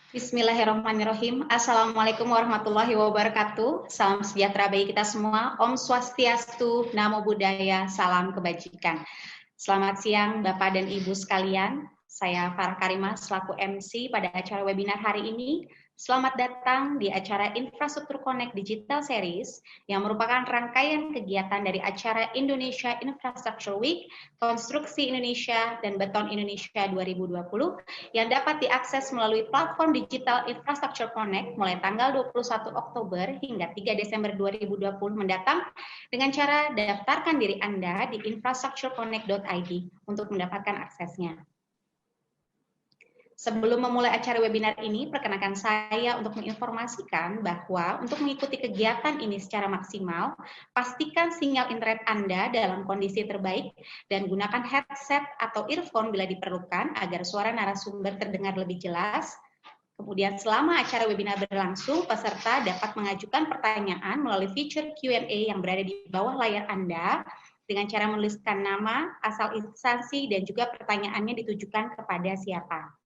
Bismillahirrahmanirrahim. Assalamualaikum warahmatullahi wabarakatuh. Salam sejahtera bagi kita semua. Om Swastiastu, Namo Buddhaya, salam kebajikan. Selamat siang Bapak dan Ibu sekalian. Saya Farah Karimah selaku MC pada acara webinar hari ini. Selamat datang di acara Infrastruktur Connect Digital Series yang merupakan rangkaian kegiatan dari acara Indonesia Infrastructure Week, Konstruksi Indonesia, dan Beton Indonesia 2020 yang dapat diakses melalui platform digital Infrastructure Connect mulai tanggal 21 Oktober hingga 3 Desember 2020 mendatang dengan cara daftarkan diri Anda di infrastructureconnect.id untuk mendapatkan aksesnya. Sebelum memulai acara webinar ini, perkenankan saya untuk menginformasikan bahwa untuk mengikuti kegiatan ini secara maksimal, pastikan sinyal internet Anda dalam kondisi terbaik dan gunakan headset atau earphone bila diperlukan agar suara narasumber terdengar lebih jelas. Kemudian selama acara webinar berlangsung, peserta dapat mengajukan pertanyaan melalui fitur Q&A yang berada di bawah layar Anda dengan cara menuliskan nama, asal instansi, dan juga pertanyaannya ditujukan kepada siapa.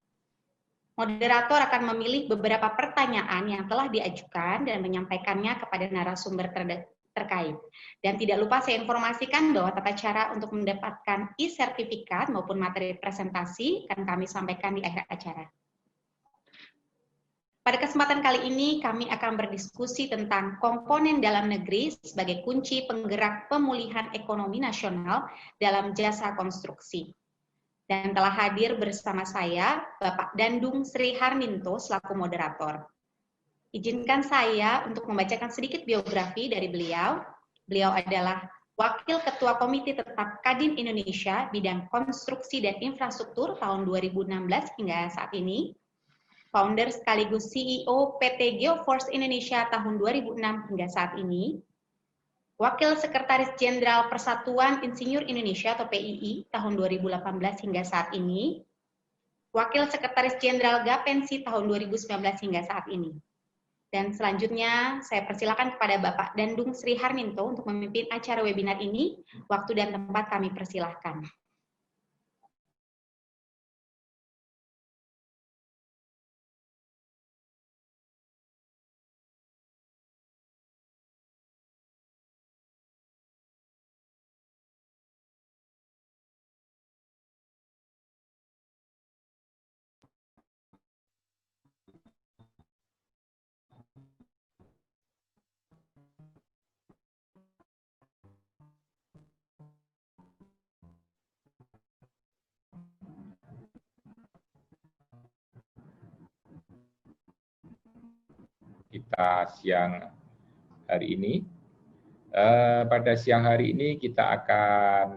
Moderator akan memilih beberapa pertanyaan yang telah diajukan dan menyampaikannya kepada narasumber terkait. Dan tidak lupa saya informasikan bahwa tata cara untuk mendapatkan e-sertifikat maupun materi presentasi akan kami sampaikan di akhir acara. Pada kesempatan kali ini kami akan berdiskusi tentang komponen dalam negeri sebagai kunci penggerak pemulihan ekonomi nasional dalam jasa konstruksi. Dan telah hadir bersama saya Bapak Dandung Sri Harminto selaku moderator. Izinkan saya untuk membacakan sedikit biografi dari beliau. Beliau adalah Wakil Ketua Komite Tetap Kadin Indonesia bidang konstruksi dan infrastruktur tahun 2016 hingga saat ini. Founder sekaligus CEO PT Geoforce Indonesia tahun 2006 hingga saat ini. Wakil Sekretaris Jenderal Persatuan Insinyur Indonesia atau PII tahun 2018 hingga saat ini. Wakil Sekretaris Jenderal Gapensi tahun 2019 hingga saat ini. Dan selanjutnya saya persilakan kepada Bapak Dandung Sri Harminto untuk memimpin acara webinar ini. Waktu dan tempat kami persilahkan. Kita siang hari ini. Pada siang hari ini kita akan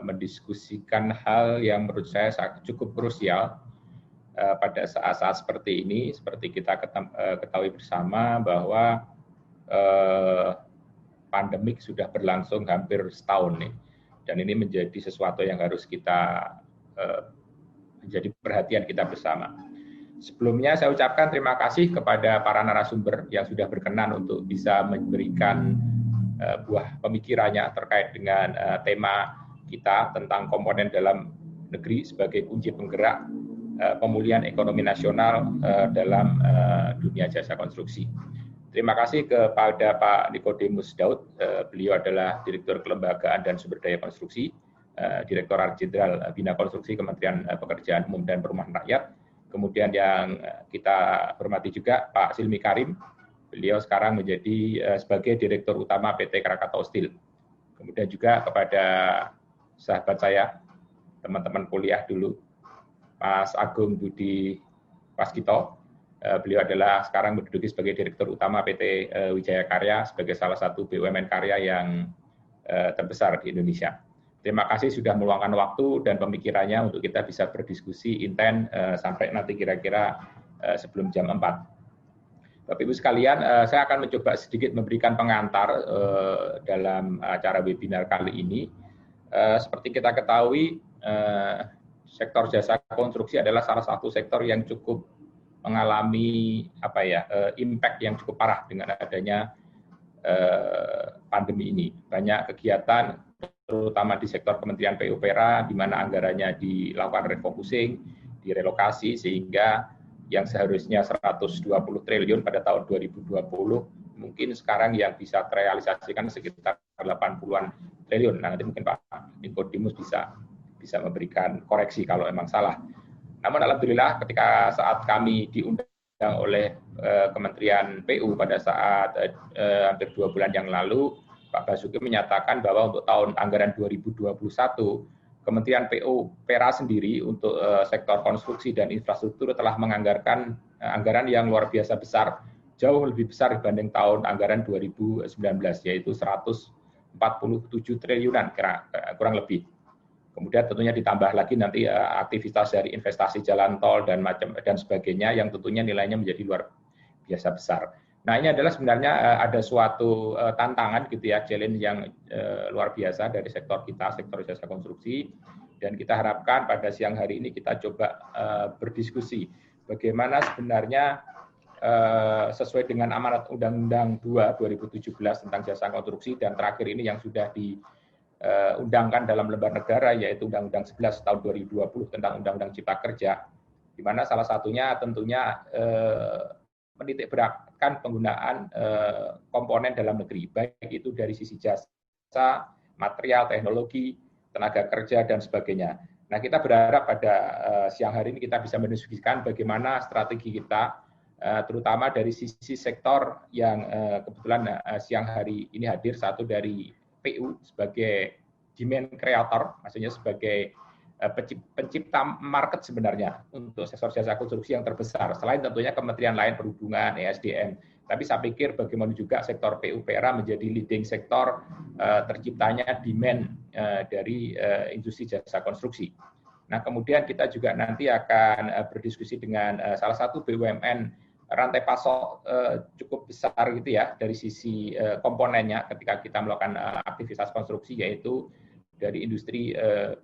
mendiskusikan hal yang menurut saya cukup krusial pada saat-saat seperti ini. Seperti kita ketahui bersama bahwa pandemik sudah berlangsung hampir setahun nih, dan ini menjadi sesuatu yang harus kita menjadi perhatian kita bersama. Sebelumnya saya ucapkan terima kasih kepada para narasumber yang sudah berkenan untuk bisa memberikan buah pemikirannya terkait dengan tema kita tentang komponen dalam negeri sebagai kunci penggerak pemulihan ekonomi nasional dalam dunia jasa konstruksi. Terima kasih kepada Pak Nikodemus Daud, beliau adalah Direktur Kelembagaan dan Sumber Daya Konstruksi, Direktorat Jenderal Bina Konstruksi Kementerian Pekerjaan Umum dan Perumahan Rakyat. Kemudian yang kita hormati juga Pak Silmi Karim, beliau sekarang menjadi sebagai Direktur Utama PT Krakatau Steel. Kemudian juga kepada sahabat saya, teman-teman kuliah dulu, Mas Agung Budi Waskito, beliau adalah sekarang menduduki sebagai Direktur Utama PT Wijaya Karya sebagai salah satu BUMN karya yang terbesar di Indonesia. Terima kasih sudah meluangkan waktu dan pemikirannya untuk kita bisa berdiskusi intens sampai nanti kira-kira sebelum jam 4. Bapak Ibu sekalian, saya akan mencoba sedikit memberikan pengantar dalam acara webinar kali ini. Seperti kita ketahui, sektor jasa konstruksi adalah salah satu sektor yang cukup mengalami impact yang cukup parah dengan adanya pandemi ini. Banyak kegiatan terutama di sektor Kementerian PUPR di mana anggarannya dilakukan refocusing, direlokasi, sehingga yang seharusnya 120 triliun pada tahun 2020, mungkin sekarang yang bisa terrealisasikan sekitar 80-an triliun. Nah, nanti mungkin Pak Nikodemus bisa memberikan koreksi kalau memang salah. Namun alhamdulillah ketika saat kami diundang oleh Kementerian PU pada saat hampir 2 bulan yang lalu, Pak Basuki menyatakan bahwa untuk tahun anggaran 2021, Kementerian PU PERA sendiri untuk sektor konstruksi dan infrastruktur telah menganggarkan anggaran yang luar biasa besar, jauh lebih besar dibanding tahun anggaran 2019, yaitu 147 triliunan kurang lebih. Kemudian tentunya ditambah lagi nanti aktivitas dari investasi jalan tol dan sebagainya yang tentunya nilainya menjadi luar biasa besar. Nah, ini adalah sebenarnya ada suatu tantangan gitu ya, challenge yang luar biasa dari sektor kita, sektor jasa konstruksi, dan kita harapkan pada siang hari ini kita coba berdiskusi bagaimana sebenarnya sesuai dengan amanat Undang-Undang 2 2017 tentang jasa konstruksi dan terakhir ini yang sudah diundangkan dalam lembar negara yaitu Undang-Undang 11 tahun 2020 tentang Undang-Undang Cipta Kerja, di mana salah satunya tentunya menitikberatkan penggunaan komponen dalam negeri, baik itu dari sisi jasa, material, teknologi, tenaga kerja, dan sebagainya. Nah, kita berharap pada siang hari ini kita bisa mendiskusikan bagaimana strategi kita, terutama dari sisi sektor yang kebetulan siang hari ini hadir, satu dari PU sebagai demand creator, maksudnya sebagai pencipta market sebenarnya untuk sektor jasa konstruksi yang terbesar, selain tentunya kementerian lain, perhubungan, ESDM. Tapi saya pikir bagaimana juga sektor PUPR menjadi leading sektor terciptanya demand dari industri jasa konstruksi. Nah, kemudian kita juga nanti akan berdiskusi dengan salah satu BUMN rantai pasok cukup besar gitu ya dari sisi komponennya ketika kita melakukan aktivitas konstruksi, yaitu dari industri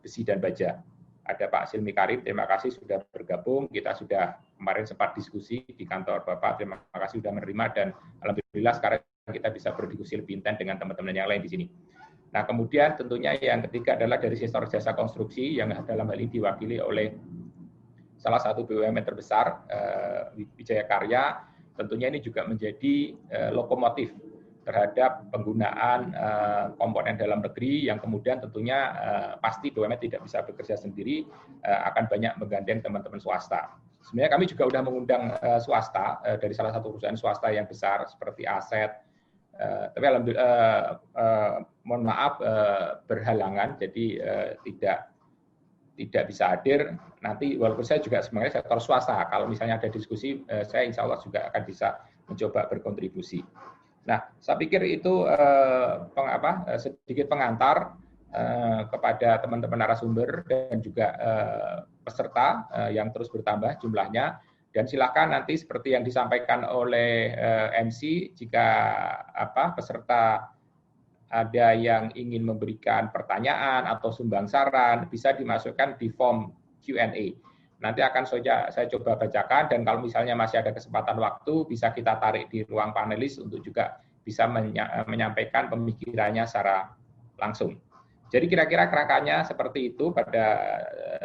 besi dan baja. Ada Pak Silmi Karim, terima kasih sudah bergabung. Kita sudah kemarin sempat diskusi di kantor Bapak, terima kasih sudah menerima, dan alhamdulillah sekarang kita bisa berdiskusi lebih intens dengan teman-teman yang lain di sini. Nah, kemudian tentunya yang ketiga adalah dari sektor jasa konstruksi yang dalam hal ini diwakili oleh salah satu BUMN terbesar, Wijaya Karya. Tentunya ini juga menjadi lokomotif terhadap penggunaan komponen dalam negeri yang kemudian tentunya pasti BUMN tidak bisa bekerja sendiri, akan banyak menggandeng teman-teman swasta. Sebenarnya kami juga sudah mengundang swasta dari salah satu perusahaan swasta yang besar seperti Aset, tapi alhamdulillah mohon maaf berhalangan, jadi tidak bisa hadir. Nanti walaupun saya juga sebenarnya sektor swasta, kalau misalnya ada diskusi, saya insya Allah juga akan bisa mencoba berkontribusi. Nah, saya pikir itu sedikit pengantar kepada teman-teman narasumber dan juga peserta yang terus bertambah jumlahnya. Dan silakan nanti seperti yang disampaikan oleh MC, jika peserta ada yang ingin memberikan pertanyaan atau sumbang saran, bisa dimasukkan di form Q&A. Nanti akan saya coba bacakan, dan kalau misalnya masih ada kesempatan waktu, bisa kita tarik di ruang panelis untuk juga bisa menyampaikan pemikirannya secara langsung. Jadi kira-kira kerangkanya seperti itu pada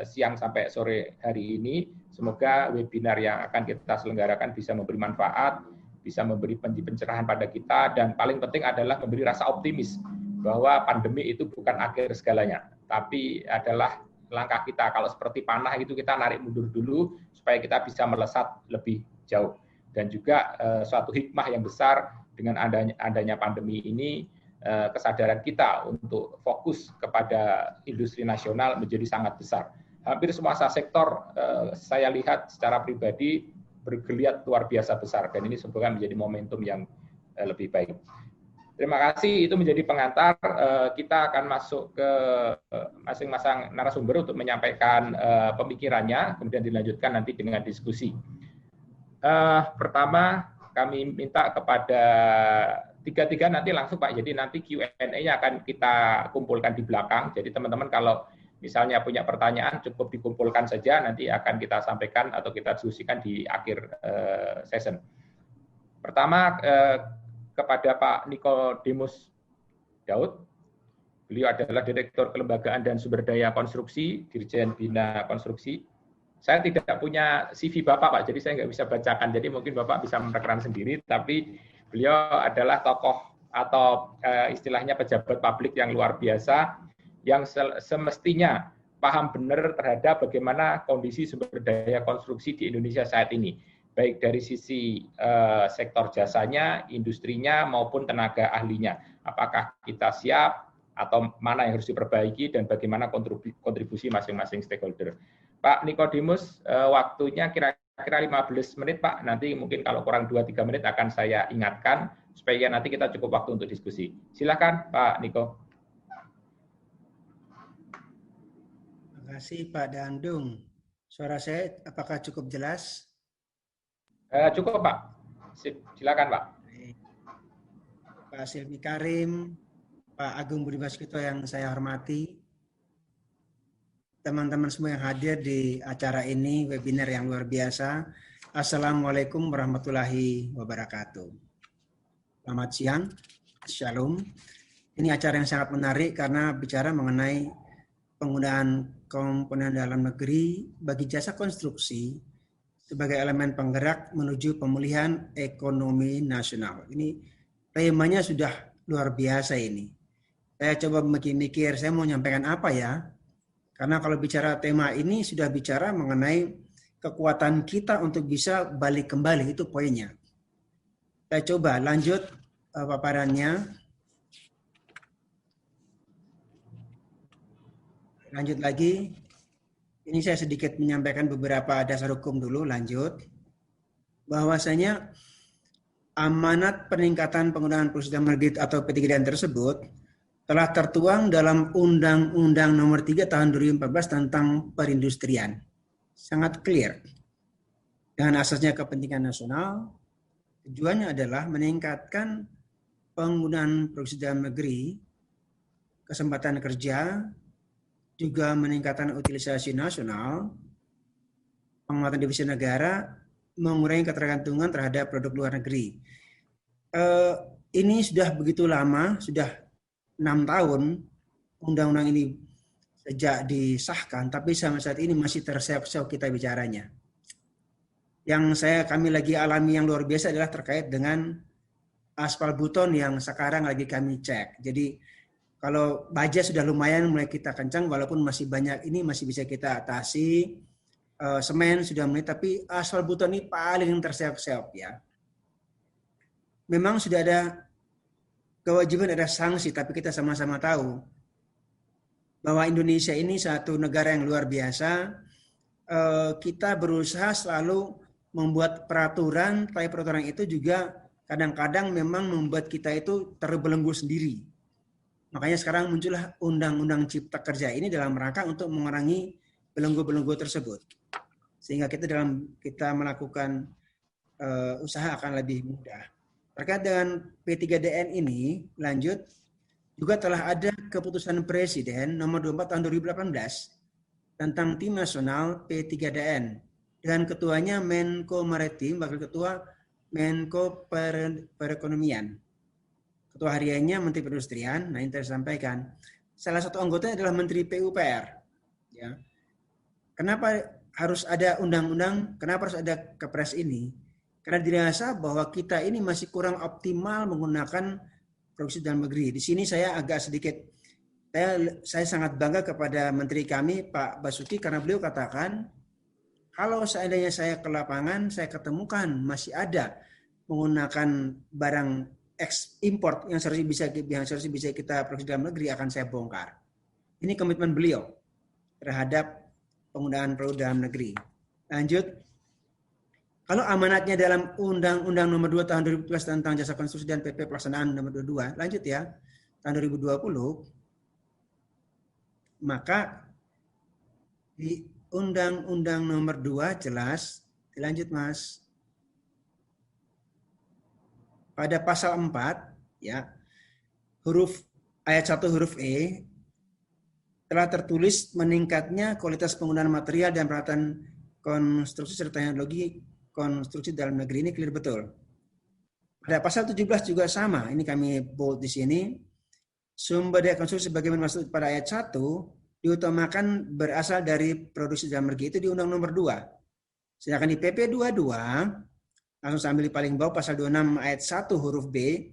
siang sampai sore hari ini. Semoga webinar yang akan kita selenggarakan bisa memberi manfaat, bisa memberi pencerahan pada kita, dan paling penting adalah memberi rasa optimis bahwa pandemi itu bukan akhir segalanya, tapi adalah langkah kita. Kalau seperti panah itu kita narik mundur dulu supaya kita bisa melesat lebih jauh. Dan juga suatu hikmah yang besar dengan adanya pandemi ini, kesadaran kita untuk fokus kepada industri nasional menjadi sangat besar. Hampir semua sektor saya lihat secara pribadi bergeliat luar biasa besar, dan ini semoga menjadi momentum yang lebih baik. Terima kasih, itu menjadi pengantar. Kita akan masuk ke masing-masing narasumber untuk menyampaikan pemikirannya, kemudian dilanjutkan nanti dengan diskusi. Pertama, kami minta kepada tiga-tiga nanti langsung Pak, jadi nanti Q&A-nya akan kita kumpulkan di belakang, jadi teman-teman kalau misalnya punya pertanyaan cukup dikumpulkan saja, nanti akan kita sampaikan atau kita diskusikan di akhir session. Pertama kepada Pak Nikodemus Daud, beliau adalah Direktur Kelembagaan dan Sumber Daya Konstruksi, Dirjen Bina Konstruksi. Saya tidak punya CV Bapak, Pak, jadi saya nggak bisa bacakan. Jadi mungkin Bapak bisa menerangkan sendiri, tapi beliau adalah tokoh atau istilahnya pejabat publik yang luar biasa, yang semestinya paham benar terhadap bagaimana kondisi sumber daya konstruksi di Indonesia saat ini, baik dari sisi sektor jasanya, industrinya, maupun tenaga ahlinya. Apakah kita siap, atau mana yang harus diperbaiki, dan bagaimana kontribusi masing-masing stakeholder. Pak Nikodemus, waktunya kira-kira 15 menit, Pak. Nanti mungkin kalau kurang 2-3 menit akan saya ingatkan, supaya nanti kita cukup waktu untuk diskusi. Silakan, Pak Niko. Terima kasih, Pak Dandung. Suara saya apakah cukup jelas? Cukup, Pak. Silakan, Pak. Pak Silmi Karim, Pak Agung Budi Waskito yang saya hormati, teman-teman semua yang hadir di acara ini, webinar yang luar biasa. Assalamualaikum warahmatullahi wabarakatuh. Selamat siang, Shalom. Ini acara yang sangat menarik karena bicara mengenai penggunaan komponen dalam negeri bagi jasa konstruksi sebagai elemen penggerak menuju pemulihan ekonomi nasional. Ini temanya sudah luar biasa ini. Saya coba mikir-mikir, saya mau nyampaikan apa ya? Karena kalau bicara tema ini sudah bicara mengenai kekuatan kita untuk bisa balik kembali, itu poinnya. Saya coba lanjut paparannya. Lanjut lagi. Ini saya sedikit menyampaikan beberapa dasar hukum dulu, lanjut. Bahwasanya amanat peningkatan penggunaan perusahaan negeri atau P3DN tersebut telah tertuang dalam Undang-Undang Nomor 3 Tahun 2014 tentang perindustrian. Sangat clear. Dengan asasnya kepentingan nasional, tujuannya adalah meningkatkan penggunaan produksi dalam negeri, kesempatan kerja, juga meningkatkan utilisasi nasional, penguatan devisa negara, mengurangi ketergantungan terhadap produk luar negeri. Ini sudah begitu lama, sudah 6 tahun undang-undang ini sejak disahkan, tapi sampai saat ini masih terseok-seok kita bicaranya. Yang kami lagi alami yang luar biasa adalah terkait dengan aspal beton yang sekarang lagi kami cek. Jadi kalau baja sudah lumayan mulai kita kencang, walaupun masih banyak ini masih bisa kita atasi. Semen sudah mulai, tapi aspal beton ini paling terseok-seok ya. Memang sudah ada kewajiban, ada sanksi, tapi kita sama-sama tahu bahwa Indonesia ini satu negara yang luar biasa. Kita berusaha selalu membuat peraturan, tapi peraturan itu juga kadang-kadang memang membuat kita itu terbelenggu sendiri. Makanya sekarang muncullah Undang-Undang Cipta Kerja ini dalam rangka untuk mengurangi belenggu-belenggu tersebut. Sehingga kita melakukan usaha akan lebih mudah. Terkait dengan P3DN ini, lanjut, juga telah ada keputusan Presiden nomor 24 tahun 2018 tentang Tim Nasional P3DN. Dengan ketuanya Menko Maritim, Wakil Ketua Menko Perekonomian. Ketua hariannya Menteri Perindustrian, nah ini saya sampaikan. Salah satu anggotanya adalah Menteri PUPR. Ya. Kenapa harus ada undang-undang, kenapa harus ada kepres ini? Karena dirasa bahwa kita ini masih kurang optimal menggunakan produksi dalam negeri. Di sini saya agak sedikit, saya sangat bangga kepada Menteri kami, Pak Basuki, karena beliau katakan, kalau seandainya saya ke lapangan, saya ketemukan masih ada menggunakan barang import yang seharusnya bisa kita produksi dalam negeri, akan saya bongkar. Ini komitmen beliau terhadap penggunaan produk dalam negeri. Lanjut. Kalau amanatnya dalam Undang-Undang Nomor 2 Tahun 2012 tentang Jasa Konstruksi dan PP Pelaksanaan Nomor 22, lanjut ya, tahun 2020, maka di Undang-Undang Nomor 2 jelas, dilanjut Mas. Pada pasal 4, ya, ayat 1 huruf E, telah tertulis meningkatnya kualitas penggunaan material dan peralatan konstruksi serta teknologi konstruksi dalam negeri. Ini clear betul. Pada pasal 17 juga sama, ini kami bold di sini. Sumber daya konstruksi sebagaimana maksud pada ayat 1 diutamakan berasal dari produksi dalam negeri itu di Undang Nomor 2. Sedangkan di PP 22, langsung sambil di paling bawah pasal 26 ayat 1 huruf B,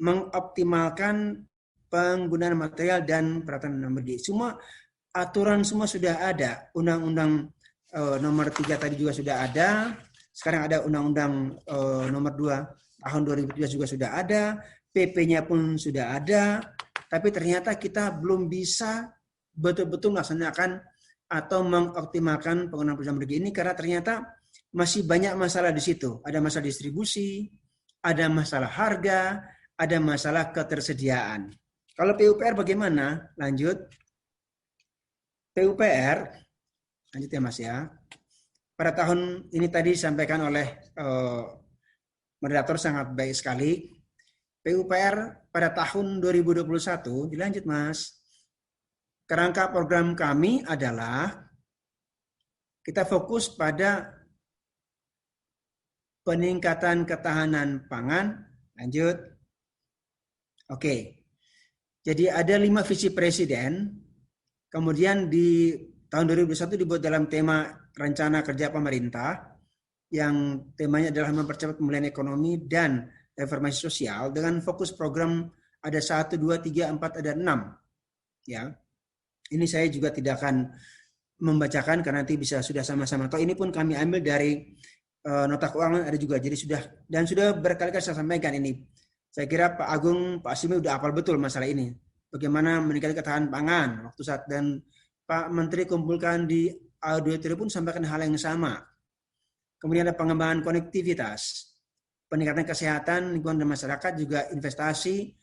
mengoptimalkan penggunaan material dan peralatan dalam negeri. Semua aturan semua sudah ada. Undang-Undang Nomor 3 tadi juga sudah ada. Sekarang ada Undang-Undang Nomor 2 tahun 2017 juga sudah ada. PP-nya pun sudah ada. Tapi ternyata kita belum bisa betul-betul melaksanakan atau mengoptimalkan penggunaan perusahaan negeri ini karena ternyata masih banyak masalah di situ. Ada masalah distribusi, ada masalah harga, ada masalah ketersediaan. Kalau PUPR bagaimana? Lanjut. PUPR, lanjut ya Mas ya. Pada tahun ini tadi disampaikan oleh moderator sangat baik sekali. PUPR pada tahun 2021, dilanjut Mas. Kerangka program kami adalah kita fokus pada peningkatan ketahanan pangan. Lanjut. Oke. Jadi ada 5 visi presiden. Kemudian di tahun 2021 dibuat dalam tema rencana kerja pemerintah yang temanya adalah mempercepat pemulihan ekonomi dan reformasi sosial dengan fokus program ada 1, 2, 3, 4, ada 6. Ya. Ini saya juga tidak akan membacakan karena nanti bisa sudah sama-sama tahu. Ini pun kami ambil dari nota keuangan ada juga. Jadi sudah berkali-kali saya sampaikan ini. Saya kira Pak Agung, Pak Asimi udah hafal betul masalah ini. Bagaimana meningkatkan ketahanan pangan waktu saat dan Pak Menteri kumpulkan di auditorium pun sampaikan hal yang sama. Kemudian ada pengembangan konektivitas, peningkatan kesehatan lingkungan dan masyarakat, juga investasi,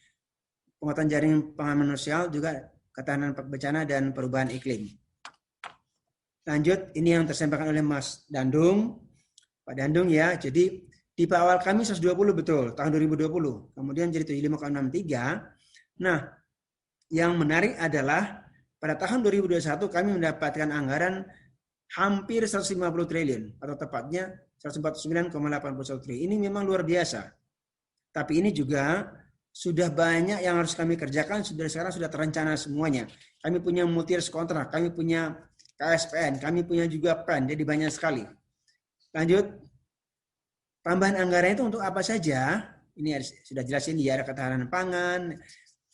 penguatan jaring pengaman sosial, juga ketahanan bencana dan perubahan iklim. Lanjut, ini yang tersampaikan oleh Mas Dandung, Pak Dandung ya. Jadi di awal kami 120 betul tahun 2020, kemudian jadi 75,63. Nah, yang menarik adalah pada tahun 2021 kami mendapatkan anggaran hampir 150 triliun atau tepatnya 149,81 triliun. Ini memang luar biasa. Tapi ini juga sudah banyak yang harus kami kerjakan, sekarang sudah terencana semuanya. Kami punya multi-years kontrak, kami punya KSPN, kami punya juga PEN, jadi banyak sekali. Lanjut, tambahan anggaran itu untuk apa saja? Ini sudah jelasin ya, ada ketahanan pangan,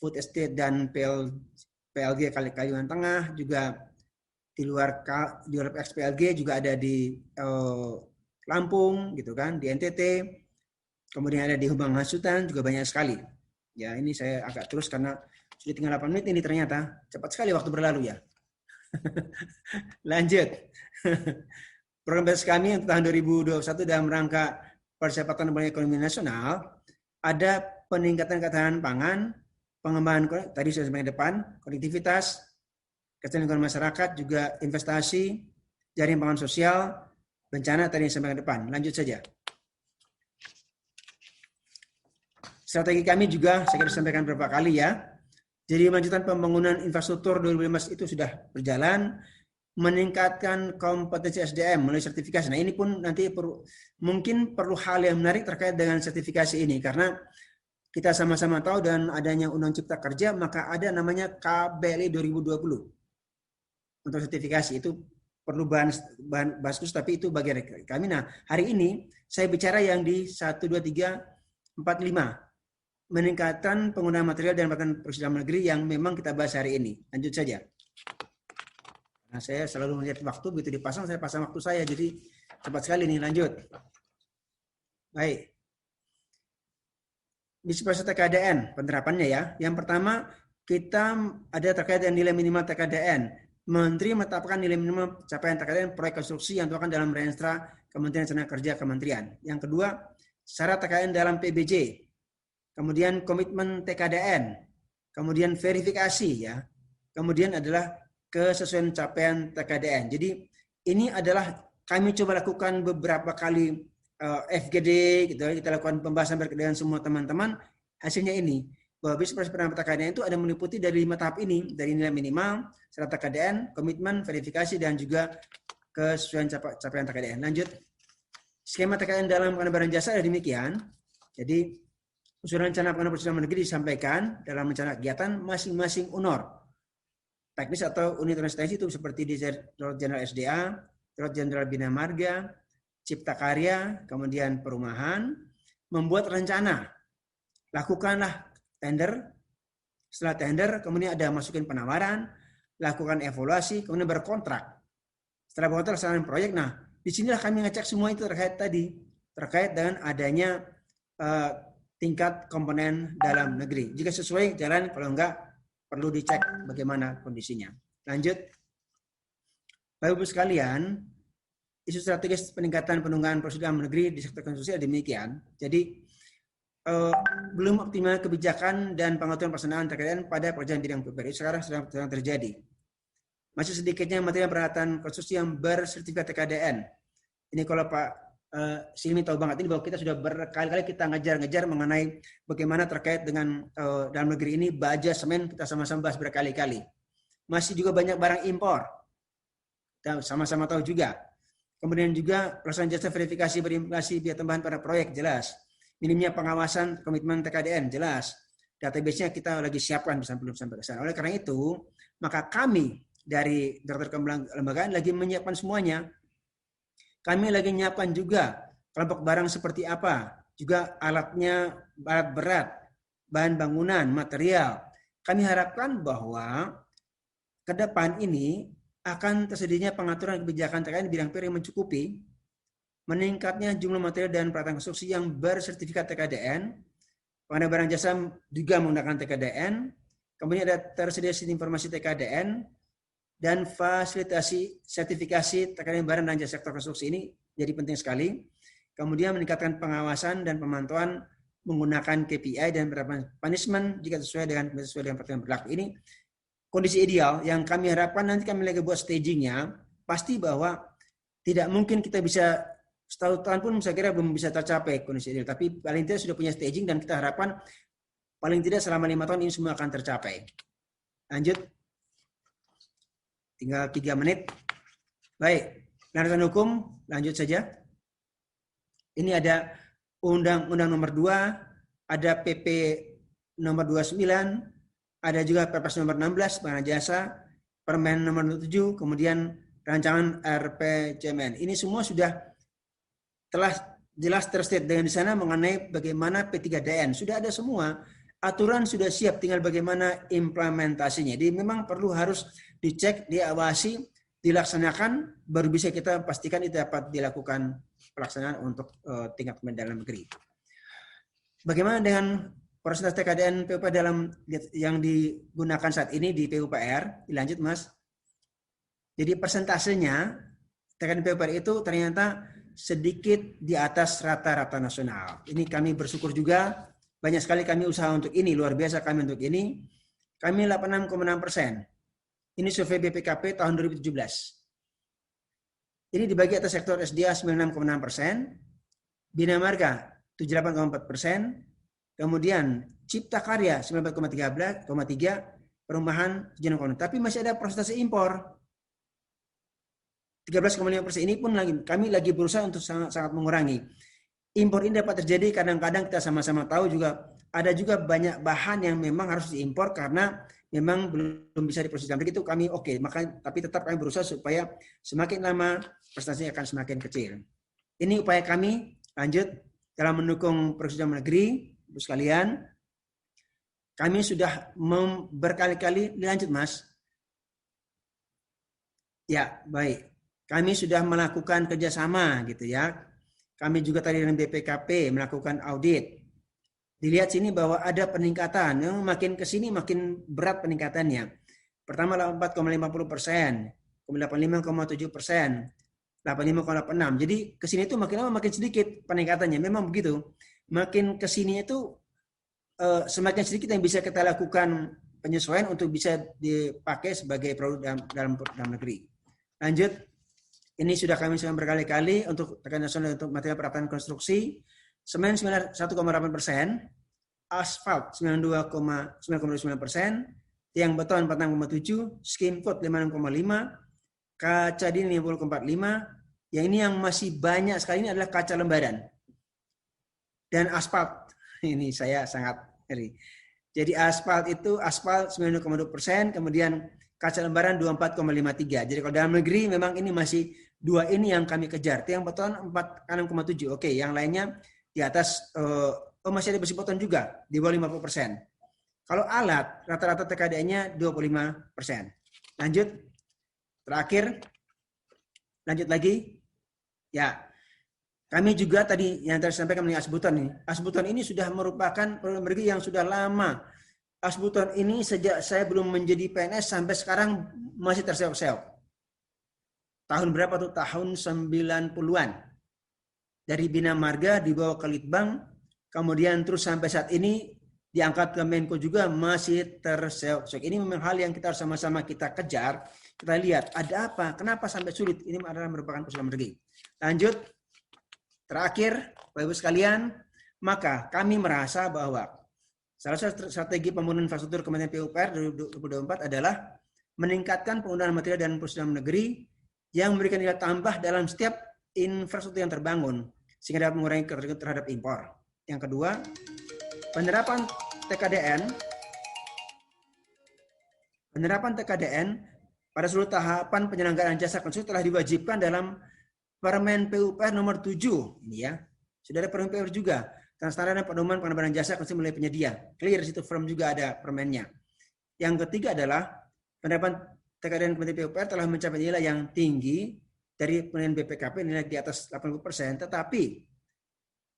food estate dan PLG Kalimantan Tengah, juga di luar PLG juga ada di Lampung gitu kan, di NTT, kemudian ada di Humbang Hasutan juga banyak sekali. Ya ini saya agak terus karena sudah tinggal 8 menit ini ternyata cepat sekali waktu berlalu ya. Lanjut. Program basis kami untuk tahun 2021 dalam rangka percepatan pemulihan ekonomi nasional ada peningkatan ketahanan pangan, pengembangan tadi sudah sampai depan, konektivitas, kesehatan lingkungan masyarakat, juga investasi, jaring pangan sosial, bencana tadi yang sampai depan. Lanjut saja. Strategi kami juga saya kira sampaikan beberapa kali ya. Jadi melanjutkan pembangunan infrastruktur 2015 itu sudah berjalan, meningkatkan kompetensi SDM melalui sertifikasi. Nah ini pun nanti mungkin perlu hal yang menarik terkait dengan sertifikasi ini karena kita sama-sama tahu dan adanya Undang Cipta Kerja maka ada namanya KBLI 2020 untuk sertifikasi itu perlu bahas khusus tapi itu bagian dari kami. Nah hari ini saya bicara yang di 1, 2, 3, 4, 5 meningkatkan penggunaan material dan peralatan produksi dalam negeri yang memang kita bahas hari ini. Lanjut saja. Nah, saya selalu melihat waktu, begitu dipasang, saya pasang waktu saya. Jadi cepat sekali nih, lanjut. Baik. Misi proses TKDN, penerapannya ya. Yang pertama, kita ada terkait dengan nilai minimal TKDN. Menteri menetapkan nilai minimal capaian TKDN proyek konstruksi yang dilakukan dalam Renstra Kementerian Tenaga Kerja Kementerian. Yang kedua, syarat TKDN dalam PBJ. Kemudian komitmen TKDN, kemudian verifikasi ya, kemudian adalah kesesuaian capaian TKDN. Jadi ini adalah kami coba lakukan beberapa kali FGD, gitu, kita lakukan pembahasan berkaitan dengan semua teman-teman. Hasilnya ini bahwa bis proses penerapan TKDN itu ada meliputi dari 5 tahap ini, dari nilai minimal, syarat TKDN, komitmen, verifikasi, dan juga kesesuaian capaian TKDN. Lanjut, skema TKDN dalam pengadaan barang jasa ada demikian. Jadi usulan rencana pengadaan produksi dalam negeri disampaikan dalam rencana kegiatan masing-masing UNOR. teknis atau unit organisasi itu seperti Direktorat Jenderal SDA, Direktorat Jenderal Bina Marga, Cipta Karya, kemudian perumahan, membuat rencana. Lakukanlah tender, setelah tender kemudian ada masukin penawaran, lakukan evaluasi, kemudian berkontrak. Setelah berkontrak laksanakan proyek, nah disinilah kami ngecek semua itu terkait dengan adanya tingkat komponen dalam negeri. Jika sesuai jalan, kalau enggak perlu dicek bagaimana kondisinya. Lanjut. Bapak Ibu sekalian, isu strategis peningkatan penunggangan prosedur dalam negeri di sektor konstruksi demikian. Jadi belum optimal kebijakan dan pengaturan pelaksanaan terkait pada pekerjaan bidang PUPR sekarang sedang terjadi. Masih sedikitnya material peralatan konstruksi yang bersertifikat TKDN. Ini kalau Pak Silmi tahu banget ini bahwa kita sudah berkali-kali kita ngejar mengenai bagaimana terkait dengan dalam negeri ini baja, semen, kita sama-sama bahas berkali-kali. Masih juga banyak barang impor. Kita sama-sama tahu juga. Kemudian juga pelaksanaan jasa verifikasi berinflasi biaya tambahan pada proyek jelas. Minimnya pengawasan komitmen TKDN jelas. Database-nya kita lagi siapkan belum sampai ke sana. Oleh karena itu, maka kami dari Direktur Kelembagaan lagi menyiapkan semuanya. Kami lagi menyiapkan juga kelompok barang seperti apa, juga alatnya, alat berat, bahan bangunan, material. Kami harapkan bahwa ke depan ini akan tersedianya pengaturan kebijakan terkait bidang PUPR yang mencukupi, meningkatnya jumlah material dan peralatan konstruksi yang bersertifikat TKDN, pengadaan barang jasa juga menggunakan TKDN, kemudian ada tersedia sistem informasi TKDN, dan fasilitasi sertifikasi terkait barang dan jasa sektor konstruksi ini jadi penting sekali. Kemudian meningkatkan pengawasan dan pemantauan menggunakan KPI dan penerapan punishment jika sesuai dengan peraturan berlaku. Ini kondisi ideal yang kami harapkan nanti kami lagi buat stagingnya, pasti bahwa tidak mungkin kita bisa setahun pun saya kira belum bisa tercapai kondisi ideal, tapi paling tidak sudah punya staging dan kita harapkan paling tidak selama 5 tahun ini semua akan tercapai. Lanjut. Tinggal 3 menit. Baik, landasan hukum, lanjut saja. Ini ada Undang-Undang nomor 2, ada PP nomor 29, ada juga Perpres nomor 16, barang jasa, Permen nomor 7, kemudian rancangan RPJMN. Ini semua sudah telah jelas terstate dengan di sana mengenai bagaimana P3DN. Sudah ada semua, aturan sudah siap, tinggal bagaimana implementasinya. Jadi memang perlu harus dicek, diawasi, dilaksanakan, baru bisa kita pastikan itu dapat dilakukan pelaksanaan untuk tingkat dalam negeri. Bagaimana dengan persentase TKDN PUPR dalam yang digunakan saat ini di PUPR? Dilanjut, Mas. Jadi persentasenya TKDN PUPR itu ternyata sedikit di atas rata-rata nasional. Ini kami bersyukur juga, banyak sekali kami usaha untuk ini, luar biasa kami untuk ini. Kami 86,6%. Ini survei BPKP tahun 2017. Ini dibagi atas sektor SDA 96,6%, Bina Marga 78,4%, kemudian Cipta Karya 94,3%, perumahan 7,6%. Tapi masih ada persentase impor. 13,5% ini pun kami lagi berusaha untuk sangat mengurangi. Impor ini dapat terjadi kadang-kadang kita sama-sama tahu juga ada juga banyak bahan yang memang harus diimpor karena memang belum bisa diproses dalam negeri, itu kami oke. Tapi tetap kami berusaha supaya semakin lama prestasinya akan semakin kecil. Ini upaya kami lanjut dalam mendukung produksi dalam negeri, Ibu sekalian. Kami sudah berkali-kali, lanjut Mas. Ya, baik. Kami sudah melakukan kerjasama gitu ya. Kami juga tadi dengan BPKP melakukan audit. Dilihat sini bahwa ada peningkatan, makin ke sini makin berat peningkatannya. Pertama 84,50%, kemudian 85,7%, 85,86%. Jadi ke sini itu makin lama makin sedikit peningkatannya. Memang begitu. Makin ke sini itu semakin sedikit yang bisa kita lakukan penyesuaian untuk bisa dipakai sebagai produk dalam negeri. Lanjut. Ini sudah kami sampaikan berkali-kali untuk rekan nasional untuk material peralatan konstruksi. Semen 1,8%, asfalt 92,9%, tiang beton 46,7%, skim coat 56,5%, kaca dinding 50,45%. Yang ini yang masih banyak sekali ini adalah kaca lembaran. Dan aspal. Ini saya sangat ngeri. Jadi aspal itu 92,2%, kemudian kaca lembaran 24,53. Jadi kalau dalam negeri memang ini masih dua ini yang kami kejar. Tiang beton 46,7. Oke, yang lainnya di atas masih ada besi beton juga di bawah 50%. Kalau alat rata-rata TKDN-nya 25%. Lanjut. Terakhir. Lanjut lagi. Ya. Kami juga tadi yang disampaikan mengenai asbuton ini. Asbuton ini sudah merupakan program negeri yang sudah lama. Asbuton ini sejak saya belum menjadi PNS sampai sekarang masih terseok-seok. Tahun berapa tuh? Tahun 90-an. Dari Bina Marga dibawa ke Litbang, kemudian terus sampai saat ini diangkat ke Menko juga masih terseok-seok. Ini memang hal yang kita harus sama-sama kita kejar. Kita lihat ada apa, kenapa sampai sulit. Ini adalah merupakan program negeri. Lanjut. Terakhir, Bapak Ibu sekalian, maka kami merasa bahwa salah satu strategi pembangunan infrastruktur Kementerian PUPR 2024 adalah meningkatkan penggunaan material dan prosedur negeri yang memberikan nilai tambah dalam setiap infrastruktur yang terbangun sehingga dapat mengurangi ketergantungan terhadap impor. Yang kedua, penerapan TKDN pada seluruh tahapan penyelenggaraan jasa konstruksi telah diwajibkan dalam Permen PUPR nomor 7. Ini ya. Sudah ada Permen PUPR juga. Dan standar dan pedoman pengadaan jasa konstruksi melalui penyedia. Clear di situ firm juga ada permennya. Yang ketiga adalah penerapan TKDN Kementerian PUPR telah mencapai nilai yang tinggi dari penilaian BPKP, nilai di atas 80%, tetapi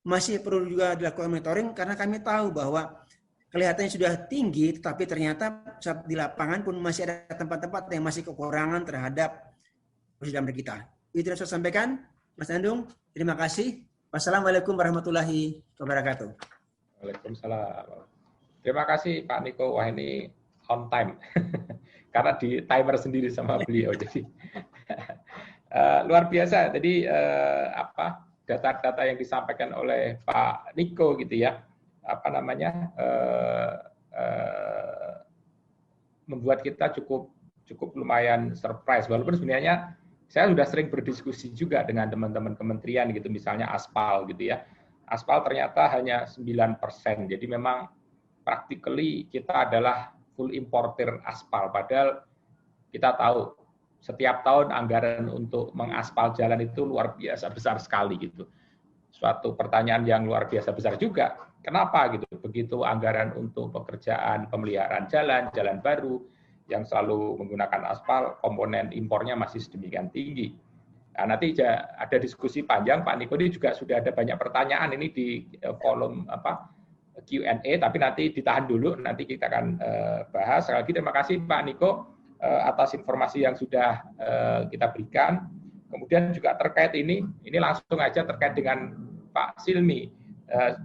masih perlu juga dilakukan monitoring karena kami tahu bahwa kelihatannya sudah tinggi, tetapi ternyata di lapangan pun masih ada tempat-tempat yang masih kekurangan terhadap prosedur kita. Itu yang saya sampaikan, Mas Andung. Terima kasih. Wassalamualaikum warahmatullahi wabarakatuh. Waalaikumsalam. Terima kasih Pak Niko. Wah, ini on time. Karena di timer sendiri sama beliau. Jadi luar biasa. Jadi data-data yang disampaikan oleh Pak Niko gitu ya. Membuat kita cukup lumayan surprise. Walaupun sebenarnya saya sudah sering berdiskusi juga dengan teman-teman kementerian gitu, misalnya aspal gitu ya. Aspal ternyata hanya 9%. Jadi memang practically kita adalah full importer aspal. Padahal kita tahu setiap tahun anggaran untuk mengaspal jalan itu luar biasa besar sekali gitu. Suatu pertanyaan yang luar biasa besar juga. Kenapa gitu? Begitu anggaran untuk pekerjaan pemeliharaan jalan baru yang selalu menggunakan aspal, komponen impornya masih sedemikian tinggi. Nah, nanti ada diskusi panjang, Pak Niko ini juga sudah ada banyak pertanyaan ini di kolom Q&A, tapi nanti ditahan dulu, nanti kita akan bahas. Sekali lagi terima kasih Pak Niko atas informasi yang sudah kita berikan. Kemudian juga terkait ini langsung aja terkait dengan Pak Silmi.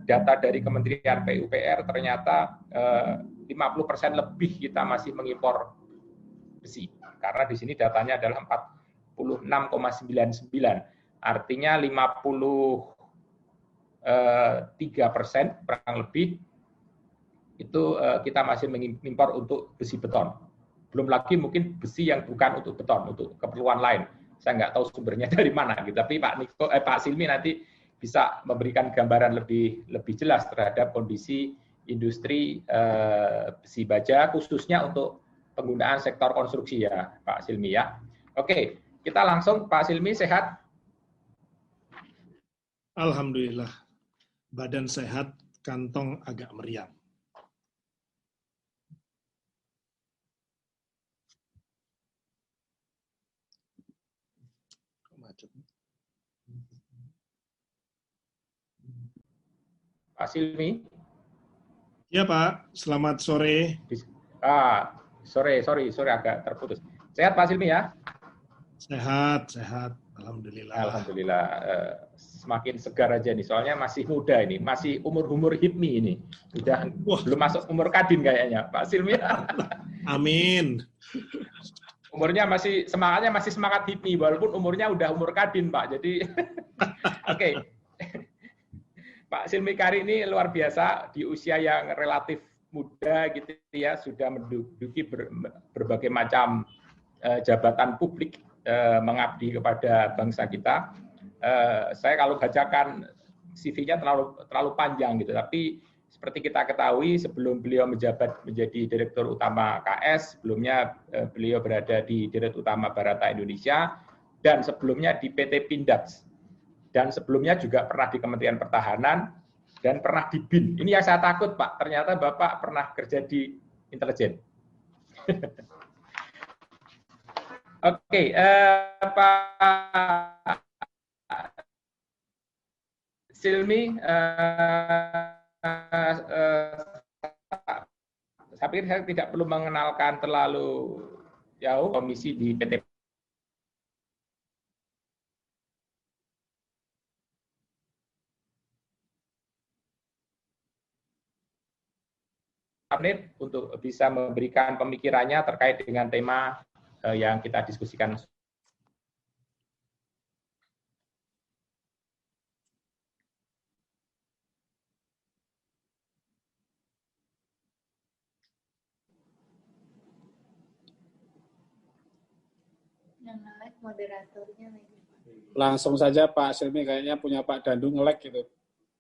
Data dari Kementerian PUPR ternyata 50% lebih kita masih mengimpor besi. Karena di sini datanya adalah 46,99. Artinya 53% kurang lebih itu kita masih mengimpor untuk besi beton. Belum lagi mungkin besi yang bukan untuk beton, untuk keperluan lain. Saya nggak tahu sumbernya dari mana gitu. Tapi Pak Silmi nanti bisa memberikan gambaran lebih jelas terhadap kondisi industri besi baja khususnya untuk penggunaan sektor konstruksi ya Pak Silmi ya. Oke, kita langsung Pak Silmi sehat? Alhamdulillah, badan sehat, kantong agak meriang. Pak Silmi? Ya Pak, selamat sore. Sorry agak terputus. Sehat Pak Silmi ya? Sehat. Alhamdulillah. Alhamdulillah. Semakin segar aja nih, soalnya masih muda ini, masih umur hipmi ini. Udah belum masuk umur kadin kayaknya, Pak Silmi. Amin. Semangatnya masih semangat hipmi, walaupun umurnya udah umur kadin, Pak. Jadi, oke. Pak Silmi Kari ini luar biasa di usia yang relatif muda gitu ya, sudah menduduki berbagai macam jabatan publik, mengabdi kepada bangsa kita. Saya kalau bacakan CV-nya terlalu panjang gitu, tapi Seperti kita ketahui, sebelum beliau menjabat menjadi Direktur Utama KS, sebelumnya beliau berada di Direktur Utama Barata Indonesia, dan sebelumnya di PT Pindad, dan sebelumnya juga pernah di Kementerian Pertahanan, dan pernah di BIN. Ini yang saya takut, Pak. Ternyata Bapak pernah kerja di intelijen. Oke, Pak Silmi, saya pikir saya tidak perlu mengenalkan terlalu jauh komisi di PT menit untuk bisa memberikan pemikirannya terkait dengan tema yang kita diskusikan. Yang nge-lag moderatornya lagi. Langsung saja Pak Silmi, kayaknya punya Pak Dandu nge-lag gitu.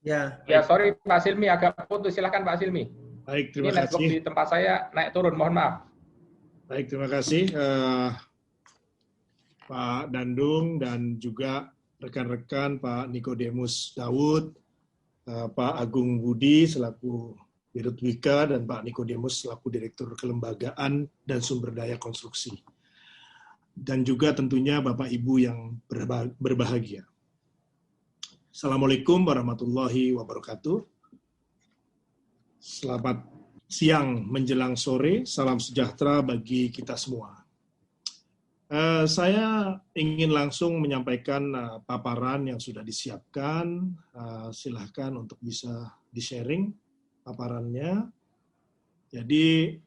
Ya, Ya, sorry Pak Silmi, agak putus. Silakan Pak Silmi. Baik, terima Ini network kasih. di tempat saya naik turun, mohon maaf. Baik, terima kasih Pak Dandung dan juga rekan-rekan Pak Nikodemus Daud, Pak Agung Budi selaku Dirut Wika, dan Pak Nikodemus selaku Direktur Kelembagaan dan Sumber Daya Konstruksi. Dan juga tentunya Bapak Ibu yang berbahagia. Assalamualaikum warahmatullahi wabarakatuh. Selamat siang menjelang sore, salam sejahtera bagi kita semua. Saya ingin langsung menyampaikan paparan yang sudah disiapkan. Silahkan untuk bisa di-sharing paparannya. Jadi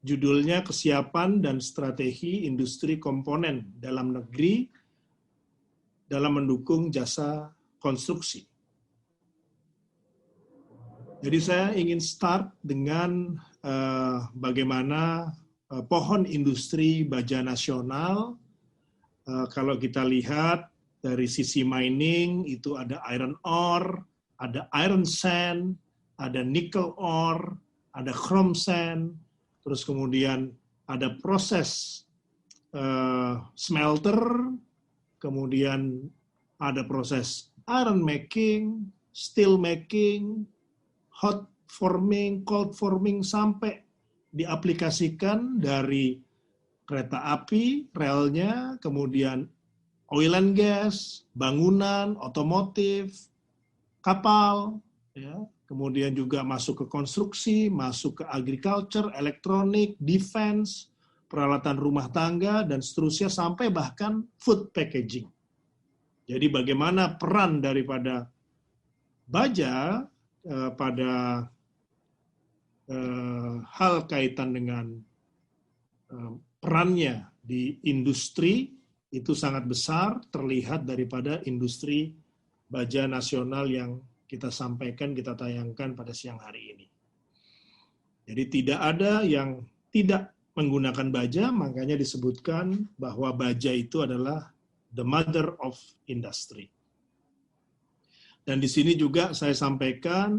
judulnya Kesiapan dan Strategi Industri Komponen Dalam Negeri dalam mendukung jasa konstruksi. Jadi saya ingin start dengan bagaimana pohon industri baja nasional. Kalau kita lihat dari sisi mining, itu ada iron ore, ada iron sand, ada nickel ore, ada chrome sand, terus kemudian ada proses smelter, kemudian ada proses iron making, steel making, hot forming, cold forming, sampai diaplikasikan dari kereta api, relnya, kemudian oil and gas, bangunan, otomotif, kapal, ya, kemudian juga masuk ke konstruksi, masuk ke agriculture, elektronik, defense, peralatan rumah tangga, dan seterusnya, sampai bahkan food packaging. Jadi bagaimana peran daripada baja pada hal kaitan dengan perannya di industri itu sangat besar, terlihat daripada industri baja nasional yang kita sampaikan, kita tayangkan pada siang hari ini. Jadi tidak ada yang tidak menggunakan baja, makanya disebutkan bahwa baja itu adalah the mother of industry. Dan di sini juga saya sampaikan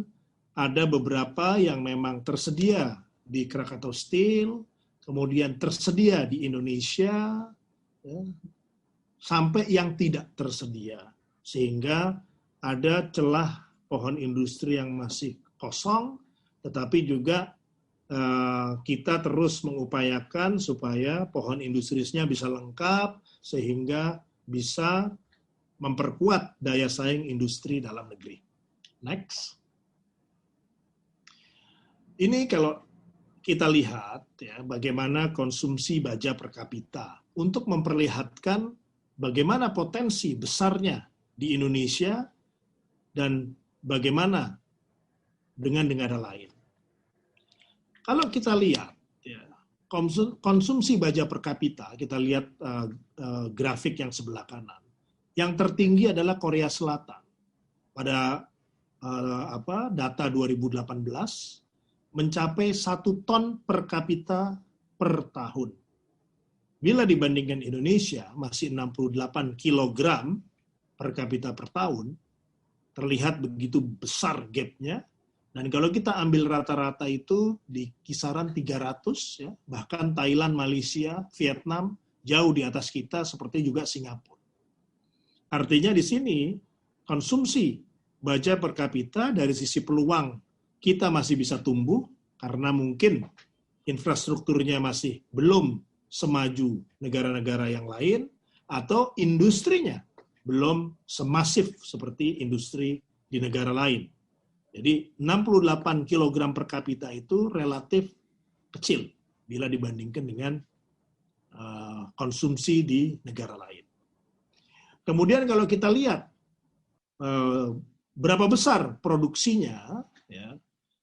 ada beberapa yang memang tersedia di Krakatau Steel, kemudian tersedia di Indonesia, ya, sampai yang tidak tersedia. Sehingga ada celah pohon industri yang masih kosong, tetapi juga kita terus mengupayakan supaya pohon industrinya bisa lengkap, sehingga bisa memperkuat daya saing industri dalam negeri. Next. Ini kalau kita lihat ya bagaimana konsumsi baja per kapita untuk memperlihatkan bagaimana potensi besarnya di Indonesia dan bagaimana dengan negara lain. Kalau kita lihat ya, konsumsi baja per kapita, kita lihat grafik yang sebelah kanan. Yang tertinggi adalah Korea Selatan. Pada data 2018 mencapai 1 ton per kapita per tahun. Bila dibandingkan Indonesia masih 68 kilogram per kapita per tahun, terlihat begitu besar gapnya, Dan kalau kita ambil rata-rata itu di kisaran 300, ya, bahkan Thailand, Malaysia, Vietnam jauh di atas kita, seperti juga Singapura. Artinya di sini konsumsi baja per kapita dari sisi peluang kita masih bisa tumbuh karena mungkin infrastrukturnya masih belum semaju negara-negara yang lain atau industrinya belum semasif seperti industri di negara lain. Jadi 68 kg per kapita itu relatif kecil bila dibandingkan dengan konsumsi di negara lain. Kemudian kalau kita lihat berapa besar produksinya, ya,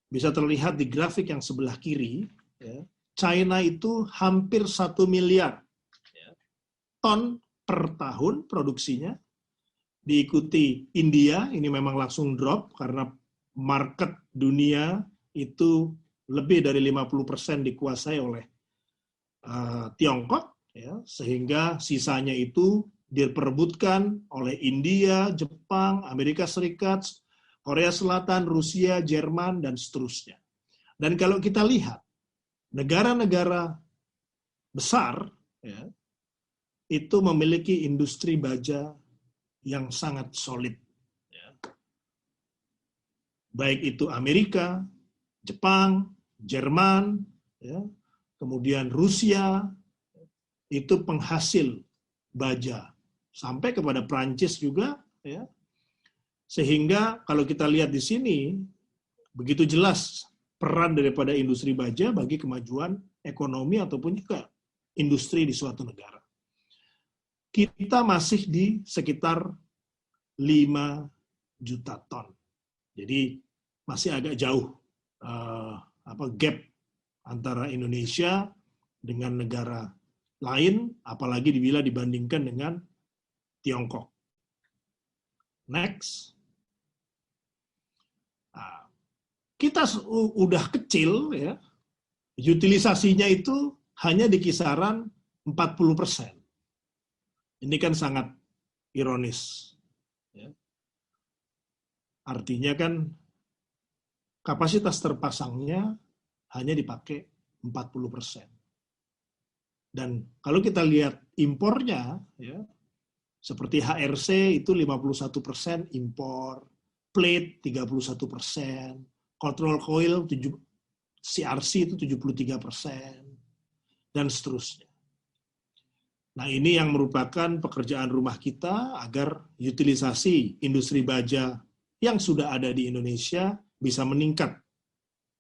bisa terlihat di grafik yang sebelah kiri, ya, China itu hampir 1 miliar ya, ton per tahun produksinya, diikuti India, ini memang langsung drop karena market dunia itu lebih dari 50% dikuasai oleh Tiongkok, ya, sehingga sisanya itu diperebutkan oleh India, Jepang, Amerika Serikat, Korea Selatan, Rusia, Jerman, dan seterusnya. Dan kalau kita lihat, negara-negara besar ya, itu memiliki industri baja yang sangat solid. Ya. Baik itu Amerika, Jepang, Jerman, ya, kemudian Rusia, itu penghasil baja. Sampai kepada Prancis juga, ya. Sehingga kalau kita lihat di sini, begitu jelas peran daripada industri baja bagi kemajuan ekonomi ataupun juga industri di suatu negara. Kita masih di sekitar 5 juta ton. Jadi masih agak jauh gap antara Indonesia dengan negara lain, apalagi bila dibandingkan dengan Tiongkok. Next. Nah, kita udah kecil, ya, utilisasinya itu hanya di kisaran 40%. Ini kan sangat ironis. Ya. Artinya kan kapasitas terpasangnya hanya dipakai 40%. Dan kalau kita lihat impornya, ya, seperti HRC itu 51% impor, plate 31%, control coil CRC itu 73%, dan seterusnya. Nah, ini yang merupakan pekerjaan rumah kita agar utilisasi industri baja yang sudah ada di Indonesia bisa meningkat,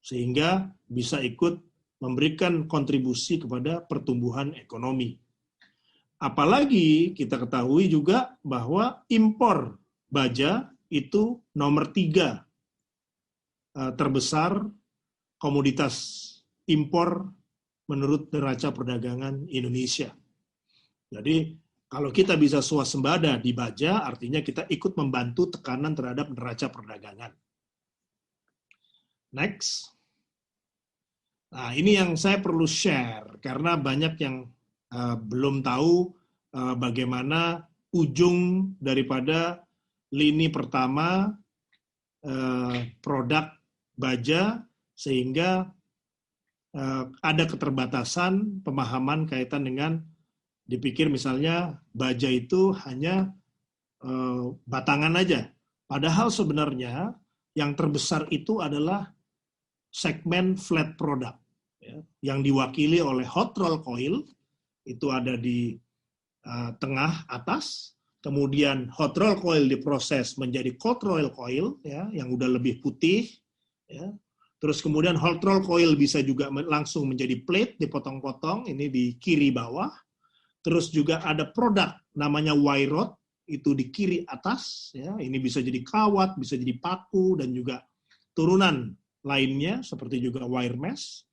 sehingga bisa ikut memberikan kontribusi kepada pertumbuhan ekonomi. Apalagi kita ketahui juga bahwa impor baja itu nomor 3 terbesar komoditas impor menurut neraca perdagangan Indonesia. Jadi kalau kita bisa swasembada di baja, artinya kita ikut membantu tekanan terhadap neraca perdagangan. Next. Nah, ini yang saya perlu share, karena banyak yang belum tahu bagaimana ujung daripada lini pertama produk baja, sehingga ada keterbatasan pemahaman kaitan dengan dipikir misalnya baja itu hanya batangan aja. Padahal sebenarnya yang terbesar itu adalah segmen flat product, ya, yang diwakili oleh hot roll coil, itu ada di tengah atas, kemudian hot roll coil diproses menjadi cold roll coil, ya, yang udah lebih putih, ya. Terus kemudian hot roll coil bisa juga langsung menjadi plate, dipotong-potong, ini di kiri bawah. Terus juga ada produk namanya wire rod, itu di kiri atas, ya, ini bisa jadi kawat, bisa jadi paku, dan juga turunan lainnya seperti juga wire mesh.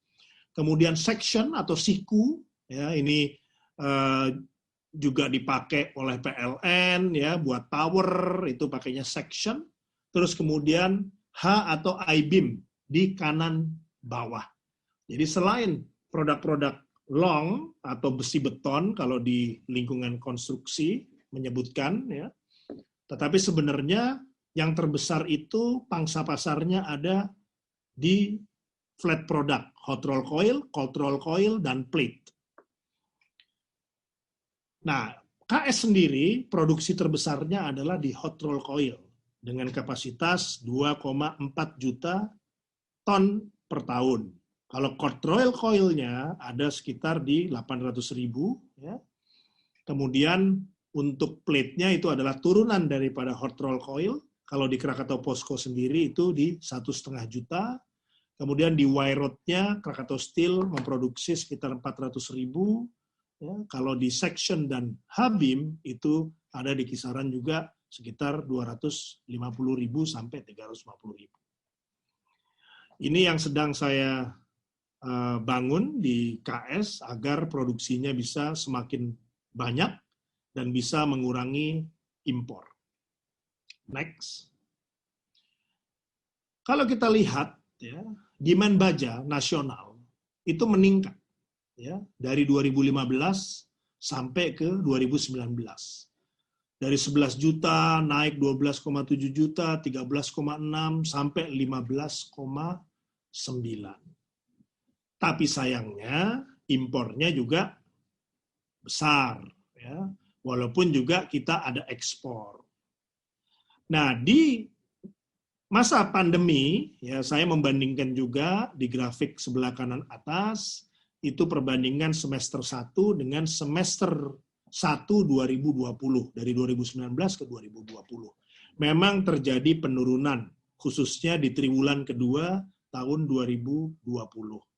Kemudian section atau siku, ya, ini juga dipakai oleh PLN, ya, buat tower itu pakainya section. Terus kemudian H atau I-beam di kanan bawah. Jadi selain produk-produk long atau besi beton kalau di lingkungan konstruksi menyebutkan, ya, tetapi sebenarnya yang terbesar itu pangsa pasarnya ada di flat product, hot roll coil, cold roll coil, dan plate. Nah, KS sendiri produksi terbesarnya adalah di hot roll coil dengan kapasitas 2,4 juta ton per tahun. Kalau cold roll coil-nya ada sekitar di 800.000, ya. Kemudian untuk plate-nya itu adalah turunan daripada hot roll coil. Kalau di Krakatau POSCO sendiri itu di 1,5 juta. Kemudian di wire rod-nya Krakatau Steel memproduksi sekitar 400.000. Ya, kalau di section dan Habim itu ada di kisaran juga sekitar 250.000 sampai 350.000. Ini yang sedang saya bangun di KS agar produksinya bisa semakin banyak dan bisa mengurangi impor. Next. Kalau kita lihat, ya, demand baja nasional itu meningkat, ya, dari 2015 sampai ke 2019. Dari 11 juta naik 12,7 juta, 13,6 sampai 15,9. Tapi sayangnya impornya juga besar, ya, walaupun juga kita ada ekspor. Nah, di masa pandemi, ya, saya membandingkan juga di grafik sebelah kanan atas, itu perbandingan semester 1 dengan semester 1 2020, dari 2019 ke 2020. Memang terjadi penurunan, khususnya di triwulan kedua tahun 2020,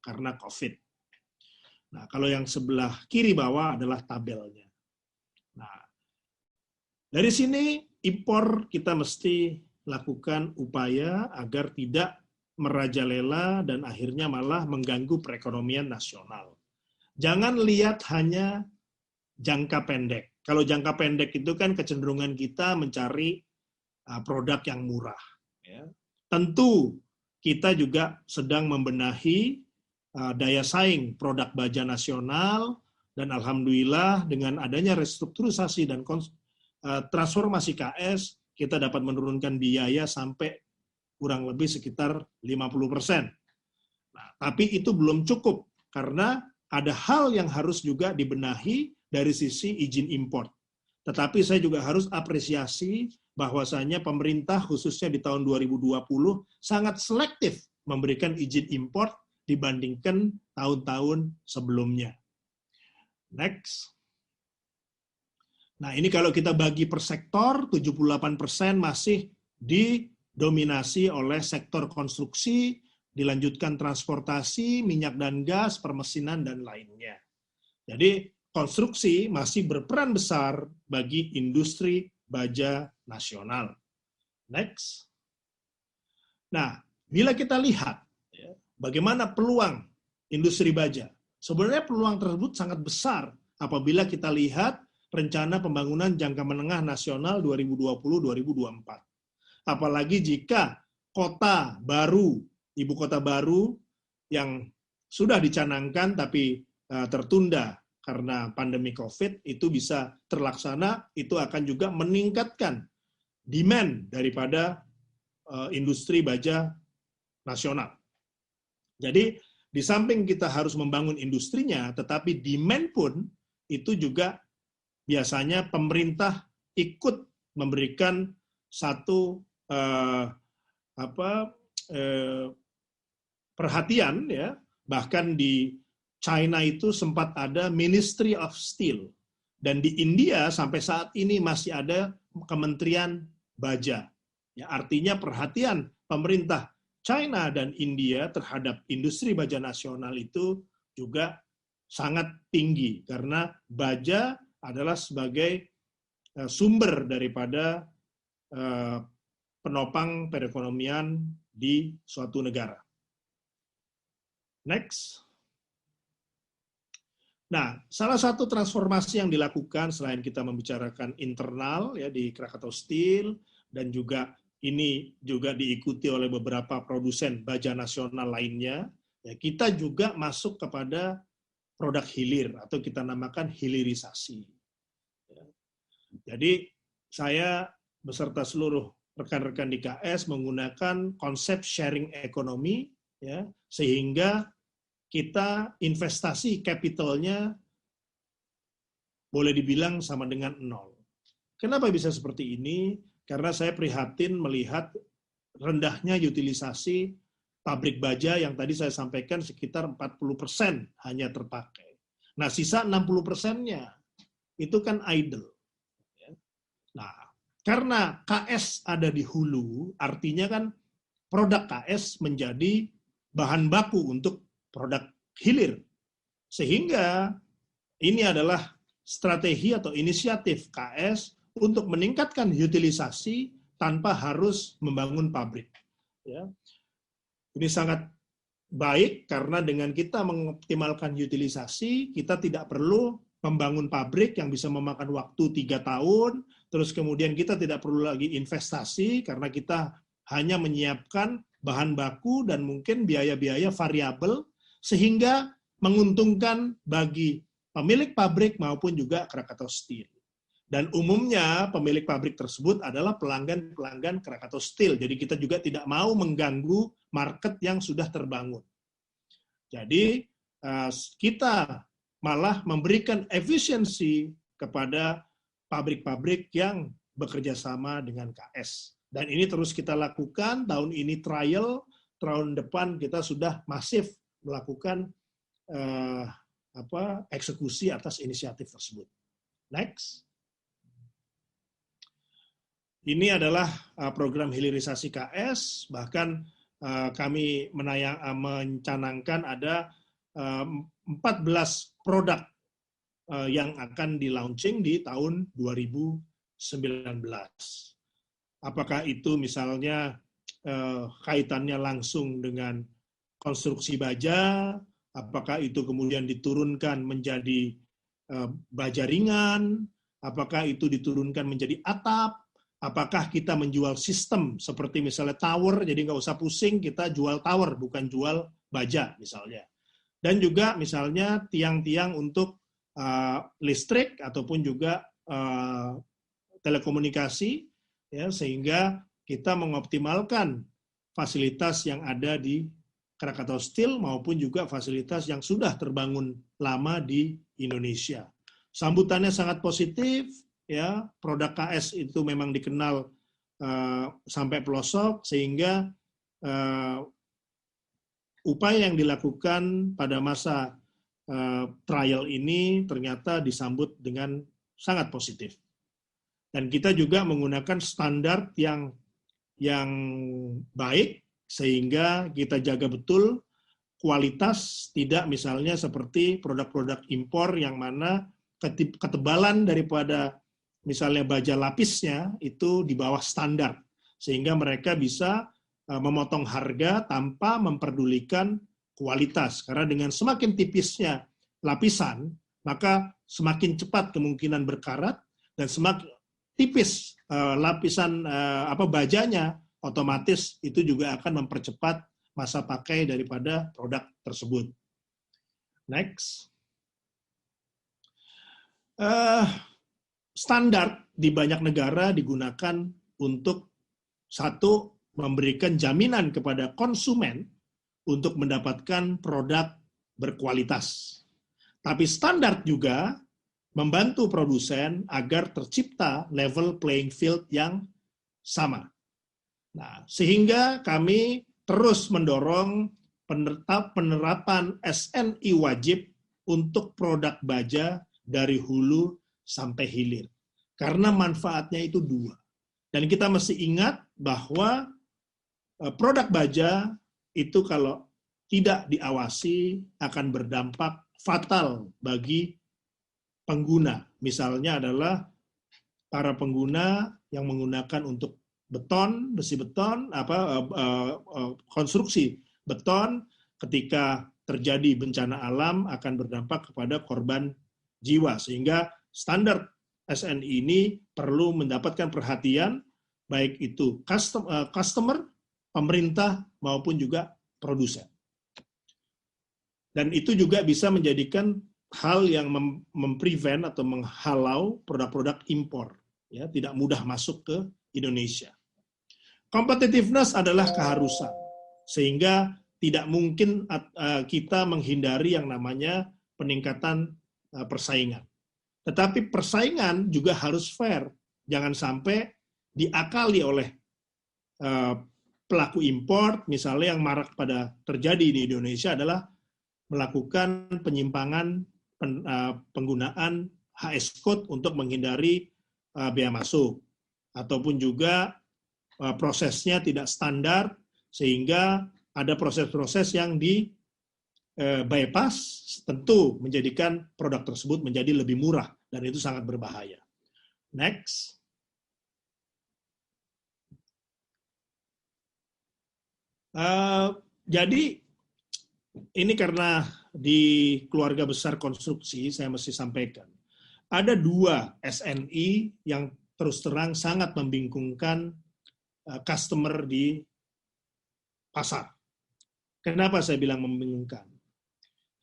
karena COVID. Nah, kalau yang sebelah kiri bawah adalah tabelnya. Nah, dari sini impor kita mesti lakukan upaya agar tidak merajalela dan akhirnya malah mengganggu perekonomian nasional. Jangan lihat hanya jangka pendek. Kalau jangka pendek itu kan kecenderungan kita mencari produk yang murah. Ya. Tentu kita juga sedang membenahi daya saing produk baja nasional, dan alhamdulillah dengan adanya restrukturisasi dan transformasi KS, kita dapat menurunkan biaya sampai kurang lebih sekitar 50%. Nah, tapi itu belum cukup, karena ada hal yang harus juga dibenahi dari sisi izin import. Tetapi saya juga harus apresiasi bahwasanya pemerintah khususnya di tahun 2020 sangat selektif memberikan izin import dibandingkan tahun-tahun sebelumnya. Next. Nah, ini kalau kita bagi per sektor, 78% masih didominasi oleh sektor konstruksi, dilanjutkan transportasi, minyak dan gas, permesinan, dan lainnya. Jadi, konstruksi masih berperan besar bagi industri baja nasional. Next. Nah, bila kita lihat bagaimana peluang industri baja, sebenarnya peluang tersebut sangat besar apabila kita lihat rencana pembangunan jangka menengah nasional 2020-2024. Apalagi jika kota baru, ibu kota baru yang sudah dicanangkan tapi tertunda karena pandemi COVID itu bisa terlaksana, itu akan juga meningkatkan demand daripada industri baja nasional. Jadi di samping kita harus membangun industrinya, tetapi demand pun itu juga biasanya pemerintah ikut memberikan satu perhatian, ya. Bahkan di China itu sempat ada Ministry of Steel, dan di India sampai saat ini masih ada Kementerian Baja. Ya, artinya perhatian pemerintah China dan India terhadap industri baja nasional itu juga sangat tinggi, karena baja adalah sebagai sumber daripada penopang perekonomian di suatu negara. Next. Nah, salah satu transformasi yang dilakukan selain kita membicarakan internal, ya, di Krakatau Steel, dan juga ini juga diikuti oleh beberapa produsen baja nasional lainnya, ya, kita juga masuk kepada produk hilir atau kita namakan hilirisasi. Jadi saya beserta seluruh rekan-rekan di KS menggunakan konsep sharing ekonomi ya, sehingga kita investasi capitalnya boleh dibilang sama dengan 0. Kenapa bisa seperti ini? Karena saya prihatin melihat rendahnya utilisasi pabrik baja yang tadi saya sampaikan sekitar 40% hanya terpakai. Nah, sisa 60%-nya itu kan idle. Nah, karena KS ada di hulu, artinya kan produk KS menjadi bahan baku untuk produk hilir. Sehingga ini adalah strategi atau inisiatif KS untuk meningkatkan utilisasi tanpa harus membangun pabrik. Ya. Ini sangat baik karena dengan kita mengoptimalkan utilisasi, kita tidak perlu membangun pabrik yang bisa memakan waktu 3 tahun, terus kemudian kita tidak perlu lagi investasi karena kita hanya menyiapkan bahan baku dan mungkin biaya-biaya variabel sehingga menguntungkan bagi pemilik pabrik maupun juga Krakatau Steel. Dan umumnya pemilik pabrik tersebut adalah pelanggan-pelanggan Krakatau Steel. Jadi kita juga tidak mau mengganggu market yang sudah terbangun. Jadi kita malah memberikan efisiensi kepada pabrik-pabrik yang bekerja sama dengan KS. Dan ini terus kita lakukan, tahun ini trial, tahun depan kita sudah masif melakukan eksekusi atas inisiatif tersebut. Next. Ini adalah program hilirisasi KS, bahkan kami mencanangkan ada 14 produk yang akan di-launching di tahun 2019. Apakah itu misalnya kaitannya langsung dengan konstruksi baja, apakah itu kemudian diturunkan menjadi baja ringan, apakah itu diturunkan menjadi atap, apakah kita menjual sistem seperti misalnya tower, jadi nggak usah pusing, kita jual tower, bukan jual baja misalnya. Dan juga misalnya tiang-tiang untuk listrik ataupun juga telekomunikasi, ya, sehingga kita mengoptimalkan fasilitas yang ada di Krakatau Steel maupun juga fasilitas yang sudah terbangun lama di Indonesia. Sambutannya sangat positif. Ya, produk KS itu memang dikenal sampai pelosok, sehingga upaya yang dilakukan pada masa trial ini ternyata disambut dengan sangat positif. Dan kita juga menggunakan standar yang baik, sehingga kita jaga betul kualitas, tidak misalnya seperti produk-produk impor yang mana ketebalan daripada misalnya baja lapisnya itu di bawah standar, sehingga mereka bisa memotong harga tanpa memperdulikan kualitas. Karena dengan semakin tipisnya lapisan, maka semakin cepat kemungkinan berkarat, dan semakin tipis lapisan bajanya, otomatis itu juga akan mempercepat masa pakai daripada produk tersebut. Next. Standar di banyak negara digunakan untuk satu, memberikan jaminan kepada konsumen untuk mendapatkan produk berkualitas. Tapi standar juga membantu produsen agar tercipta level playing field yang sama. Nah, sehingga kami terus mendorong penerapan SNI wajib untuk produk baja dari hulu sampai hilir. Karena manfaatnya itu 2. Dan kita mesti ingat bahwa produk baja itu kalau tidak diawasi akan berdampak fatal bagi pengguna. Misalnya adalah para pengguna yang menggunakan untuk beton, besi beton, konstruksi beton, ketika terjadi bencana alam akan berdampak kepada korban jiwa. Sehingga standar SNI ini perlu mendapatkan perhatian, baik itu customer, pemerintah, maupun juga produsen. Dan itu juga bisa menjadikan hal yang memprevent atau menghalau produk-produk impor, ya, tidak mudah masuk ke Indonesia. Competitiveness adalah keharusan, sehingga tidak mungkin kita menghindari yang namanya peningkatan persaingan. Tetapi persaingan juga harus fair. Jangan sampai diakali oleh pelaku import, misalnya yang marak pada terjadi di Indonesia adalah melakukan penyimpangan penggunaan HS code untuk menghindari bea masuk. Ataupun juga prosesnya tidak standar, sehingga ada proses-proses yang di bypass, tentu menjadikan produk tersebut menjadi lebih murah, dan itu sangat berbahaya. Next. Jadi ini karena di keluarga besar konstruksi, saya mesti sampaikan, ada 2 SNI yang terus terang sangat membingungkan customer di pasar. Kenapa saya bilang membingungkan?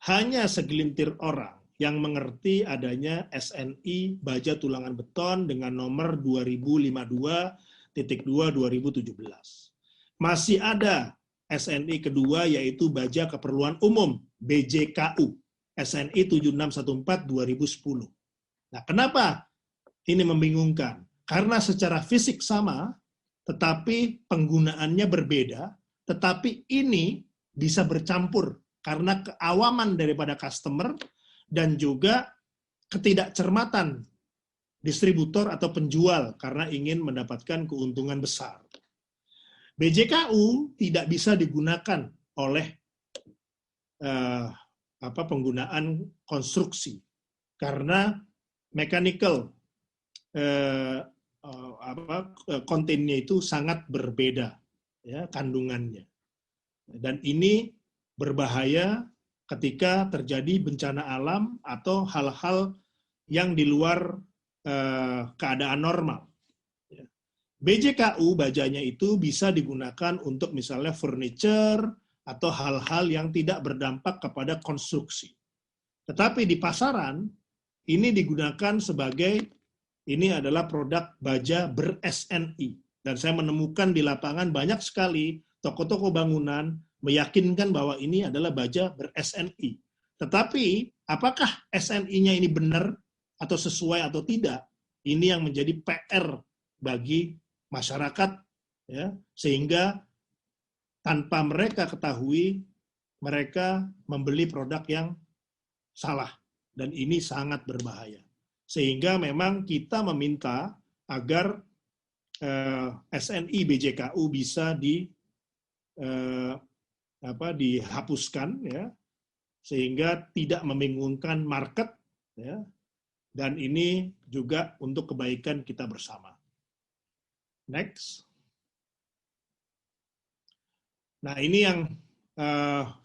Hanya segelintir orang yang mengerti adanya SNI baja tulangan beton dengan nomor 2052.2/2017. Masih ada SNI kedua, yaitu baja keperluan umum, BJKU, SNI 7614/2010. Nah, kenapa ini membingungkan? Karena secara fisik sama, tetapi penggunaannya berbeda, tetapi ini bisa bercampur karena keawaman daripada customer dan juga ketidakcermatan distributor atau penjual karena ingin mendapatkan keuntungan besar. BJKU tidak bisa digunakan oleh penggunaan konstruksi karena mechanical kontennya itu sangat berbeda, ya, kandungannya. Dan ini berbahaya ketika terjadi bencana alam atau hal-hal yang di luar keadaan normal. BJKU bajanya itu bisa digunakan untuk misalnya furniture atau hal-hal yang tidak berdampak kepada konstruksi. Tetapi di pasaran ini digunakan sebagai, ini adalah produk baja ber-SNI. Dan saya menemukan di lapangan banyak sekali toko-toko bangunan meyakinkan bahwa ini adalah baja ber-SNI. Tetapi apakah SNI-nya ini benar atau sesuai atau tidak? Ini yang menjadi PR bagi masyarakat, ya, sehingga tanpa mereka ketahui, mereka membeli produk yang salah. Dan ini sangat berbahaya. Sehingga memang kita meminta agar SNI BJKU bisa dihapuskan, ya, sehingga tidak membingungkan market, ya, dan ini juga untuk kebaikan kita bersama. Next. Nah, ini yang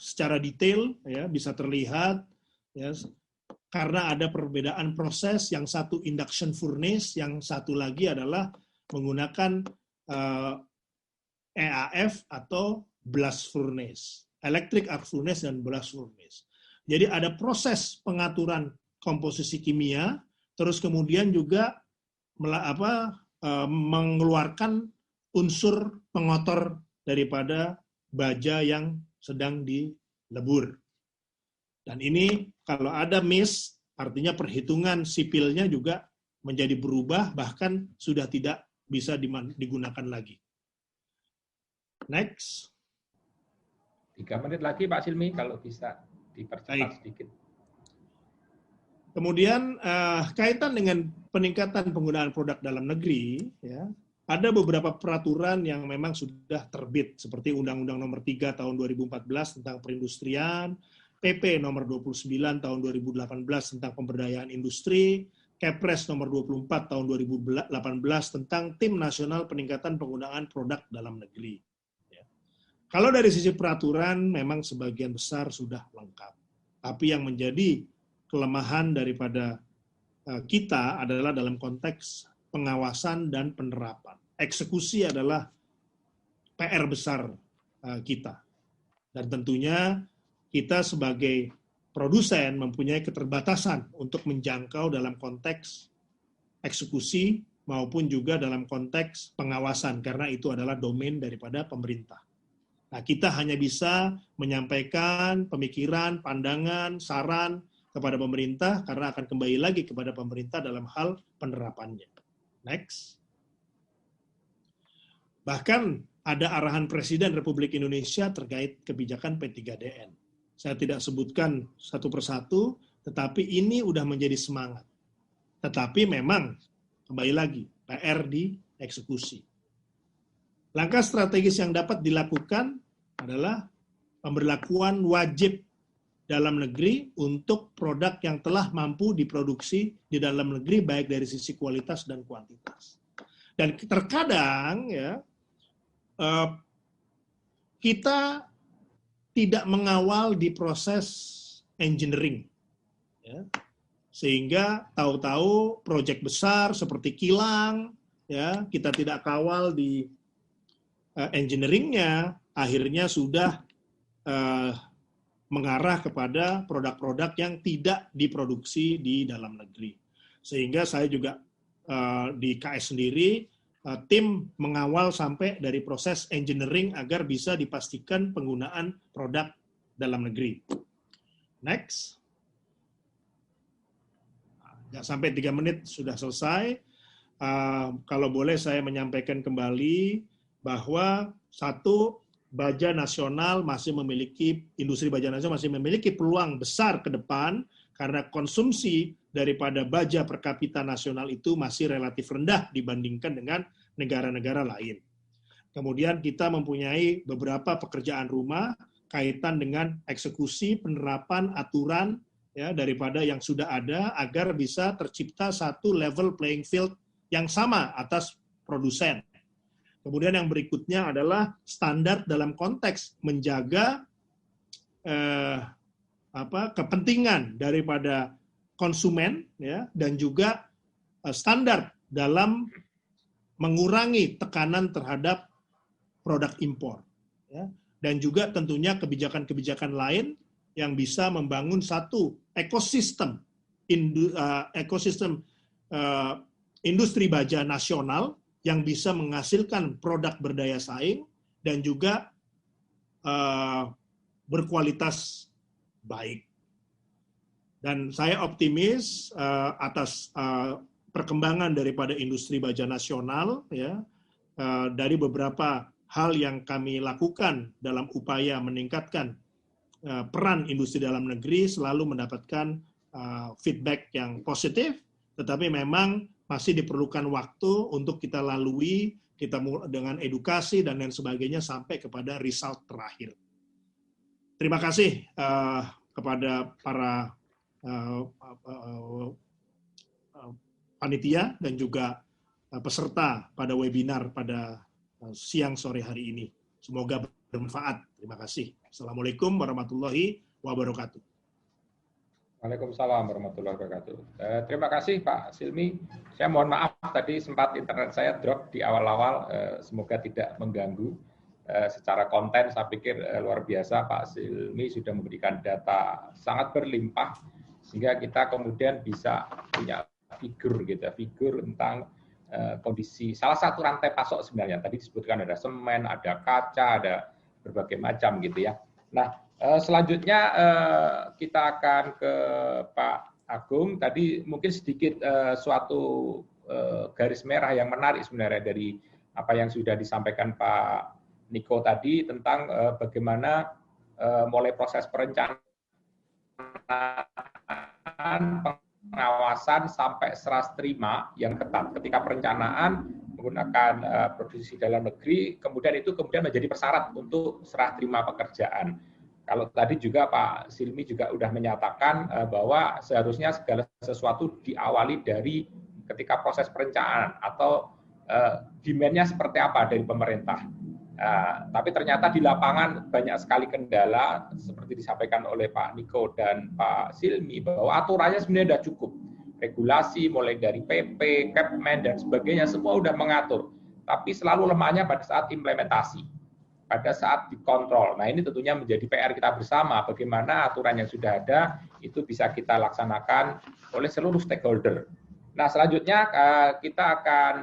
secara detail, ya, bisa terlihat, ya, karena ada perbedaan proses, yang satu induction furnace, yang satu lagi adalah menggunakan EAF atau blast furnace, electric arc furnace dan blast furnace. Jadi ada proses pengaturan komposisi kimia, terus kemudian juga mengeluarkan unsur pengotor daripada baja yang sedang dilebur. Dan ini kalau ada miss, artinya perhitungan sipilnya juga menjadi berubah, bahkan sudah tidak bisa digunakan lagi. Next. 3 menit lagi Pak Silmi, kalau bisa dipercepat sedikit. Kemudian kaitan dengan peningkatan penggunaan produk dalam negeri, ya, ada beberapa peraturan yang memang sudah terbit, seperti Undang-Undang Nomor 3 Tahun 2014 tentang perindustrian, PP Nomor 29 Tahun 2018 tentang pemberdayaan industri, Kepres Nomor 24 Tahun 2018 tentang Tim Nasional Peningkatan Penggunaan Produk Dalam Negeri. Ya. Kalau dari sisi peraturan, memang sebagian besar sudah lengkap. Tapi yang menjadi kelemahan daripada kita adalah dalam konteks pengawasan dan penerapan. Eksekusi adalah PR besar kita. Dan tentunya kita sebagai produsen mempunyai keterbatasan untuk menjangkau dalam konteks eksekusi maupun juga dalam konteks pengawasan, karena itu adalah domain daripada pemerintah. Nah, kita hanya bisa menyampaikan pemikiran, pandangan, saran kepada pemerintah karena akan kembali lagi kepada pemerintah dalam hal penerapannya. Next. Bahkan ada arahan Presiden Republik Indonesia terkait kebijakan P3DN. Saya tidak sebutkan satu persatu, tetapi ini udah menjadi semangat. Tetapi memang, kembali lagi, PR dieksekusi. Langkah strategis yang dapat dilakukan adalah pemberlakuan wajib dalam negeri untuk produk yang telah mampu diproduksi di dalam negeri, baik dari sisi kualitas dan kuantitas. Dan terkadang ya kita tidak mengawal di proses engineering, ya. Sehingga tahu-tahu proyek besar seperti kilang, ya kita tidak kawal di engineeringnya, akhirnya sudah mengarah kepada produk-produk yang tidak diproduksi di dalam negeri. Sehingga saya juga di KS sendiri, tim mengawal sampai dari proses engineering agar bisa dipastikan penggunaan produk dalam negeri. Next. Nggak sampai 3 menit sudah selesai. Kalau boleh saya menyampaikan kembali bahwa satu, baja nasional masih memiliki, industri baja nasional masih memiliki peluang besar ke depan karena konsumsi daripada baja per kapita nasional itu masih relatif rendah dibandingkan dengan negara-negara lain. Kemudian kita mempunyai beberapa pekerjaan rumah kaitan dengan eksekusi, penerapan, aturan ya daripada yang sudah ada agar bisa tercipta satu level playing field yang sama atas produsen. Kemudian yang berikutnya adalah standar dalam konteks menjaga kepentingan daripada konsumen ya, dan juga standar dalam mengurangi tekanan terhadap produk impor ya. Dan juga tentunya kebijakan-kebijakan lain yang bisa membangun satu ekosistem industri baja nasional yang bisa menghasilkan produk berdaya saing dan juga berkualitas baik. Dan saya optimis atas perkembangan daripada industri baja nasional ya, dari beberapa hal yang kami lakukan dalam upaya meningkatkan peran industri dalam negeri selalu mendapatkan feedback yang positif, tetapi memang masih diperlukan waktu untuk kita lalui, kita dengan edukasi dan lain sebagainya sampai kepada result terakhir. Terima kasih kepada para panitia dan juga peserta pada webinar pada siang sore hari ini. Semoga bermanfaat. Terima kasih. Assalamualaikum warahmatullahi wabarakatuh. Waalaikumsalam warahmatullahi wabarakatuh. Terima kasih Pak Silmi. Saya mohon maaf tadi sempat internet saya drop di awal-awal. Semoga tidak mengganggu. Secara konten saya pikir luar biasa Pak Silmi sudah memberikan data sangat berlimpah sehingga kita kemudian bisa punya figur tentang kondisi salah satu rantai pasok sebenarnya. Tadi disebutkan ada semen, ada kaca, ada berbagai macam gitu ya. Nah, selanjutnya kita akan ke Pak Agung. Tadi mungkin sedikit suatu garis merah yang menarik sebenarnya dari apa yang sudah disampaikan Pak Niko tadi tentang bagaimana mulai proses perencanaan, pengawasan sampai serah terima yang ketat. Ketika perencanaan menggunakan produksi dalam negeri, kemudian menjadi persyarat untuk serah terima pekerjaan. Kalau tadi juga Pak Silmi juga sudah menyatakan bahwa seharusnya segala sesuatu diawali dari ketika proses perencanaan atau demand-nya seperti apa dari pemerintah. Tapi ternyata di lapangan banyak sekali kendala seperti disampaikan oleh Pak Niko dan Pak Silmi bahwa aturannya sebenarnya sudah cukup. Regulasi mulai dari PP, Kepmen dan sebagainya semua sudah mengatur. Tapi selalu lemahnya pada saat implementasi, pada saat dikontrol. Nah ini tentunya menjadi PR kita bersama bagaimana aturan yang sudah ada itu bisa kita laksanakan oleh seluruh stakeholder. Nah selanjutnya kita akan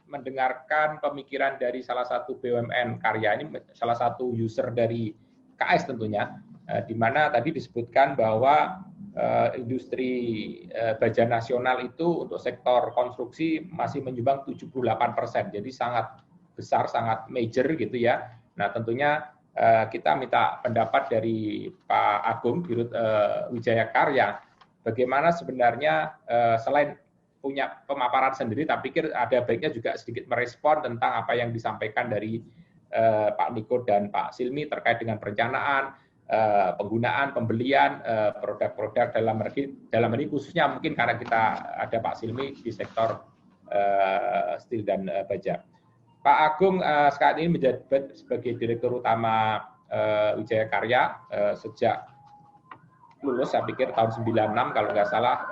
mendengarkan pemikiran dari salah satu BUMN karya, ini salah satu user dari KS tentunya, di mana tadi disebutkan bahwa industri baja nasional itu untuk sektor konstruksi masih menyumbang 78%, jadi sangat besar, sangat major gitu ya. Nah tentunya kita minta pendapat dari Pak Agung, Dirut Wijaya Karya, bagaimana sebenarnya selain punya pemaparan sendiri, tapi pikir ada baiknya juga sedikit merespon tentang apa yang disampaikan dari Pak Niko dan Pak Silmi terkait dengan perencanaan, penggunaan, pembelian produk-produk dalam negeri khususnya mungkin karena kita ada Pak Silmi di sektor steel dan baja. Pak Agung saat ini menjabat sebagai Direktur Utama Wijaya Karya sejak lulus, saya pikir tahun 96 kalau nggak salah,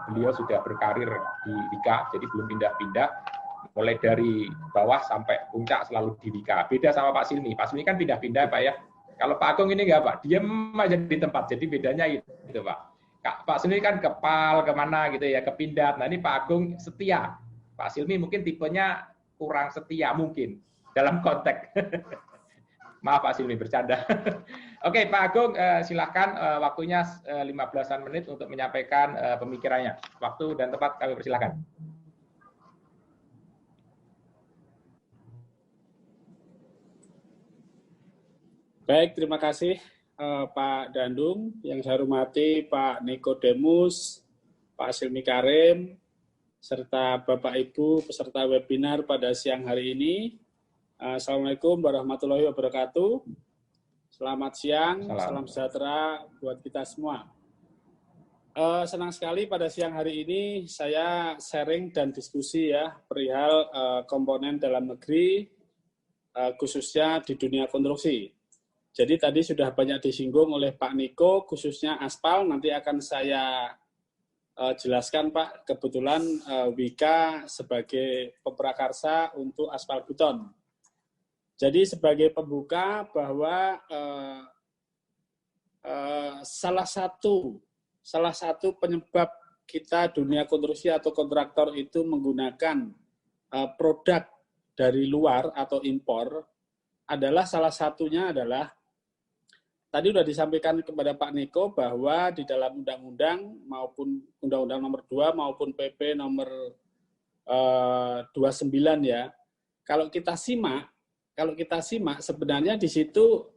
beliau sudah berkarir di Wika, jadi belum pindah-pindah, mulai dari bawah sampai puncak selalu di Wika. Beda sama Pak Silmi kan pindah-pindah Pak ya. Kalau Pak Agung ini nggak Pak, diam aja di tempat, jadi bedanya itu Pak. Pak Silmi kan kepal kemana gitu ya, kepindah. Nah ini Pak Agung setia. Pak Silmi mungkin tipenya kurang setia mungkin dalam konteks. Maaf Pak Silmi, bercanda. Oke Pak Agung, silakan waktunya 15-an menit untuk menyampaikan pemikirannya. Waktu dan tempat kami persilakan. Baik, terima kasih Pak Dandung. Yang saya hormati Pak Nikodemus, Pak Silmi Karim, serta Bapak Ibu peserta webinar pada siang hari ini. Assalamualaikum warahmatullahi wabarakatuh. Selamat siang, salam sejahtera buat kita semua. Senang sekali pada siang hari ini saya sharing dan diskusi ya perihal komponen dalam negeri, khususnya di dunia konstruksi. Jadi tadi sudah banyak disinggung oleh Pak Niko, khususnya aspal, nanti akan saya jelaskan Pak, kebetulan Wika sebagai pemprakarsa untuk aspal beton. Jadi sebagai pembuka bahwa salah satu penyebab kita dunia konstruksi atau kontraktor itu menggunakan produk dari luar atau impor adalah salah satunya adalah tadi sudah disampaikan kepada Pak Niko bahwa di dalam undang-undang maupun Undang-Undang Nomor 2 maupun PP Nomor 29 ya. Kalau kita simak sebenarnya di situ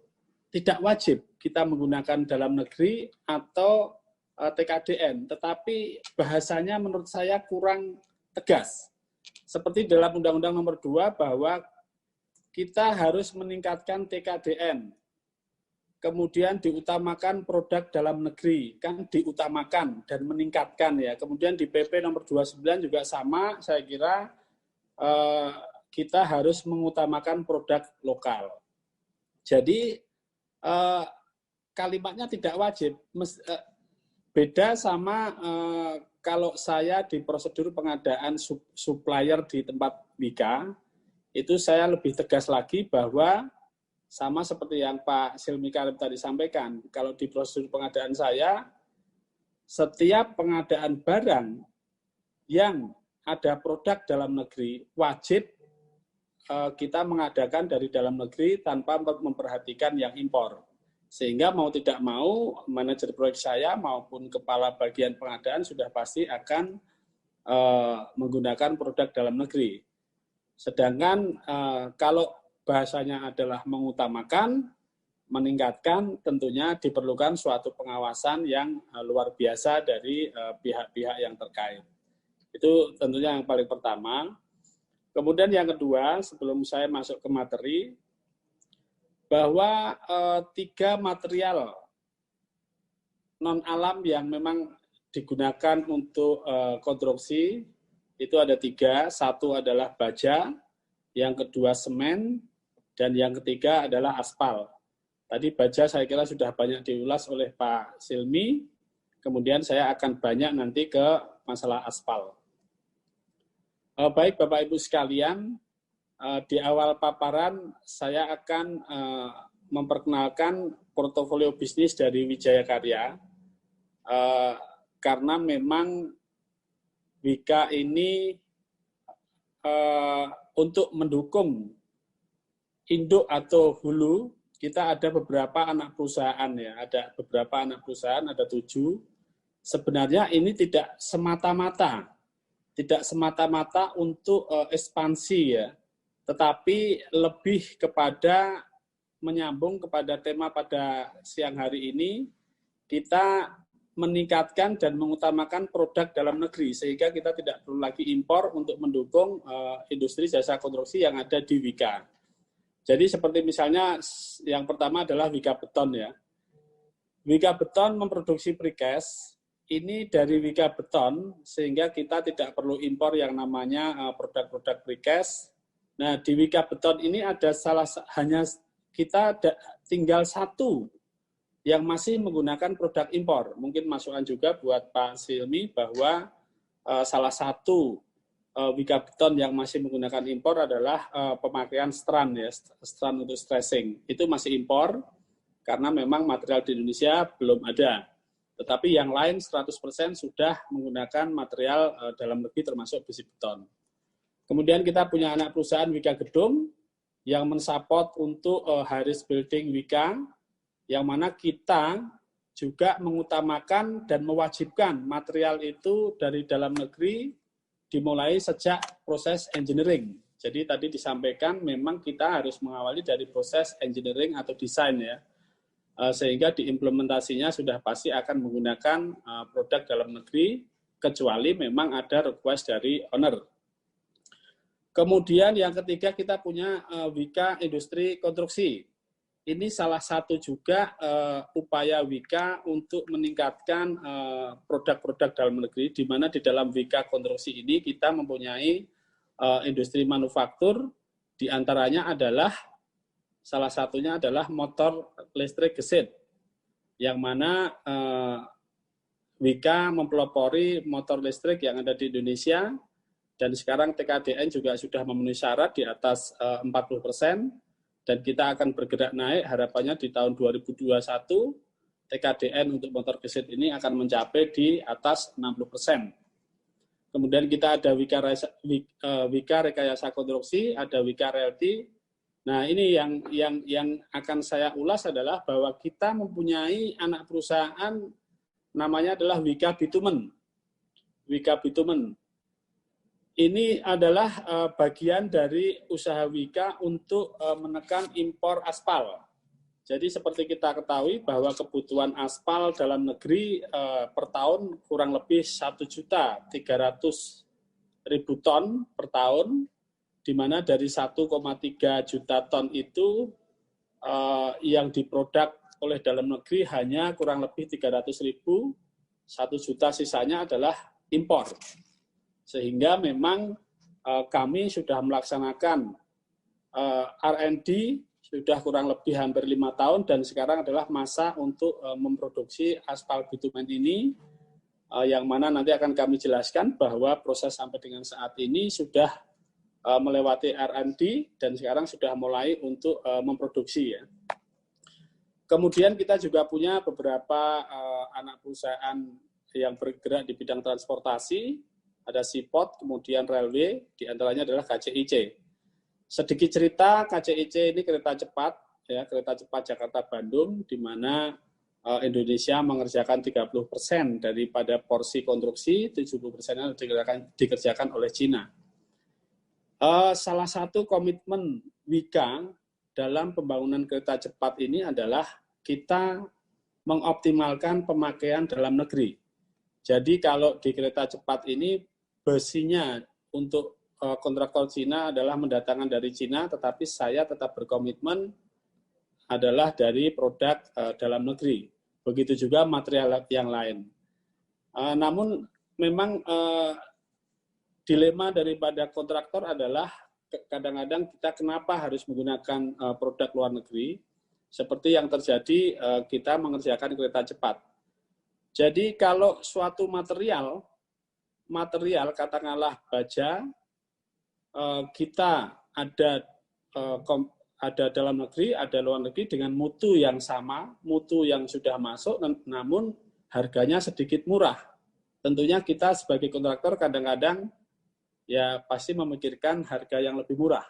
tidak wajib kita menggunakan dalam negeri atau TKDN, tetapi bahasanya menurut saya kurang tegas. Seperti dalam Undang-Undang Nomor 2 bahwa kita harus meningkatkan TKDN, kemudian diutamakan produk dalam negeri, kan diutamakan dan meningkatkan ya. Kemudian di PP Nomor 29 juga sama, saya kira kita harus mengutamakan produk lokal. Jadi kalimatnya tidak wajib. Beda sama kalau saya di prosedur pengadaan supplier di tempat Wika, itu saya lebih tegas lagi bahwa sama seperti yang Pak Silmi Karim tadi sampaikan, kalau di prosedur pengadaan saya, setiap pengadaan barang yang ada produk dalam negeri wajib kita mengadakan dari dalam negeri tanpa memperhatikan yang impor. Sehingga mau tidak mau, manajer proyek saya maupun kepala bagian pengadaan sudah pasti akan menggunakan produk dalam negeri. Sedangkan kalau bahasanya adalah mengutamakan, meningkatkan, tentunya diperlukan suatu pengawasan yang luar biasa dari pihak-pihak yang terkait. Itu tentunya yang paling pertama. Kemudian yang kedua, sebelum saya masuk ke materi, bahwa 3 material non-alam yang memang digunakan untuk konstruksi, itu ada 3. Satu adalah baja, yang kedua semen, dan yang ketiga adalah aspal. Tadi baja saya kira sudah banyak diulas oleh Pak Silmi, kemudian saya akan banyak nanti ke masalah aspal. Baik Bapak Ibu sekalian, di awal paparan saya akan memperkenalkan portofolio bisnis dari Wijaya Karya, karena memang Wika ini untuk mendukung induk atau hulu, kita ada beberapa anak perusahaan ya, ada beberapa anak perusahaan, ada 7. Sebenarnya ini tidak semata-mata untuk ekspansi ya, tetapi lebih kepada menyambung kepada tema pada siang hari ini, kita meningkatkan dan mengutamakan produk dalam negeri, sehingga kita tidak perlu lagi impor untuk mendukung industri jasa konstruksi yang ada di Wika. Jadi seperti misalnya yang pertama adalah Wika Beton ya. Wika Beton memproduksi precast, ini dari Wika Beton, sehingga kita tidak perlu impor yang namanya produk-produk precast. Nah, di Wika Beton ini ada kita tinggal 1 yang masih menggunakan produk impor. Mungkin masukan juga buat Pak Silmi bahwa salah satu Wika Beton yang masih menggunakan impor adalah pemakaian strand ya, strand untuk stressing. Itu masih impor karena memang material di Indonesia belum ada. Tetapi yang lain 100% sudah menggunakan material dalam negeri termasuk besi beton. Kemudian kita punya anak perusahaan Wika Gedung yang mensupport untuk Haris Building Wika, yang mana kita juga mengutamakan dan mewajibkan material itu dari dalam negeri dimulai sejak proses engineering. Jadi tadi disampaikan memang kita harus mengawali dari proses engineering atau desain ya, sehingga diimplementasinya sudah pasti akan menggunakan produk dalam negeri, kecuali memang ada request dari owner. Kemudian yang ketiga kita punya Wika Industri Konstruksi. Ini salah satu juga upaya Wika untuk meningkatkan produk-produk dalam negeri, di mana di dalam Wika Konstruksi ini kita mempunyai industri manufaktur, di antaranya adalah salah satunya adalah motor listrik gesit, yang mana Wika mempelopori motor listrik yang ada di Indonesia, dan sekarang TKDN juga sudah memenuhi syarat di atas 40%, dan kita akan bergerak naik, harapannya di tahun 2021, TKDN untuk motor gesit ini akan mencapai di atas 60%. Kemudian kita ada Wika Rekayasa Konstruksi, ada Wika Realty. Nah, ini yang akan saya ulas adalah bahwa kita mempunyai anak perusahaan namanya adalah Wika Bitumen. Wika Bitumen. Ini adalah bagian dari usaha Wika untuk menekan impor aspal. Jadi seperti kita ketahui bahwa kebutuhan aspal dalam negeri per tahun kurang lebih 1.300.000 ton per tahun, di mana dari 1,3 juta ton itu yang diproduk oleh dalam negeri hanya kurang lebih 300.000, 1 juta sisanya adalah impor. Sehingga memang kami sudah melaksanakan R&D sudah kurang lebih hampir 5 tahun, dan sekarang adalah masa untuk memproduksi aspal bitumen ini, yang mana nanti akan kami jelaskan bahwa proses sampai dengan saat ini sudah melewati R&D dan sekarang sudah mulai untuk memproduksi ya. Kemudian kita juga punya beberapa anak perusahaan yang bergerak di bidang transportasi. Ada Seaport, kemudian Railway, diantaranya adalah KCIC. Sedikit cerita, KCIC ini kereta cepat, ya, kereta cepat Jakarta-Bandung, di mana Indonesia mengerjakan 30% daripada porsi konstruksi, 70% dikerjakan oleh Cina. Salah satu komitmen Wika dalam pembangunan kereta cepat ini adalah kita mengoptimalkan pemakaian dalam negeri. Jadi kalau di kereta cepat ini, besinya untuk kontraktor Cina adalah mendatangkan dari Cina, tetapi saya tetap berkomitmen adalah dari produk dalam negeri. Begitu juga material yang lain. Namun memang dilema daripada kontraktor adalah kadang-kadang kita kenapa harus menggunakan produk luar negeri, seperti yang terjadi kita mengerjakan kereta cepat. Jadi kalau suatu material katakanlah baja, kita ada dalam negeri, ada luar negeri dengan mutu yang sama, mutu yang sudah masuk, namun harganya sedikit murah. Tentunya kita sebagai kontraktor kadang-kadang ya pasti memikirkan harga yang lebih murah.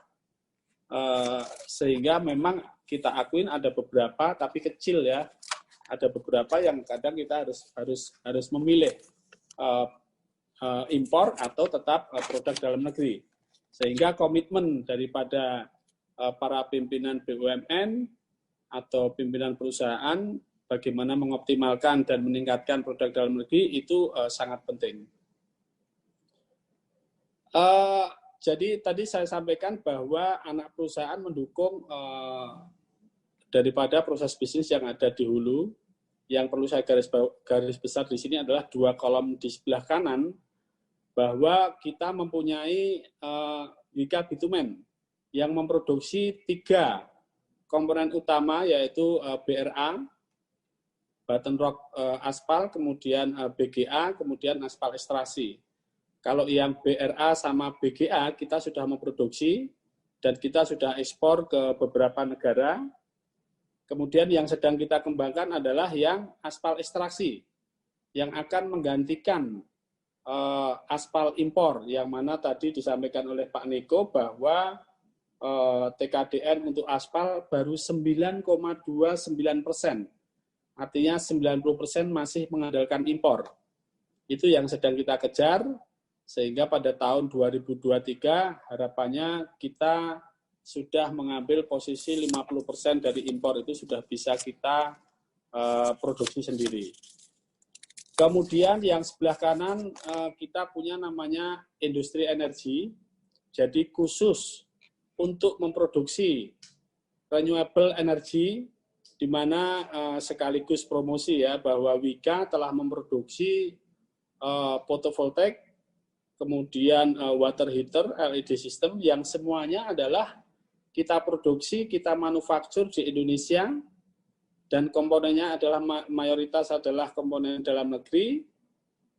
Sehingga memang kita akuin ada beberapa, tapi kecil ya. Ada beberapa yang kadang kita harus memilih impor atau tetap produk dalam negeri. Sehingga komitmen daripada para pimpinan BUMN atau pimpinan perusahaan bagaimana mengoptimalkan dan meningkatkan produk dalam negeri itu sangat penting. Jadi tadi saya sampaikan bahwa anak perusahaan mendukung daripada proses bisnis yang ada di hulu. Yang perlu saya garis besar di sini adalah 2 kolom di sebelah kanan, bahwa kita mempunyai Wika Bitumen yang memproduksi 3 komponen utama, yaitu BRA, button rock aspal, kemudian BGA, kemudian aspal ekstrasi. Kalau yang BRA sama BGA kita sudah memproduksi dan kita sudah ekspor ke beberapa negara. Kemudian yang sedang kita kembangkan adalah yang aspal ekstraksi, yang akan menggantikan aspal impor, yang mana tadi disampaikan oleh Pak Niko bahwa TKDN untuk aspal baru 9,29%. Artinya 90% masih mengandalkan impor. Itu yang sedang kita kejar, sehingga pada tahun 2023 harapannya kita sudah mengambil posisi 50% dari impor itu sudah bisa kita produksi sendiri. Kemudian yang sebelah kanan kita punya namanya industri energi, jadi khusus untuk memproduksi renewable energy, di mana sekaligus promosi ya bahwa Wika telah memproduksi photovoltaik, kemudian water heater, LED system yang semuanya adalah kita produksi, kita manufaktur di Indonesia, dan komponennya adalah mayoritas adalah komponen dalam negeri,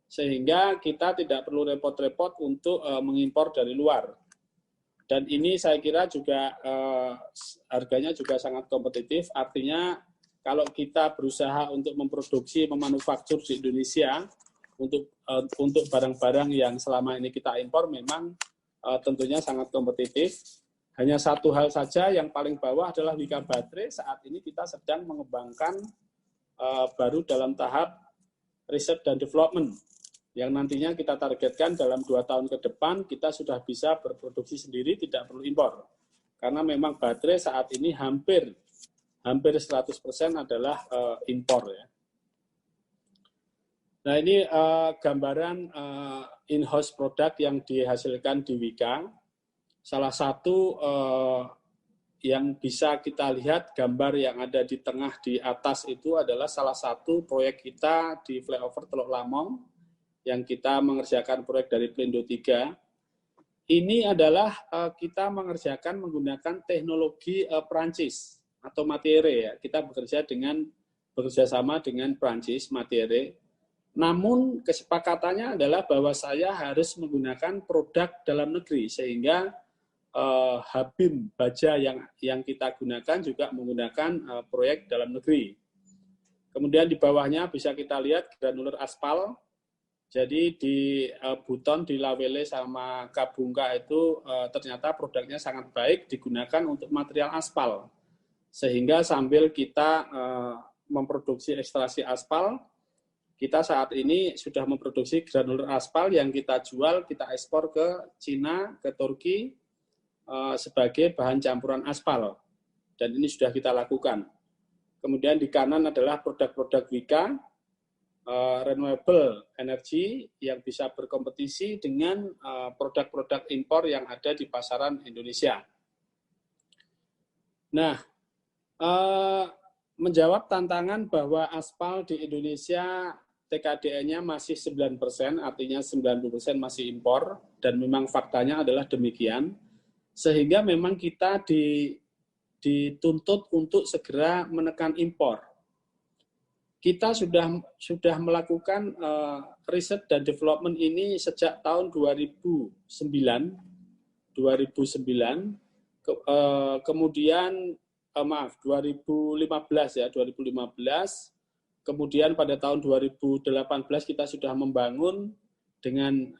sehingga kita tidak perlu repot-repot untuk mengimpor dari luar. Dan ini saya kira juga harganya juga sangat kompetitif, artinya kalau kita berusaha untuk memproduksi, memanufaktur di Indonesia, untuk barang-barang yang selama ini kita impor memang tentunya sangat kompetitif. Hanya satu hal saja yang paling bawah adalah Wika Baterai. Saat ini kita sedang mengembangkan baru dalam tahap riset dan development, yang nantinya kita targetkan dalam 2 tahun ke depan kita sudah bisa berproduksi sendiri, tidak perlu impor. Karena memang baterai saat ini hampir 100% adalah impor ya. Nah ini gambaran in-house product yang dihasilkan di Wika. Salah satu yang bisa kita lihat gambar yang ada di tengah di atas itu adalah salah satu proyek kita di flyover Teluk Lamong yang kita mengerjakan proyek dari Pelindo 3. Ini adalah kita mengerjakan menggunakan teknologi Prancis atau Matiere ya. Kita bekerja sama dengan Prancis Matiere. Namun kesepakatannya adalah bahwa saya harus menggunakan produk dalam negeri, sehingga Habim baja yang kita gunakan juga menggunakan proyek dalam negeri. Kemudian di bawahnya bisa kita lihat granuler aspal. Jadi di Buton, di Lawele sama Kabungka itu ternyata produknya sangat baik digunakan untuk material aspal. Sehingga sambil kita memproduksi ekstrasi aspal, kita saat ini sudah memproduksi granuler aspal yang kita jual, kita ekspor ke Cina, ke Turki, sebagai bahan campuran aspal. Dan ini sudah kita lakukan. Kemudian di kanan adalah produk-produk Wika, renewable energy yang bisa berkompetisi dengan produk-produk impor yang ada di pasaran Indonesia. Nah, menjawab tantangan bahwa aspal di Indonesia TKDN-nya masih 9%, artinya 90% masih impor, dan memang faktanya adalah demikian. Sehingga memang kita dituntut untuk segera menekan impor. Kita sudah melakukan riset dan development ini sejak tahun 2009, kemudian 2015 ya, 2015. Kemudian pada tahun 2018 kita sudah membangun dengan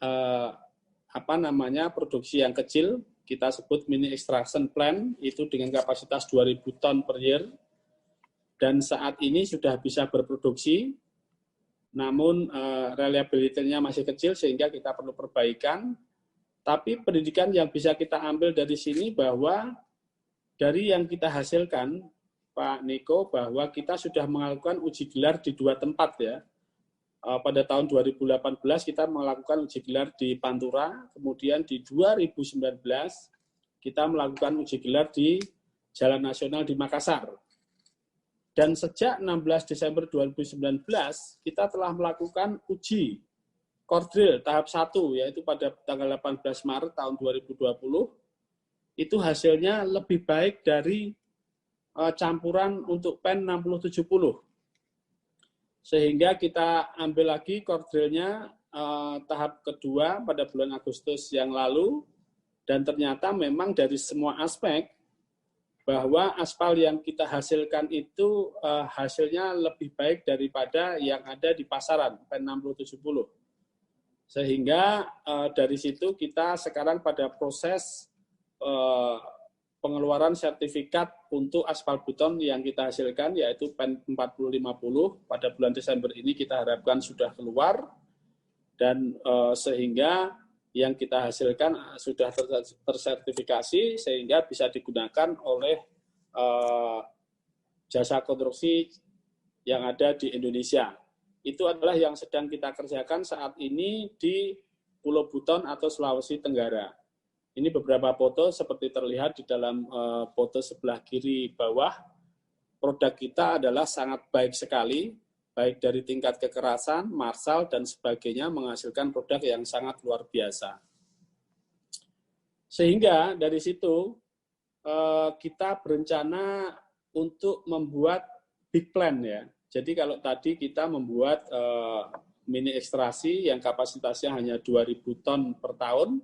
produksi yang kecil, kita sebut mini extraction plant, itu dengan kapasitas 2.000 ton per year, dan saat ini sudah bisa berproduksi, namun reliability-nya masih kecil sehingga kita perlu perbaikan. Tapi pendidikan yang bisa kita ambil dari sini bahwa dari yang kita hasilkan, Pak Niko, bahwa kita sudah melakukan uji gelar di 2 tempat ya. Pada tahun 2018 kita melakukan uji gelar di Pantura, kemudian di 2019 kita melakukan uji gelar di Jalan Nasional di Makassar. Dan sejak 16 Desember 2019 kita telah melakukan uji core drill tahap 1, yaitu pada tanggal 18 Maret tahun 2020. Itu hasilnya lebih baik dari campuran untuk PEN 6070. Sehingga kita ambil lagi core drill-nya tahap kedua pada bulan Agustus yang lalu, dan ternyata memang dari semua aspek bahwa aspal yang kita hasilkan itu hasilnya lebih baik daripada yang ada di pasaran PEN 6070. Sehingga dari situ kita sekarang pada proses pengeluaran sertifikat untuk aspal beton yang kita hasilkan, yaitu PEN 4050. Pada bulan Desember ini kita harapkan sudah keluar, dan sehingga yang kita hasilkan sudah tersertifikasi sehingga bisa digunakan oleh jasa konstruksi yang ada di Indonesia. Itu adalah yang sedang kita kerjakan saat ini di Pulau Buton atau Sulawesi Tenggara. Ini beberapa foto seperti terlihat di dalam foto sebelah kiri bawah. Produk kita adalah sangat baik sekali, baik dari tingkat kekerasan, marsal, dan sebagainya, menghasilkan produk yang sangat luar biasa. Sehingga dari situ kita berencana untuk membuat big plan ya. Jadi kalau tadi kita membuat mini ekstraksi yang kapasitasnya hanya 2.000 ton per tahun,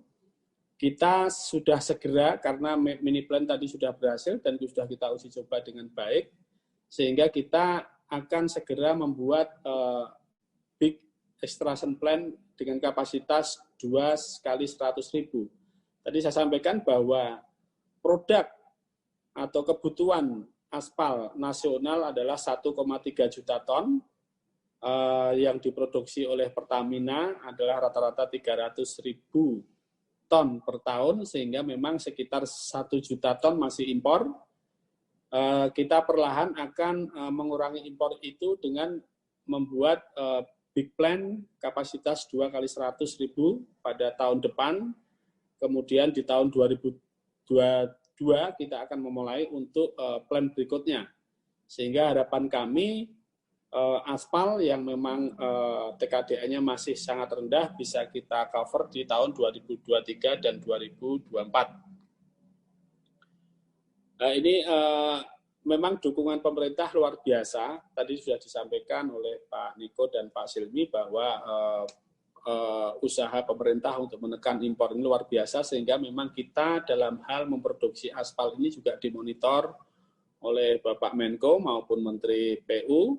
kita sudah segera, karena mini plan tadi sudah berhasil dan sudah kita uji coba dengan baik, sehingga kita akan segera membuat big extraction plant dengan kapasitas 2 kali 100.000. Tadi saya sampaikan bahwa produk atau kebutuhan aspal nasional adalah 1,3 juta ton, yang diproduksi oleh Pertamina adalah rata-rata 300.000 ton per tahun, sehingga memang sekitar 1 juta ton masih impor. Kita perlahan akan mengurangi impor itu dengan membuat big plan kapasitas 2 kali 100.000 pada tahun depan. Kemudian di tahun 2022 kita akan memulai untuk plan berikutnya. Sehingga harapan kami aspal yang memang TKDN-nya masih sangat rendah bisa kita cover di tahun 2023 dan 2024. Ini memang dukungan pemerintah luar biasa. Tadi sudah disampaikan oleh Pak Niko dan Pak Silmi bahwa usaha pemerintah untuk menekan impor ini luar biasa, sehingga memang kita dalam hal memproduksi aspal ini juga dimonitor oleh Bapak Menko maupun Menteri PU.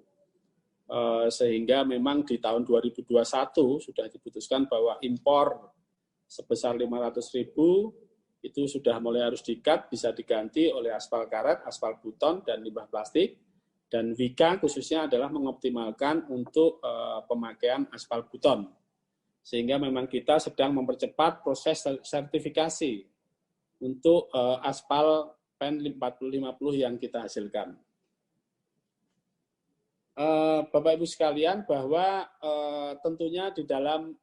Sehingga memang di tahun 2021 sudah diputuskan bahwa impor sebesar 500.000 itu sudah mulai harus di-cut, bisa diganti oleh aspal karet, aspal beton, dan limbah plastik. Dan Wika khususnya adalah mengoptimalkan untuk pemakaian aspal beton. Sehingga memang kita sedang mempercepat proses sertifikasi untuk aspal PEN 4050 yang kita hasilkan. Bapak Ibu sekalian, bahwa tentunya di dalam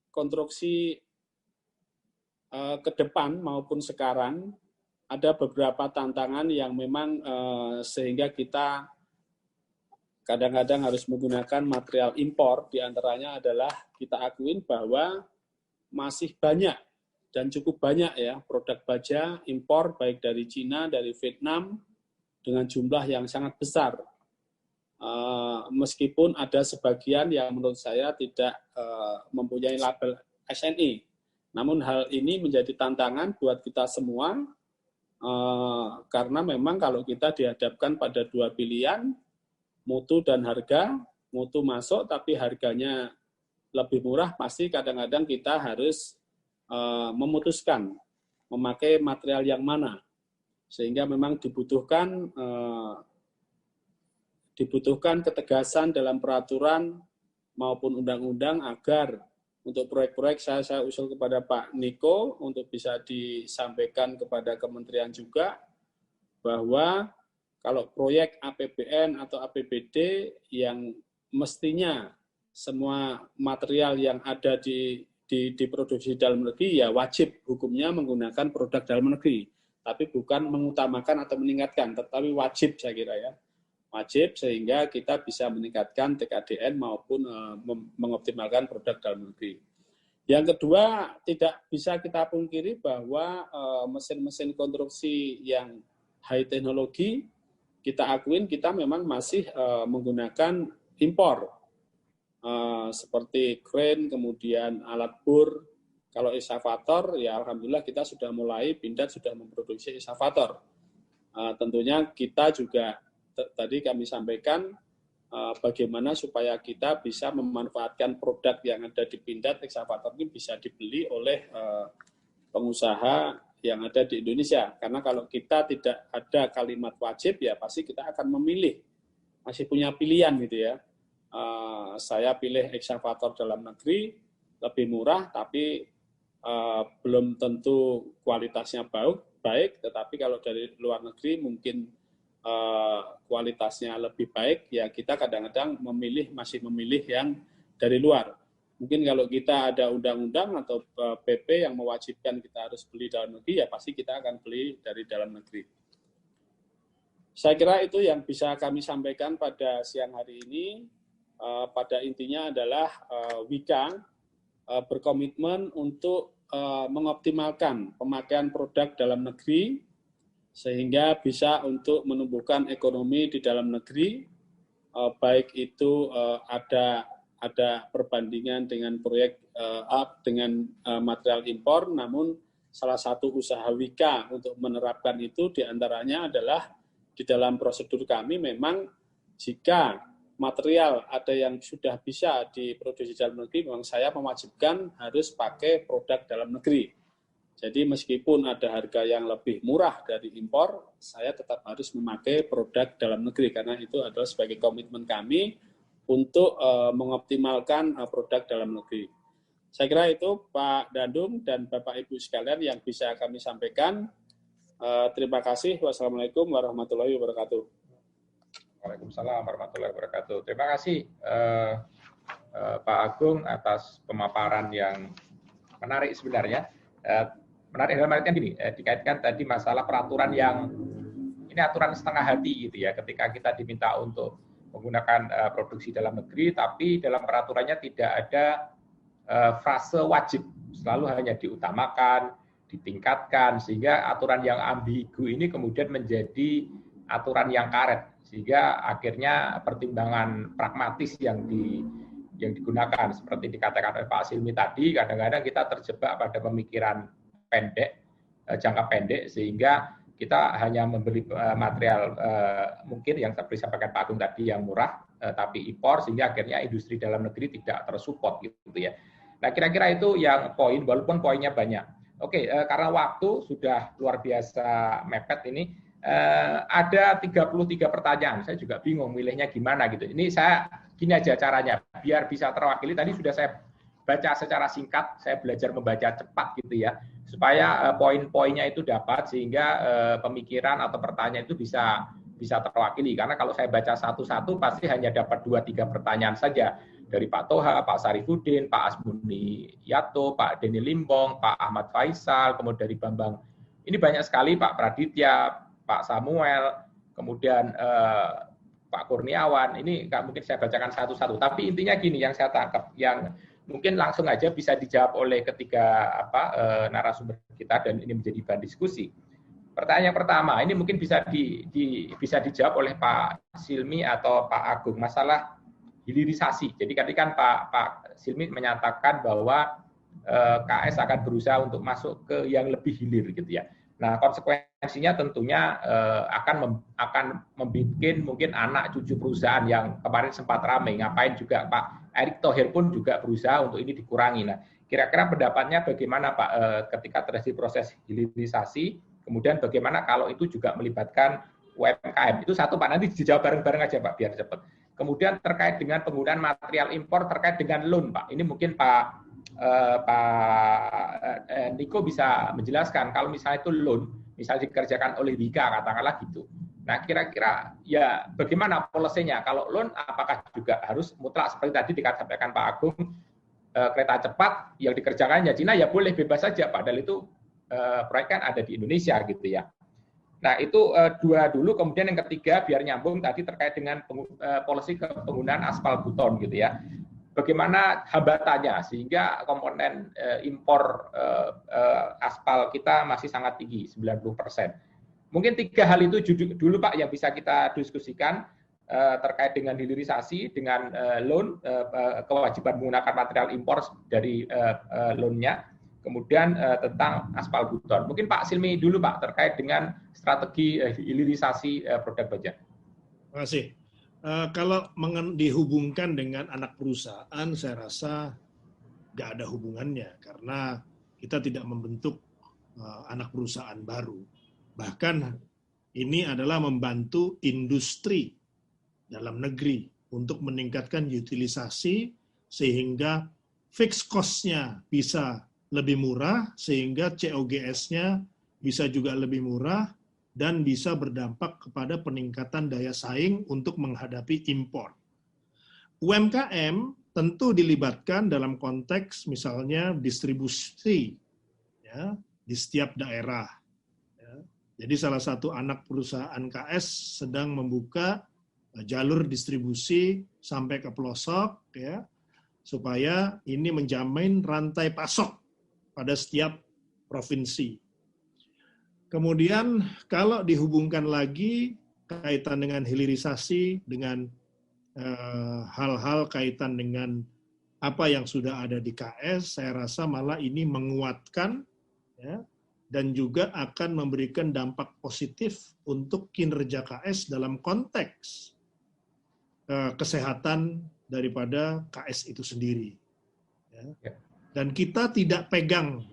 konstruksi ke depan maupun sekarang ada beberapa tantangan yang memang sehingga kita kadang-kadang harus menggunakan material impor. Di antaranya adalah kita akuin bahwa masih banyak dan cukup banyak ya produk baja impor baik dari Cina, dari Vietnam dengan jumlah yang sangat besar. Meskipun ada sebagian yang menurut saya tidak mempunyai label SNI. Namun hal ini menjadi tantangan buat kita semua, karena memang kalau kita dihadapkan pada dua pilihan, mutu dan harga, mutu masuk tapi harganya lebih murah, pasti kadang-kadang kita harus memutuskan memakai material yang mana, sehingga memang dibutuhkan ketegasan dalam peraturan maupun undang-undang agar untuk proyek-proyek saya usul kepada Pak Niko untuk bisa disampaikan kepada kementerian juga bahwa kalau proyek APBN atau APBD yang mestinya semua material yang ada diproduksi dalam negeri ya wajib hukumnya menggunakan produk dalam negeri, tapi bukan mengutamakan atau meningkatkan, tetapi wajib saya kira ya. Wajib sehingga kita bisa meningkatkan TKDN maupun mengoptimalkan produk dalam negeri. Yang kedua, tidak bisa kita pungkiri bahwa mesin-mesin konstruksi yang high teknologi, kita akuin kita memang masih menggunakan impor. Seperti crane, kemudian alat bor. Kalau eskavator, ya alhamdulillah kita sudah mulai, Pindad sudah memproduksi eskavator. Tentunya kita juga, tadi kami sampaikan, bagaimana supaya kita bisa memanfaatkan produk yang ada di Pindad, eskavator ini bisa dibeli oleh pengusaha yang ada di Indonesia. Karena kalau kita tidak ada kalimat wajib, ya pasti kita akan memilih. Masih punya pilihan gitu ya. Saya pilih eskavator dalam negeri, lebih murah, tapi belum tentu kualitasnya baik, tetapi kalau dari luar negeri mungkin kualitasnya lebih baik, ya kita kadang-kadang masih memilih yang dari luar. Mungkin kalau kita ada undang-undang atau PP yang mewajibkan kita harus beli dalam negeri, ya pasti kita akan beli dari dalam negeri. Saya kira itu yang bisa kami sampaikan pada siang hari ini. Pada intinya adalah Wika berkomitmen untuk mengoptimalkan pemakaian produk dalam negeri, sehingga bisa untuk menumbuhkan ekonomi di dalam negeri, baik itu ada perbandingan dengan proyek dengan material impor, namun salah satu usaha Wika untuk menerapkan itu diantaranya adalah di dalam prosedur kami memang jika material ada yang sudah bisa diproduksi dalam negeri, memang saya mewajibkan harus pakai produk dalam negeri. Jadi meskipun ada harga yang lebih murah dari impor, saya tetap harus memakai produk dalam negeri, karena itu adalah sebagai komitmen kami untuk mengoptimalkan produk dalam negeri. Saya kira itu Pak Dandung dan Bapak Ibu sekalian yang bisa kami sampaikan. Terima kasih. Wassalamualaikum warahmatullahi wabarakatuh. Waalaikumsalam warahmatullahi wabarakatuh. Terima kasih Pak Agung atas pemaparan yang menarik sebenarnya. Menarik dalam artian gini, dikaitkan tadi masalah peraturan yang ini aturan setengah hati gitu ya, ketika kita diminta untuk menggunakan produksi dalam negeri, tapi dalam peraturannya tidak ada frase wajib, selalu hanya diutamakan, ditingkatkan, sehingga aturan yang ambigu ini kemudian menjadi aturan yang karet, sehingga akhirnya pertimbangan pragmatis yang digunakan, seperti dikatakan oleh Pak Silmi tadi, kadang-kadang kita terjebak pada pemikiran pendek, jangka pendek, sehingga kita hanya membeli material mungkin yang seperti disampaikan Pak Agung tadi yang murah, tapi impor, sehingga akhirnya industri dalam negeri tidak tersupport gitu ya. Nah kira-kira itu yang poin, walaupun poinnya banyak. Oke, karena waktu sudah luar biasa mepet ini, ada 33 pertanyaan. Saya juga bingung milihnya gimana gitu. Ini saya gini aja caranya, biar bisa terwakili. Tadi sudah saya baca secara singkat, saya belajar membaca cepat gitu ya, supaya poin-poinnya itu dapat, sehingga pemikiran atau pertanyaan itu bisa terwakili. Karena kalau saya baca satu-satu pasti hanya dapat 2-3 pertanyaan saja, dari Pak Toha, Pak Sarifudin, Pak Asmuni Yato, Pak Denny Limbong, Pak Ahmad Faisal, kemudian dari Bambang. Ini banyak sekali, Pak Praditya, Pak Samuel, kemudian Pak Kurniawan. Ini nggak mungkin saya bacakan satu-satu, tapi intinya gini yang saya tangkap, yang mungkin langsung aja bisa dijawab oleh ketiga narasumber kita, dan ini menjadi bahan diskusi. Pertanyaan yang pertama, ini mungkin bisa dijawab oleh Pak Silmi atau Pak Agung, masalah hilirisasi. Jadi kan Pak Silmi menyatakan bahwa KS akan berusaha untuk masuk ke yang lebih hilir gitu ya. Nah, konsekuensinya tentunya akan membuat mungkin anak cucu perusahaan yang kemarin sempat ramai, ngapain juga Pak Erick Thohir pun juga berusaha untuk ini dikurangi. Nah, Kira-kira pendapatnya bagaimana Pak ketika terjadi proses hilirisasi, kemudian bagaimana kalau itu juga melibatkan UMKM? Itu satu Pak, nanti dijawab bareng-bareng aja Pak, biar cepat. Kemudian terkait dengan penggunaan material impor terkait dengan loan Pak, ini mungkin Pak Niko bisa menjelaskan kalau misalnya itu loan, misalnya dikerjakan oleh Wika katakanlah gitu. Nah kira-kira ya bagaimana polisinya? Kalau loan apakah juga harus mutlak seperti tadi dikatakan Pak Agung, kereta cepat yang dikerjakan ya Cina ya boleh bebas saja, padahal itu proyek kan ada di Indonesia gitu ya. Nah itu dua dulu, kemudian yang ketiga biar nyambung tadi terkait dengan polisi penggunaan aspal buton gitu ya. Bagaimana hambatannya sehingga komponen impor aspal kita masih sangat tinggi 90%. Mungkin tiga hal itu dulu Pak yang bisa kita diskusikan terkait dengan hilirisasi, dengan loan, kewajiban menggunakan material impor dari loan-nya. Kemudian tentang aspal buton. Mungkin Pak Silmi dulu Pak terkait dengan strategi hilirisasi produk baja. Terima kasih. Kalau dihubungkan dengan anak perusahaan, saya rasa nggak ada hubungannya karena kita tidak membentuk anak perusahaan baru. Bahkan ini adalah membantu industri dalam negeri untuk meningkatkan utilisasi sehingga fixed cost-nya bisa lebih murah, sehingga COGS-nya bisa juga lebih murah, dan bisa berdampak kepada peningkatan daya saing untuk menghadapi impor. UMKM tentu dilibatkan dalam konteks misalnya distribusi ya, di setiap daerah. Ya. Jadi salah satu anak perusahaan KS sedang membuka jalur distribusi sampai ke pelosok, ya, supaya ini menjamin rantai pasok pada setiap provinsi. Kemudian kalau dihubungkan lagi kaitan dengan hilirisasi, dengan hal-hal kaitan dengan apa yang sudah ada di KS, saya rasa malah ini menguatkan ya, dan juga akan memberikan dampak positif untuk kinerja KS dalam konteks kesehatan daripada KS itu sendiri. Ya. Dan kita tidak pegang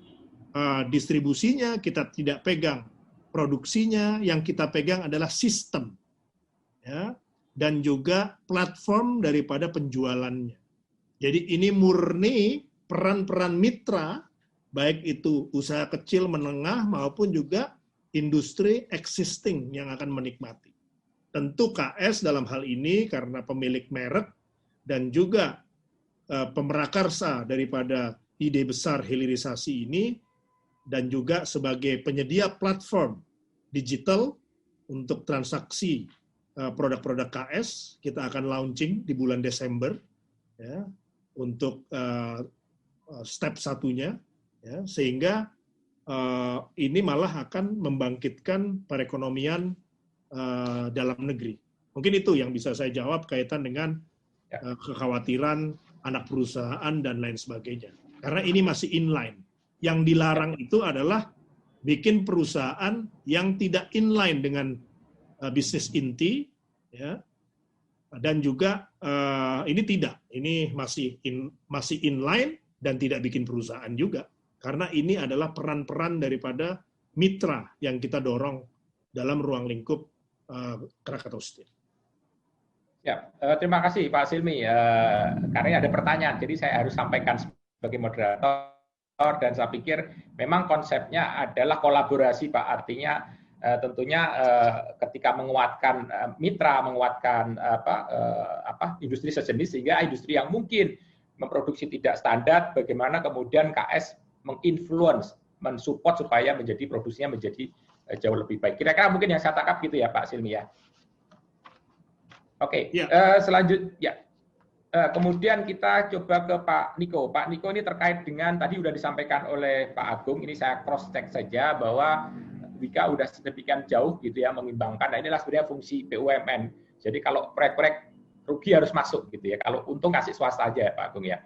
distribusinya, kita tidak pegang produksinya, yang kita pegang adalah sistem, ya, dan juga platform daripada penjualannya. Jadi ini murni peran-peran mitra, baik itu usaha kecil, menengah, maupun juga industri existing yang akan menikmati. Tentu KS dalam hal ini karena pemilik merek dan juga pemerakarsa daripada ide besar hilirisasi ini, dan juga sebagai penyedia platform digital untuk transaksi produk-produk KS, kita akan launching di bulan Desember ya, untuk step satunya, ya, sehingga ini malah akan membangkitkan perekonomian dalam negeri. Mungkin itu yang bisa saya jawab kaitan dengan kekhawatiran anak perusahaan dan lain sebagainya. Karena ini masih inline. Yang dilarang itu adalah bikin perusahaan yang tidak inline dengan bisnis inti, ya, dan juga ini tidak. Ini masih inline dan tidak bikin perusahaan juga. Karena ini adalah peran-peran daripada mitra yang kita dorong dalam ruang lingkup Krakatau Steel. Ya, terima kasih Pak Silmi. Karena ada pertanyaan, jadi saya harus sampaikan sebagai moderator, dan saya pikir memang konsepnya adalah kolaborasi Pak. Artinya tentunya ketika menguatkan mitra, menguatkan industri sejenis, sehingga industri yang mungkin memproduksi tidak standar, bagaimana kemudian KS menginfluence, mensupport supaya menjadi produksinya menjadi jauh lebih baik. Kira-kira mungkin yang saya tangkap gitu ya Pak Silmi ya. Oke, selanjutnya. Kemudian kita coba ke Pak Niko. Pak Niko ini terkait dengan tadi sudah disampaikan oleh Pak Agung. Ini saya cross check saja bahwa Wika sudah sedemikian jauh gitu ya mengimbangkan. Nah inilah sebenarnya fungsi BUMN. Jadi kalau proyek-proyek rugi harus masuk gitu ya. Kalau untung kasih swasta aja ya Pak Agung ya.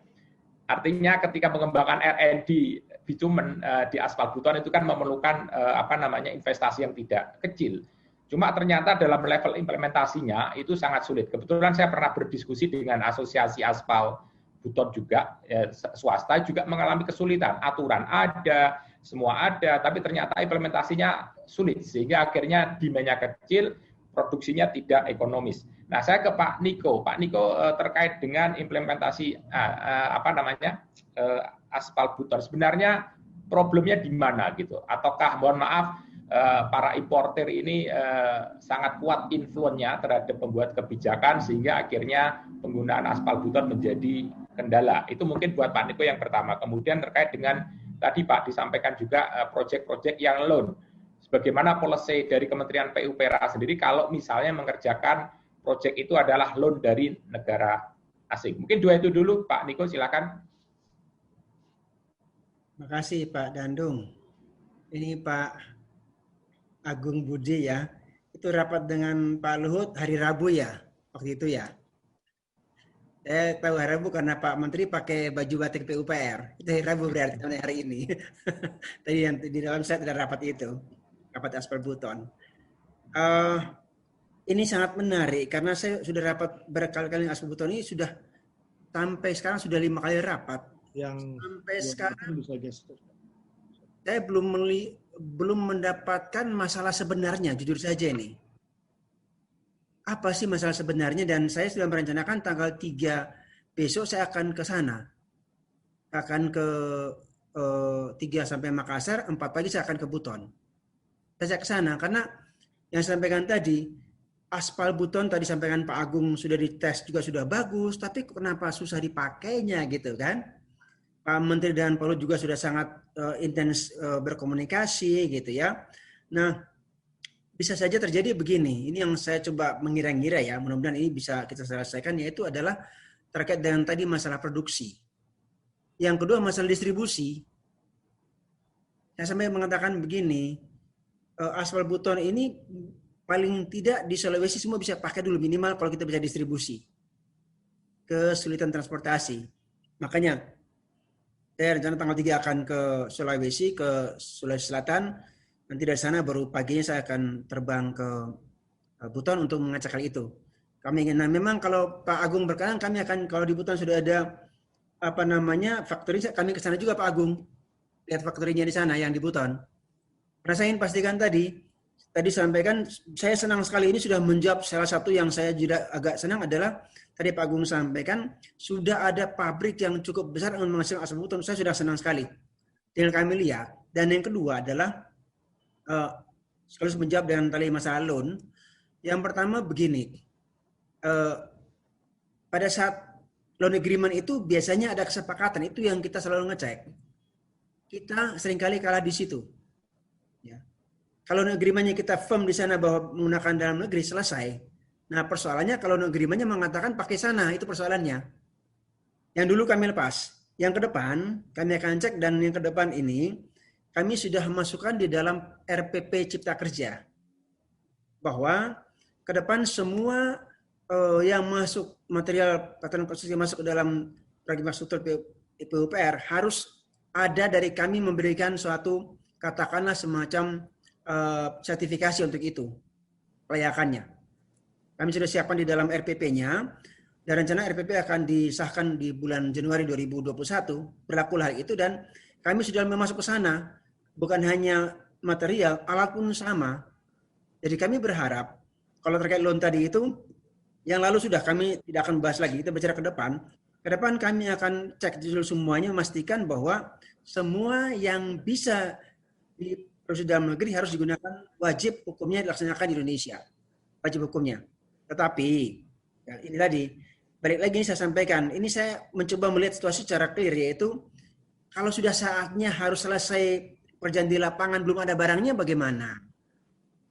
Artinya ketika mengembangkan R&D bitumen di aspal buton itu kan memerlukan investasi yang tidak kecil. Cuma ternyata dalam level implementasinya itu sangat sulit. Kebetulan saya pernah berdiskusi dengan Asosiasi Aspal buton juga, swasta juga mengalami kesulitan. Aturan ada, semua ada, tapi ternyata implementasinya sulit, sehingga akhirnya demand-nya kecil, produksinya tidak ekonomis. Nah, saya ke Pak Niko. Pak Niko terkait dengan implementasi aspal buton. Sebenarnya problemnya di mana gitu? Ataukah mohon maaf para importer ini sangat kuat influence-nya terhadap pembuat kebijakan sehingga akhirnya penggunaan aspal buton menjadi kendala. Itu mungkin buat Pak Niko yang pertama. Kemudian terkait dengan tadi Pak disampaikan juga proyek-proyek yang loan. Bagaimana policy dari Kementerian PUPR sendiri kalau misalnya mengerjakan proyek itu adalah loan dari negara asing. Mungkin dua itu dulu, Pak Niko, silakan. Terima kasih Pak Dandung. Ini Pak Agung Budi ya. Itu rapat dengan Pak Luhut hari Rabu ya, waktu itu ya. Saya tahu hari Rabu karena Pak Menteri pakai baju batik PUPR. Itu hari Rabu berarti hari ini. Tadi yang di dalam saya ada rapat itu. Rapat aspal buton. Ini sangat menarik karena saya sudah rapat berkali-kali aspal buton ini sudah sampai sekarang sudah 5 kali rapat. Yang sampai sekarang bisa gestur. Saya belum mendapatkan masalah sebenarnya, jujur saja ini. Apa sih masalah sebenarnya? Dan saya sudah merencanakan tanggal 3 besok saya akan ke sana. Akan ke 3 sampai Makassar, 4 pagi saya akan ke Buton. Saya ke sana karena yang saya sampaikan tadi, aspal buton tadi sampaikan Pak Agung sudah dites juga sudah bagus, tapi kenapa susah dipakainya gitu kan? Pak Menteri dan Pak Luhut juga sudah sangat intens berkomunikasi gitu ya. Nah, bisa saja terjadi begini. Ini yang saya coba mengira-ngira ya, mudah-mudahan ini bisa kita selesaikan, yaitu adalah terkait dengan tadi masalah produksi. Yang kedua masalah distribusi. Saya sampai mengatakan begini, aspal buton ini paling tidak di Sulawesi semua bisa pakai dulu minimal kalau kita bisa distribusi. Kesulitan transportasi. Makanya saya rencana tanggal 3 akan ke Sulawesi Selatan. Nanti dari sana baru paginya saya akan terbang ke Buton untuk mengecek hal itu. Kami ingin, nah memang kalau Pak Agung berkenan kami akan, kalau di Buton sudah ada factory, kami ke sana juga Pak Agung. Lihat factory-nya di sana yang di Buton. Karena saya ingin pastikan tadi sampaikan, saya senang sekali ini sudah menjawab salah satu yang saya juga agak senang adalah tadi Pak Agung sampaikan sudah ada pabrik yang cukup besar yang menghasilkan aspal buton. Saya sudah senang sekali. Tinggal kami lihat. Dan yang kedua adalah sekaligus menjawab dengan tadi masalah loan. Yang pertama begini, pada saat loan agreement itu biasanya ada kesepakatan, itu yang kita selalu ngecek. Kita seringkali kalah di situ. Ya. Kalau agreement-nya kita firm di sana bahwa menggunakan dalam negeri, selesai. Nah persoalannya kalau agreement-nya mengatakan pakai sana, itu persoalannya. Yang dulu kami lepas. Yang ke depan kami akan cek, dan yang ke depan ini kami sudah masukkan di dalam RPP Cipta Kerja. Bahwa ke depan semua yang masuk material peralatan konstruksi masuk ke dalam proyek infrastruktur PUPR harus ada dari kami memberikan suatu katakanlah semacam sertifikasi untuk itu, kelayakannya. Kami sudah siapkan di dalam RPP-nya, dan rencana RPP akan disahkan di bulan Januari 2021, berlaku hal itu, dan kami sudah masuk ke sana, bukan hanya material, alat pun sama. Jadi kami berharap, kalau terkait loan tadi itu, yang lalu sudah kami tidak akan bahas lagi, kita bicara ke depan kami akan cek dulu semuanya, memastikan bahwa semua yang bisa di produksi dalam negeri harus digunakan, wajib hukumnya dilaksanakan di Indonesia. Wajib hukumnya. Tetapi, ya ini tadi, balik lagi ini saya sampaikan, ini saya mencoba melihat situasi secara clear, yaitu kalau sudah saatnya harus selesai pekerjaan di lapangan, belum ada barangnya bagaimana?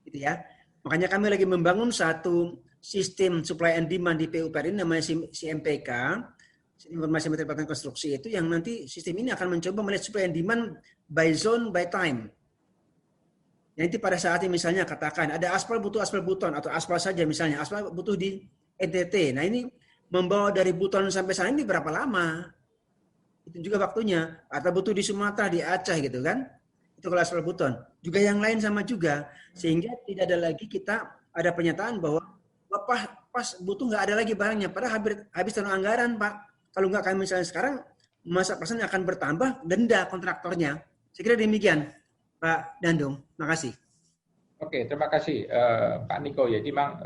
Gitu ya. Makanya kami lagi membangun satu sistem supply and demand di PUPR ini namanya CMPK, Informasi Material Peralatan Konstruksi itu, yang nanti sistem ini akan mencoba melihat supply and demand by zone, by time. Nanti pada saatnya misalnya katakan ada aspal buton atau aspal saja misalnya, aspal butuh di NTT. Nah ini membawa dari Buton sampai sana ini berapa lama? Itu juga waktunya. Atau butuh di Sumatera, di Aceh gitu kan? Itu kalau aspal buton. Juga yang lain sama juga. Sehingga tidak ada lagi kita ada pernyataan bahwa pas butuh nggak ada lagi barangnya. Padahal habis tahun anggaran Pak. Kalau nggak kami misalnya sekarang, masa persen akan bertambah denda kontraktornya. Saya kira demikian, Pak Dandung. Makasih. Oke, terima kasih Pak Niko. Jadi memang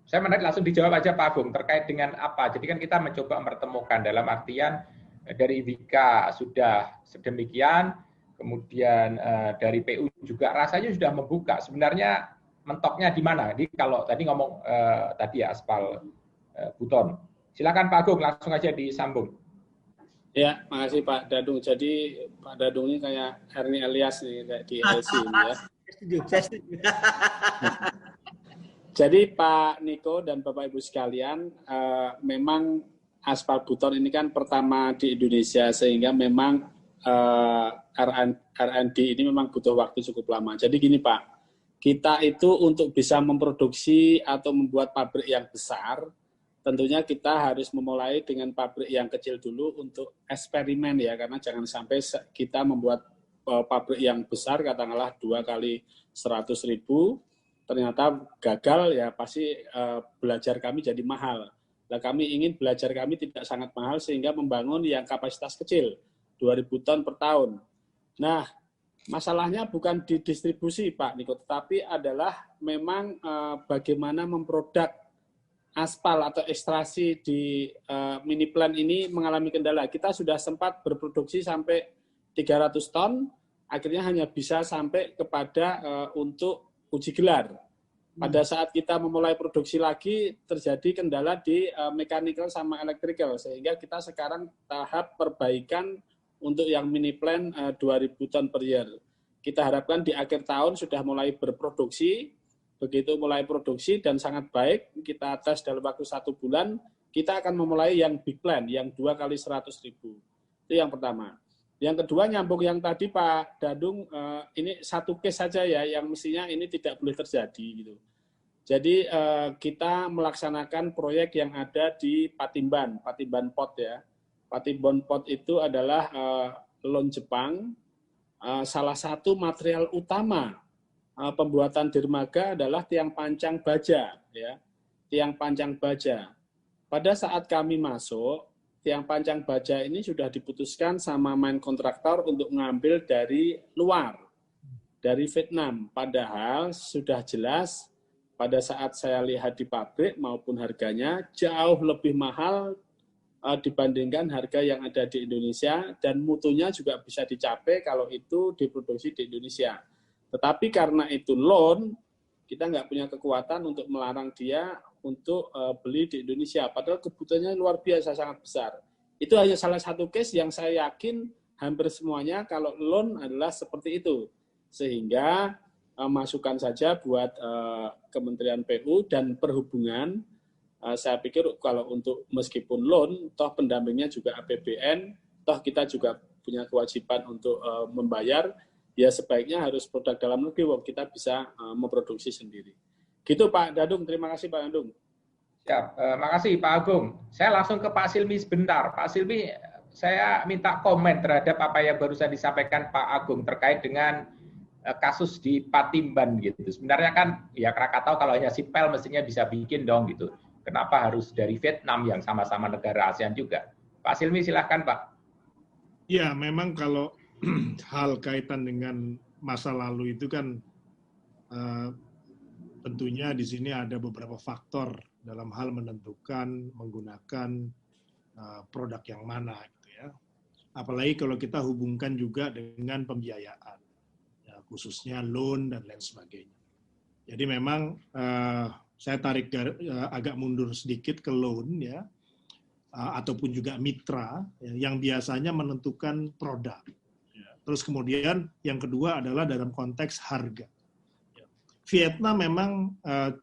saya menarik langsung dijawab aja Pak Agung terkait dengan apa. Jadi kan kita mencoba mempertemukan dalam artian dari Wika sudah sedemikian, kemudian dari PU juga rasanya sudah membuka. Sebenarnya mentoknya di mana? Jadi kalau tadi ngomong tadi ya aspal buton. Silakan Pak Agung langsung aja disambung. Ya, makasih Pak Dadung. Jadi Pak Dadung ini kayak Ernie Elias nih kayak di LC ini ya. Saya setuju. Jadi Pak Niko dan Bapak Ibu sekalian, memang aspal buton ini kan pertama di Indonesia sehingga memang R&D ini memang butuh waktu cukup lama. Jadi gini Pak, kita itu untuk bisa memproduksi atau membuat pabrik yang besar, tentunya kita harus memulai dengan pabrik yang kecil dulu untuk eksperimen ya, karena jangan sampai kita membuat pabrik yang besar, katakanlah 2 kali 100.000, ternyata gagal ya pasti belajar kami jadi mahal. Nah, kami ingin belajar kami tidak sangat mahal sehingga membangun yang kapasitas kecil, 2.000 ton per tahun. Nah, masalahnya bukan di distribusi Pak Niko, tetapi adalah memang bagaimana memproduk aspal atau ekstraksi di mini plant ini mengalami kendala. Kita sudah sempat berproduksi sampai 300 ton, akhirnya hanya bisa sampai kepada untuk uji gelar. Pada saat kita memulai produksi lagi, terjadi kendala di mechanical sama electrical, sehingga kita sekarang tahap perbaikan untuk yang mini plant 2.000 ton per year. Kita harapkan di akhir tahun sudah mulai berproduksi, begitu mulai produksi dan sangat baik, kita tes dalam waktu 1 bulan, kita akan memulai yang big plant, yang 2 kali 100.000. Itu yang pertama. Yang kedua, nyambung yang tadi Pak Dadung, ini satu case saja ya, yang mestinya ini tidak boleh terjadi gitu. Jadi kita melaksanakan proyek yang ada di Patimban Pot ya. Patimban Pot itu adalah LON Jepang. Salah satu material utama pembuatan dermaga adalah tiang pancang baja ya. Tiang pancang baja. Pada saat kami masuk, tiang pancang baja ini sudah diputuskan sama main kontraktor untuk mengambil dari luar, dari Vietnam. Padahal sudah jelas pada saat saya lihat di pabrik maupun harganya jauh lebih mahal dibandingkan harga yang ada di Indonesia dan mutunya juga bisa dicapai kalau itu diproduksi di Indonesia. Tetapi karena itu loan, kita nggak punya kekuatan untuk melarang dia untuk beli di Indonesia. Padahal kebutuhannya luar biasa, sangat besar. Itu hanya salah satu case yang saya yakin hampir semuanya kalau loan adalah seperti itu. Sehingga masukan saja buat Kementerian PU dan Perhubungan, saya pikir kalau untuk meskipun loan, toh pendampingnya juga APBN, toh kita juga punya kewajiban untuk membayar, ya sebaiknya harus produk dalam negeri, kita bisa memproduksi sendiri. Gitu Pak Dadung, terima kasih Pak Dadung. Siap, makasih Pak Agung. Saya langsung ke Pak Silmi sebentar. Pak Silmi, saya minta komen terhadap apa yang barusan disampaikan Pak Agung terkait dengan kasus di Patimban gitu. Sebenarnya kan ya Krakatau kalau hanya sipel mestinya bisa bikin dong gitu. Kenapa harus dari Vietnam yang sama-sama negara ASEAN juga? Pak Silmi silahkan Pak. Ya memang kalau hal kaitan dengan masa lalu itu kan tentunya di sini ada beberapa faktor dalam hal menentukan menggunakan produk yang mana gitu ya. Apalagi kalau kita hubungkan juga dengan pembiayaan, ya, khususnya loan dan lain sebagainya. Jadi memang saya tarik agak mundur sedikit ke loan ya, ataupun juga mitra ya, yang biasanya menentukan produk. Ya. Terus kemudian yang kedua adalah dalam konteks harga. Vietnam memang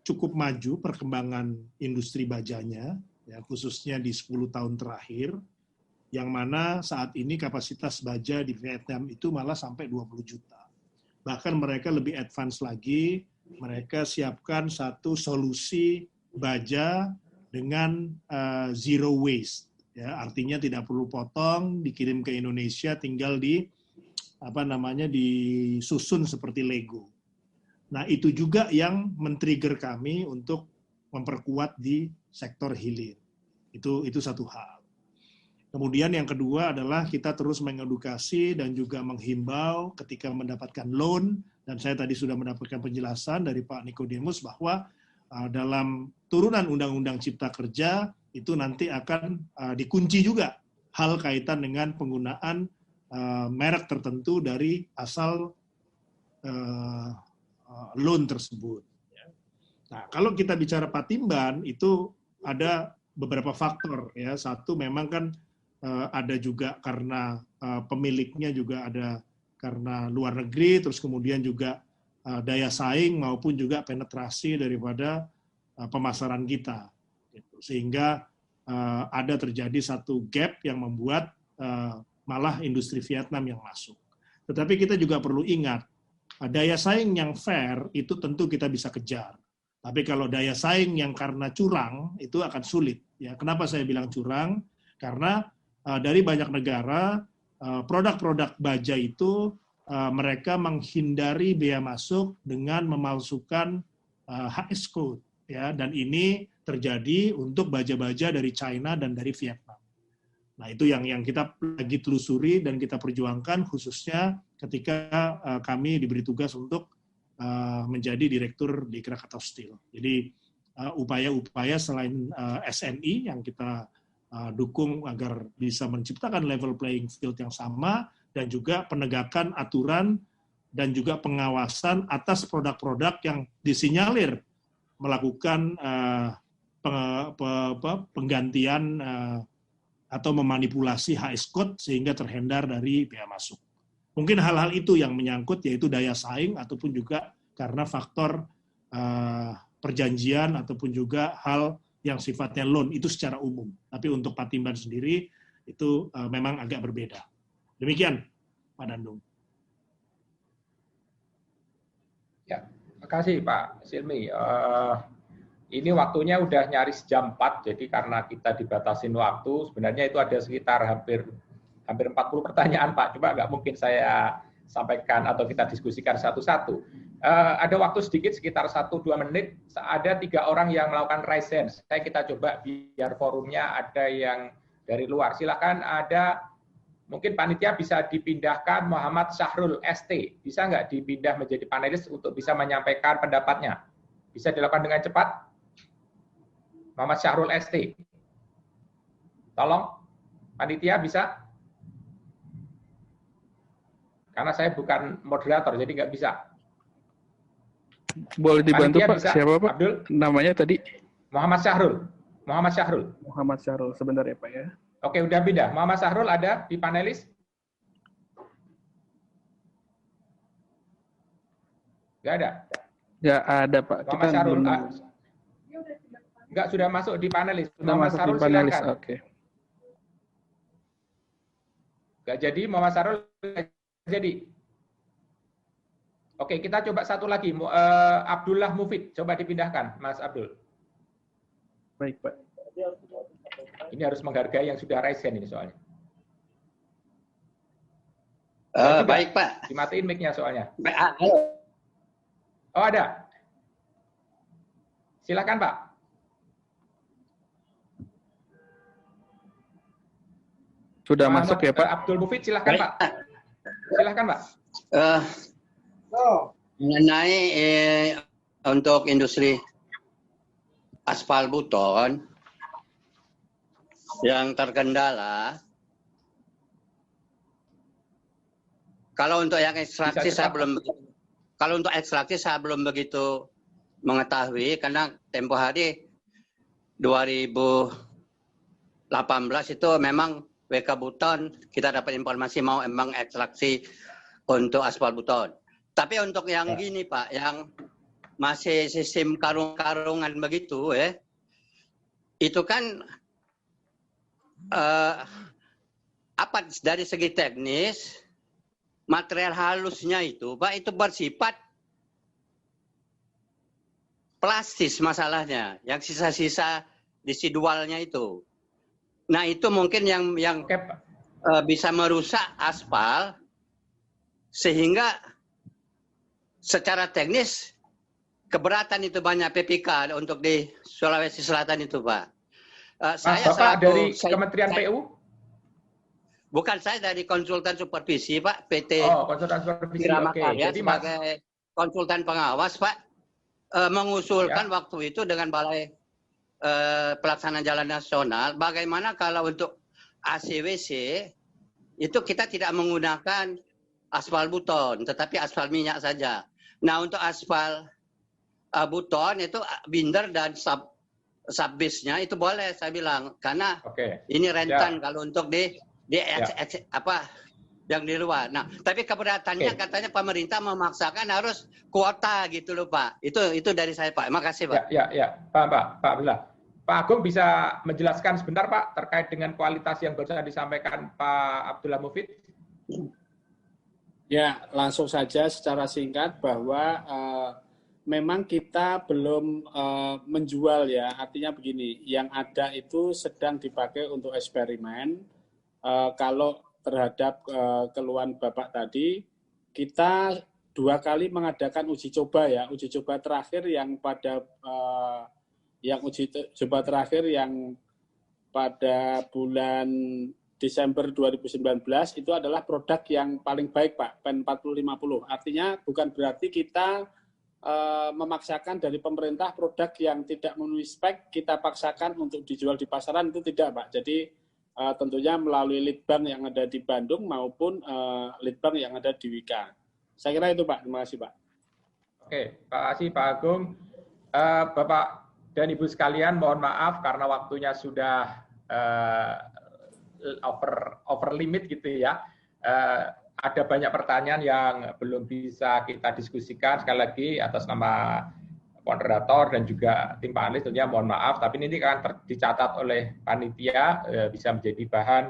cukup maju perkembangan industri bajanya, ya, khususnya di 10 tahun terakhir, yang mana saat ini kapasitas baja di Vietnam itu malah sampai 20 juta. Bahkan mereka lebih advance lagi, mereka siapkan satu solusi baja dengan zero waste. Ya, artinya tidak perlu potong, dikirim ke Indonesia, tinggal disusun seperti Lego. Nah, itu juga yang men-trigger kami untuk memperkuat di sektor hilir. Itu satu hal. Kemudian yang kedua adalah kita terus mengedukasi dan juga menghimbau ketika mendapatkan loan, dan saya tadi sudah mendapatkan penjelasan dari Pak Nikodemus bahwa dalam turunan Undang-Undang Cipta Kerja itu nanti akan dikunci juga hal kaitan dengan penggunaan merek tertentu dari asal loan tersebut. Nah, kalau kita bicara Patimban itu ada beberapa faktor ya. Satu memang kan ada juga karena pemiliknya juga ada karena luar negeri, terus kemudian juga daya saing maupun juga penetrasi daripada pemasaran kita. Sehingga ada terjadi satu gap yang membuat malah industri Vietnam yang masuk. Tetapi kita juga perlu ingat, daya saing yang fair itu tentu kita bisa kejar. Tapi kalau daya saing yang karena curang, itu akan sulit. Ya, kenapa saya bilang curang? Karena dari banyak negara, produk-produk baja itu mereka menghindari bea masuk dengan memalsukan HS code. Ya, dan ini terjadi untuk baja-baja dari China dan dari Vietnam. Nah, itu yang kita lagi telusuri dan kita perjuangkan khususnya ketika kami diberi tugas untuk menjadi direktur di Krakatau Steel. Jadi upaya-upaya selain SNI yang kita dukung agar bisa menciptakan level playing field yang sama dan juga penegakan aturan dan juga pengawasan atas produk-produk yang disinyalir melakukan penggantian atau memanipulasi HS code sehingga terhindar dari bea masuk. Mungkin hal-hal itu yang menyangkut yaitu daya saing ataupun juga karena faktor perjanjian ataupun juga hal yang sifatnya loan itu secara umum. Tapi untuk Patimban sendiri itu memang agak berbeda. Demikian, Pak Dandung. Ya, terima kasih Pak Silmi. Ini waktunya udah nyaris jam 4, jadi karena kita dibatasin waktu, sebenarnya itu ada sekitar hampir 40 pertanyaan Pak. Coba nggak mungkin saya sampaikan atau kita diskusikan satu-satu. Ada waktu sedikit, sekitar 1-2 menit. Ada 3 orang yang melakukan raise hand. Kita coba biar forumnya ada yang dari luar. Silakan, ada mungkin panitia bisa dipindahkan Muhammad Syahrul ST. Bisa nggak dipindah menjadi panelis untuk bisa menyampaikan pendapatnya? Bisa dilakukan dengan cepat? Muhammad Syahrul ST. Tolong, panitia bisa? Karena saya bukan moderator, jadi nggak bisa. Boleh dibantu panitia Pak, bisa? siapa Pak? Abdul? Namanya tadi? Muhammad Syahrul. Muhammad Syahrul. Muhammad Syahrul, sebentar ya Pak ya. Oke, udah pindah. Muhammad Syahrul ada di panelis? Nggak ada? Ya ada Pak. Muhammad Syahrul, nggak sudah masuk di panelis. Sudah Muhammad masuk Syahrul di panelis, silakan. oke. Nggak jadi, Muhammad Syahrul nggak jadi. Oke, kita coba satu lagi. Abdullah Mufid, coba dipindahkan, Mas Abdul. Baik Pak. Ini harus menghargai yang sudah raise hand ini soalnya. Baik Pak. Dimatiin mic-nya soalnya. Halo. Oh ada. Silakan Pak. Sudah Muhammad, masuk ya Pak? Abdul Mufid, silakan Pak. Silakan Pak. Mengenai untuk industri aspal buton yang terkendala, kalau untuk yang ekstraksi saya belum begitu mengetahui karena tempo hari 2018 itu memang WK Buton kita dapat informasi mau emang ekstraksi untuk aspal buton. Tapi untuk yang gini Pak, yang masih sistem karung-karungan begitu itu kan apa dari segi teknis material halusnya itu Pak itu bersifat plastis masalahnya, yang sisa-sisa residualnya itu. Nah itu mungkin yang bisa merusak aspal sehingga secara teknis keberatan itu banyak PPK untuk di Sulawesi Selatan itu Pak. Bapak dari Kementerian PU? Bukan saya dari konsultan supervisi, Pak, PT Oh, konsultan supervisi. Irama Oke. Karya Jadi sebagai konsultan pengawas, Pak, mengusulkan Ya. waktu itu dengan Balai Pelaksanaan Jalan Nasional, bagaimana kalau untuk ACWC itu kita tidak menggunakan aspal buton, tetapi aspal minyak saja. Nah, untuk aspal buton itu binder dan subbase-nya itu boleh, saya bilang, karena ini rentan kalau untuk apa yang di luar. Nah, tapi keberatannya katanya pemerintah memaksakan harus kuota gitu loh, Pak. Itu dari saya, Pak. Makasih, Pak. Ya. Pak Abdullah. Pak Agung bisa menjelaskan sebentar, Pak, terkait dengan kualitas yang barusan disampaikan Pak Abdullah Mufid? Ya, langsung saja secara singkat bahwa memang kita belum menjual ya. Artinya begini, yang ada itu sedang dipakai untuk eksperimen. Kalau terhadap keluhan Bapak tadi, kita 2 kali mengadakan uji coba ya. Uji coba terakhir yang pada bulan Desember 2019 itu adalah produk yang paling baik, Pak, PEN 4050. Artinya bukan berarti kita memaksakan dari pemerintah produk yang tidak memenuhi spek kita paksakan untuk dijual di pasaran, itu tidak, Pak. Jadi tentunya melalui litbang yang ada di Bandung maupun litbang yang ada di Wika. Saya kira itu, Pak. Terima kasih, Pak. Oke, Pak Kasih, Pak Agung. Bapak dan Ibu sekalian, mohon maaf karena waktunya sudah over limit gitu ya. Ada banyak pertanyaan yang belum bisa kita diskusikan. Sekali lagi atas nama moderator dan juga tim panelis tentunya mohon maaf, tapi ini akan dicatat oleh panitia, bisa menjadi bahan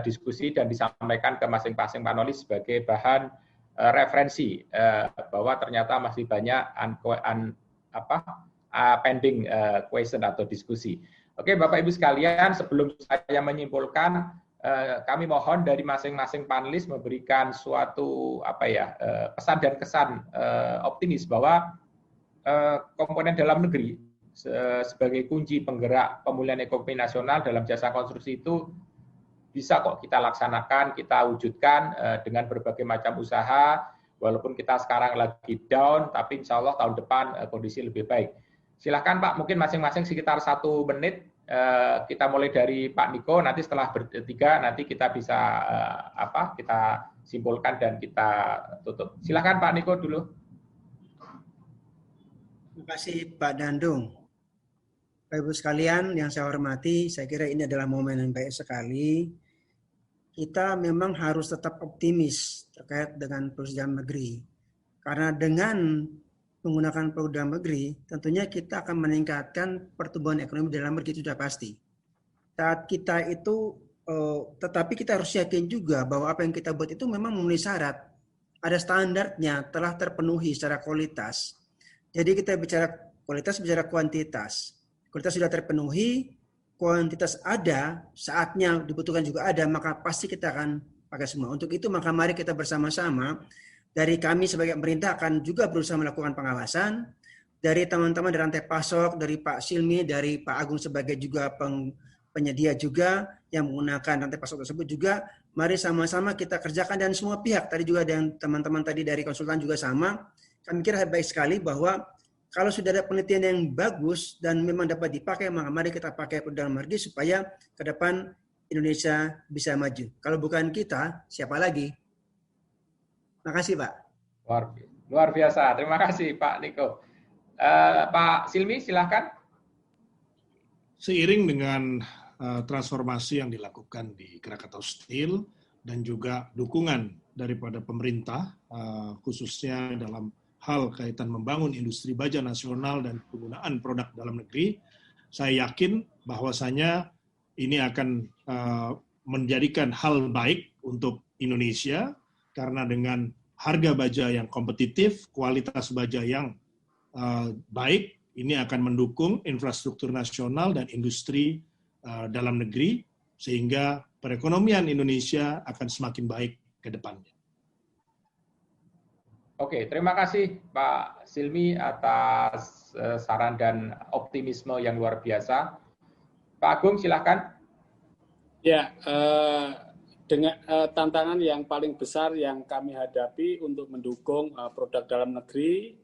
diskusi dan disampaikan ke masing-masing panelis sebagai bahan referensi bahwa ternyata masih banyak pending question atau diskusi. Oke, Bapak Ibu sekalian, sebelum saya menyimpulkan, kami mohon dari masing-masing panelis memberikan suatu pesan dan kesan optimis bahwa komponen dalam negeri sebagai kunci penggerak pemulihan ekonomi nasional dalam jasa konstruksi itu bisa kok kita laksanakan, kita wujudkan dengan berbagai macam usaha, walaupun kita sekarang lagi down, tapi insya Allah tahun depan kondisi lebih baik. Silakan Pak, mungkin masing-masing sekitar 1 menit. Kita mulai dari Pak Niko, nanti setelah bertiga nanti kita bisa kita simpulkan dan kita tutup. Silakan Pak Niko dulu. Terima kasih Pak Dandung. Bapak Ibu sekalian yang saya hormati, saya kira ini adalah momen yang baik sekali. Kita memang harus tetap optimis terkait dengan perusahaan dalam negeri. Karena dengan menggunakan produk dalam negeri, tentunya kita akan meningkatkan pertumbuhan ekonomi dalam negeri, itu sudah pasti. Saat kita itu, tetapi kita harus yakin juga bahwa apa yang kita buat itu memang memenuhi syarat. Ada standarnya, telah terpenuhi secara kualitas. Jadi kita bicara kualitas, bicara kuantitas. Kualitas sudah terpenuhi, kuantitas ada, saatnya dibutuhkan juga ada, maka pasti kita akan pakai semua. Untuk itu maka mari kita bersama-sama, dari kami sebagai pemerintah akan juga berusaha melakukan pengawasan, dari teman-teman dari rantai pasok, dari Pak Silmi, dari Pak Agung sebagai juga penyedia juga yang menggunakan rantai pasok tersebut juga, mari sama-sama kita kerjakan dan semua pihak, tadi juga dengan teman-teman tadi dari konsultan juga sama, kami kira baik sekali bahwa kalau sudah ada penelitian yang bagus dan memang dapat dipakai, maka mari kita pakai produk dalam negeri supaya ke depan Indonesia bisa maju. Kalau bukan kita, siapa lagi? Terima kasih, Pak. Luar biasa. Terima kasih, Pak Niko. Pak Silmi, silahkan. Seiring dengan transformasi yang dilakukan di Krakatau Steel dan juga dukungan daripada pemerintah, khususnya dalam hal kaitan membangun industri baja nasional dan penggunaan produk dalam negeri, saya yakin bahwasanya ini akan menjadikan hal baik untuk Indonesia, karena dengan harga baja yang kompetitif, kualitas baja yang baik, ini akan mendukung infrastruktur nasional dan industri dalam negeri, sehingga perekonomian Indonesia akan semakin baik ke depannya. Oke, terima kasih Pak Silmi atas saran dan optimisme yang luar biasa. Pak Agung, silakan. Ya, dengan tantangan yang paling besar yang kami hadapi untuk mendukung produk dalam negeri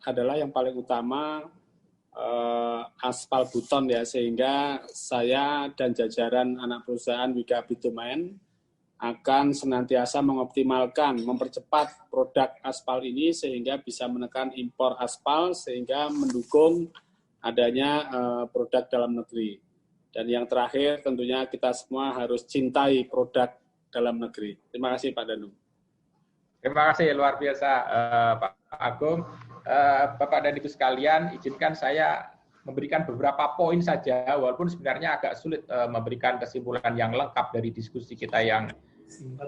adalah yang paling utama aspal buton ya, sehingga saya dan jajaran anak perusahaan Wika Bitumen akan senantiasa mengoptimalkan, mempercepat produk aspal ini sehingga bisa menekan impor aspal sehingga mendukung adanya produk dalam negeri. Dan yang terakhir tentunya kita semua harus cintai produk dalam negeri. Terima kasih Pak Danung. Terima kasih luar biasa Pak Agung. Bapak dan Ibu sekalian, izinkan saya memberikan beberapa poin saja, walaupun sebenarnya agak sulit memberikan kesimpulan yang lengkap dari diskusi kita yang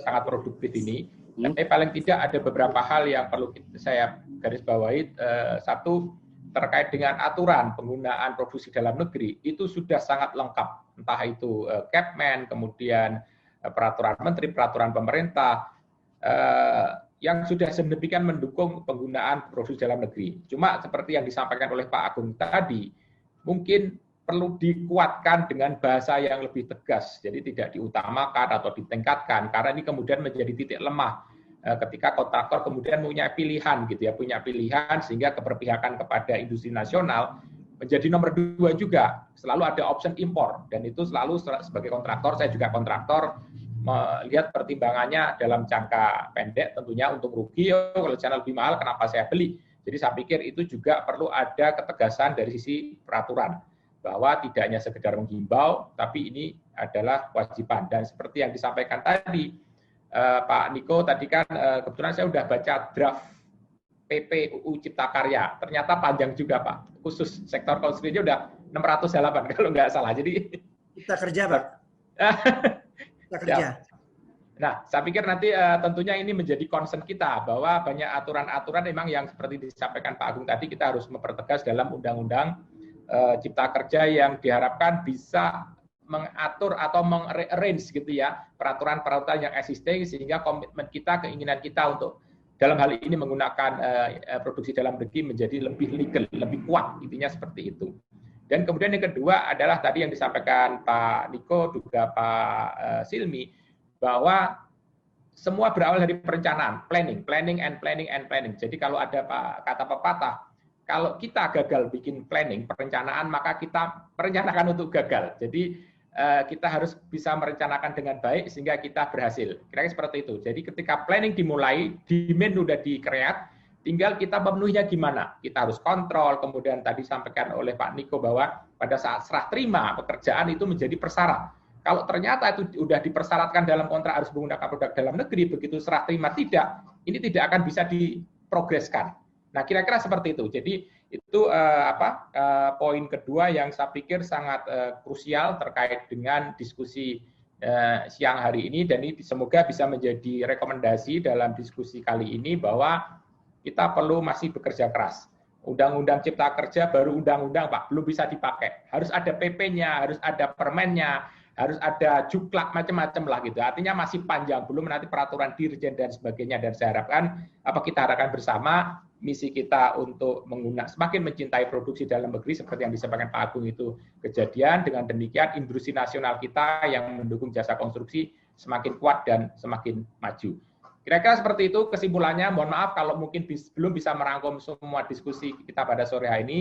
sangat produktif ini. Tapi paling tidak ada beberapa hal yang perlu saya garis bawahi. Satu, terkait dengan aturan penggunaan produksi dalam negeri, itu sudah sangat lengkap. Entah itu Kepmen, kemudian peraturan menteri, peraturan pemerintah, yang sudah sedemikian mendukung penggunaan produksi dalam negeri. Cuma seperti yang disampaikan oleh Pak Agung tadi, mungkin perlu dikuatkan dengan bahasa yang lebih tegas. Jadi tidak diutamakan atau ditingkatkan, karena ini kemudian menjadi titik lemah ketika kontraktor kemudian punya pilihan gitu ya, punya pilihan sehingga keberpihakan kepada industri nasional menjadi nomor 2 juga. Selalu ada option impor, dan itu selalu sebagai kontraktor, saya juga kontraktor, melihat pertimbangannya dalam jangka pendek tentunya untuk rugi, kalau channel lebih mahal kenapa saya beli. Jadi saya pikir itu juga perlu ada ketegasan dari sisi peraturan, bahwa tidak hanya sekedar menghimbau, tapi ini adalah kewajiban. Dan seperti yang disampaikan tadi Pak Niko tadi kan, kebetulan saya sudah baca draft PP UU Cipta Karya, ternyata panjang juga Pak, khusus sektor konstruksi udah 600 halaman kalau nggak salah. Jadi Cipta Kerja Pak. Kerja. Nah, saya pikir nanti tentunya ini menjadi concern kita, bahwa banyak aturan-aturan memang yang seperti disampaikan Pak Agung tadi, kita harus mempertegas dalam Undang-Undang Cipta Kerja yang diharapkan bisa mengatur atau meng-arrange gitu ya peraturan-peraturan yang existing, sehingga komitmen kita, keinginan kita untuk dalam hal ini menggunakan produksi dalam negeri menjadi lebih legal, lebih kuat, intinya seperti itu. Dan kemudian yang kedua adalah tadi yang disampaikan Pak Niko, juga Pak Silmi, bahwa semua berawal dari perencanaan, planning. Jadi kalau ada kata pepatah, kalau kita gagal bikin planning, perencanaan, maka kita merencanakan untuk gagal. Jadi kita harus bisa merencanakan dengan baik sehingga kita berhasil. Kira-kira seperti itu. Jadi ketika planning dimulai, demand sudah di-create, tinggal kita memenuhinya gimana. Kita harus kontrol, kemudian tadi sampaikan oleh Pak Niko bahwa pada saat serah terima pekerjaan itu menjadi persyarat. Kalau ternyata itu sudah dipersyaratkan dalam kontrak harus menggunakan produk dalam negeri, begitu serah terima tidak, ini tidak akan bisa diprogreskan. Nah, kira-kira seperti itu. Jadi itu poin kedua yang saya pikir sangat krusial terkait dengan diskusi siang hari ini, dan ini semoga bisa menjadi rekomendasi dalam diskusi kali ini bahwa kita perlu masih bekerja keras. Undang-Undang Cipta Kerja baru undang-undang Pak, belum bisa dipakai. Harus ada PP-nya, harus ada permennya, harus ada juklak macam-macam lah gitu. Artinya masih panjang, belum nanti peraturan dirjen dan sebagainya. Dan saya harapkan, kita harapkan bersama misi kita untuk semakin mencintai produksi dalam negeri seperti yang disampaikan Pak Agung itu kejadian. Dengan demikian industri nasional kita yang mendukung jasa konstruksi semakin kuat dan semakin maju. Kira-kira seperti itu kesimpulannya. Mohon maaf kalau mungkin belum bisa merangkum semua diskusi kita pada sore hari ini.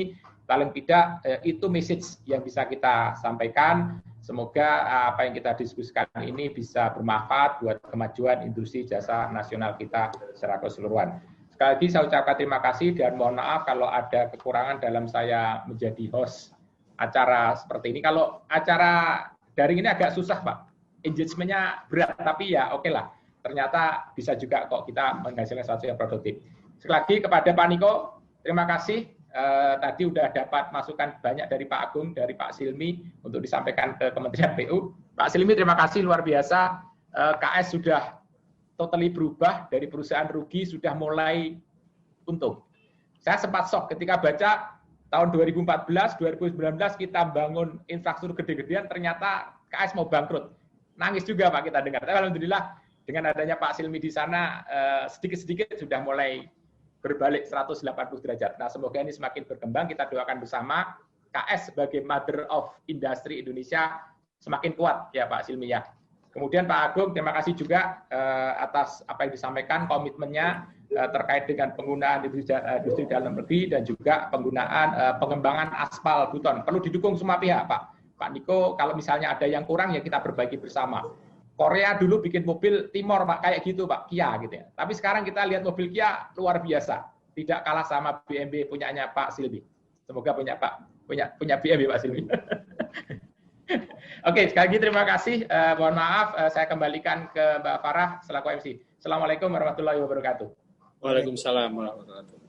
Paling tidak itu message yang bisa kita sampaikan. Semoga apa yang kita diskusikan ini bisa bermanfaat buat kemajuan industri jasa nasional kita secara keseluruhan. Sekali lagi saya ucapkan terima kasih dan mohon maaf kalau ada kekurangan dalam saya menjadi host acara seperti ini. Kalau acara daring ini agak susah Pak, engagement-nya berat, tapi ya oke lah. Ternyata bisa juga kok kita menghasilkan sesuatu yang produktif. Sekali lagi kepada Pak Niko, terima kasih. Tadi sudah dapat masukan banyak dari Pak Agung, dari Pak Silmi untuk disampaikan ke Kementerian PU. Pak Silmi terima kasih luar biasa. KS sudah totally berubah dari perusahaan rugi sudah mulai untung. Saya sempat shock ketika baca tahun 2014, 2019 kita bangun infrastruktur gede-gedean, ternyata KS mau bangkrut. Nangis juga Pak kita dengar. Tapi alhamdulillah dengan adanya Pak Silmi di sana, sedikit-sedikit sudah mulai berbalik 180 derajat. Nah, semoga ini semakin berkembang. Kita doakan bersama KS sebagai mother of industry Indonesia semakin kuat ya Pak Silmi ya. Kemudian Pak Agung, terima kasih juga atas apa yang disampaikan, komitmennya terkait dengan penggunaan industri dalam negeri dan juga penggunaan pengembangan aspal beton. Perlu didukung semua pihak, Pak Niko. Kalau misalnya ada yang kurang ya kita perbaiki bersama. Korea dulu bikin mobil Timor, Pak, kayak gitu, Pak, Kia gitu ya. Tapi sekarang kita lihat mobil Kia luar biasa, tidak kalah sama BMW punyanya Pak Silvi. Semoga punya BMW Pak Silvi. Oke, sekali lagi terima kasih. Mohon maaf, saya kembalikan ke Mbak Farah selaku MC. Assalamualaikum warahmatullahi wabarakatuh. Waalaikumsalam warahmatullahi wabarakatuh.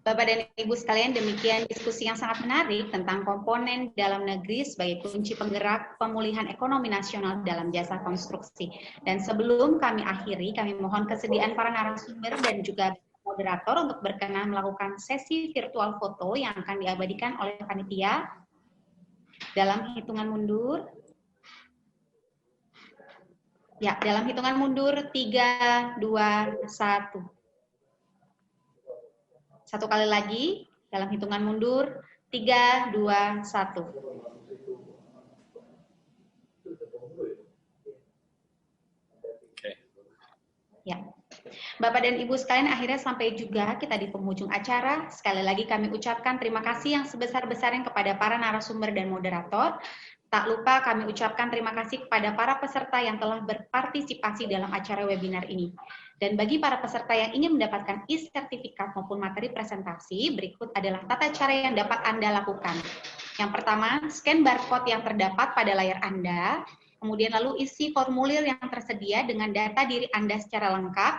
Bapak dan Ibu sekalian, demikian diskusi yang sangat menarik tentang komponen dalam negeri sebagai kunci penggerak pemulihan ekonomi nasional dalam jasa konstruksi. Dan sebelum kami akhiri, kami mohon kesediaan para narasumber dan juga moderator untuk berkenan melakukan sesi virtual foto yang akan diabadikan oleh panitia dalam hitungan mundur. Ya, dalam hitungan mundur 3, 2, 1. Satu kali lagi, dalam hitungan mundur, 3, 2, 1. Ya. Bapak dan Ibu sekalian, akhirnya sampai juga kita di penghujung acara. Sekali lagi kami ucapkan terima kasih yang sebesar-besarnya kepada para narasumber dan moderator. Tak lupa kami ucapkan terima kasih kepada para peserta yang telah berpartisipasi dalam acara webinar ini. Dan bagi para peserta yang ingin mendapatkan e-sertifikat maupun materi presentasi, berikut adalah tata cara yang dapat Anda lakukan. Yang pertama, scan barcode yang terdapat pada layar Anda, kemudian lalu isi formulir yang tersedia dengan data diri Anda secara lengkap,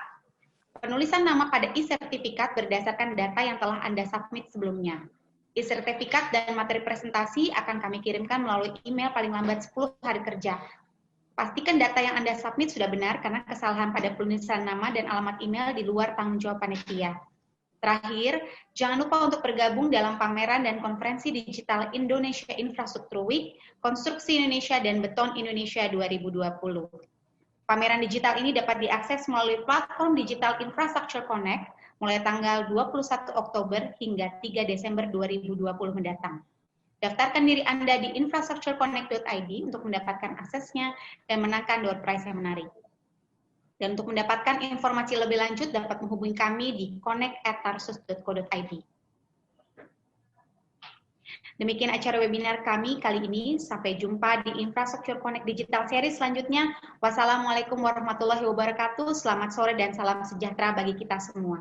penulisan nama pada e-sertifikat berdasarkan data yang telah Anda submit sebelumnya. E-sertifikat dan materi presentasi akan kami kirimkan melalui email paling lambat 10 hari kerja. Pastikan data yang Anda submit sudah benar karena kesalahan pada penulisan nama dan alamat email di luar tanggung jawab panitia. Terakhir, jangan lupa untuk bergabung dalam pameran dan konferensi digital Indonesia Infrastructure Week, Konstruksi Indonesia dan Beton Indonesia 2020. Pameran digital ini dapat diakses melalui platform Digital Infrastructure Connect mulai tanggal 21 Oktober hingga 3 Desember 2020 mendatang. Daftarkan diri Anda di infrastructureconnect.id untuk mendapatkan aksesnya dan menangkan door prize yang menarik. Dan untuk mendapatkan informasi lebih lanjut dapat menghubungi kami di connect@tarsus.co.id. Demikian acara webinar kami kali ini. Sampai jumpa di Infrastructure Connect Digital Series selanjutnya. Wassalamualaikum warahmatullahi wabarakatuh. Selamat sore dan salam sejahtera bagi kita semua.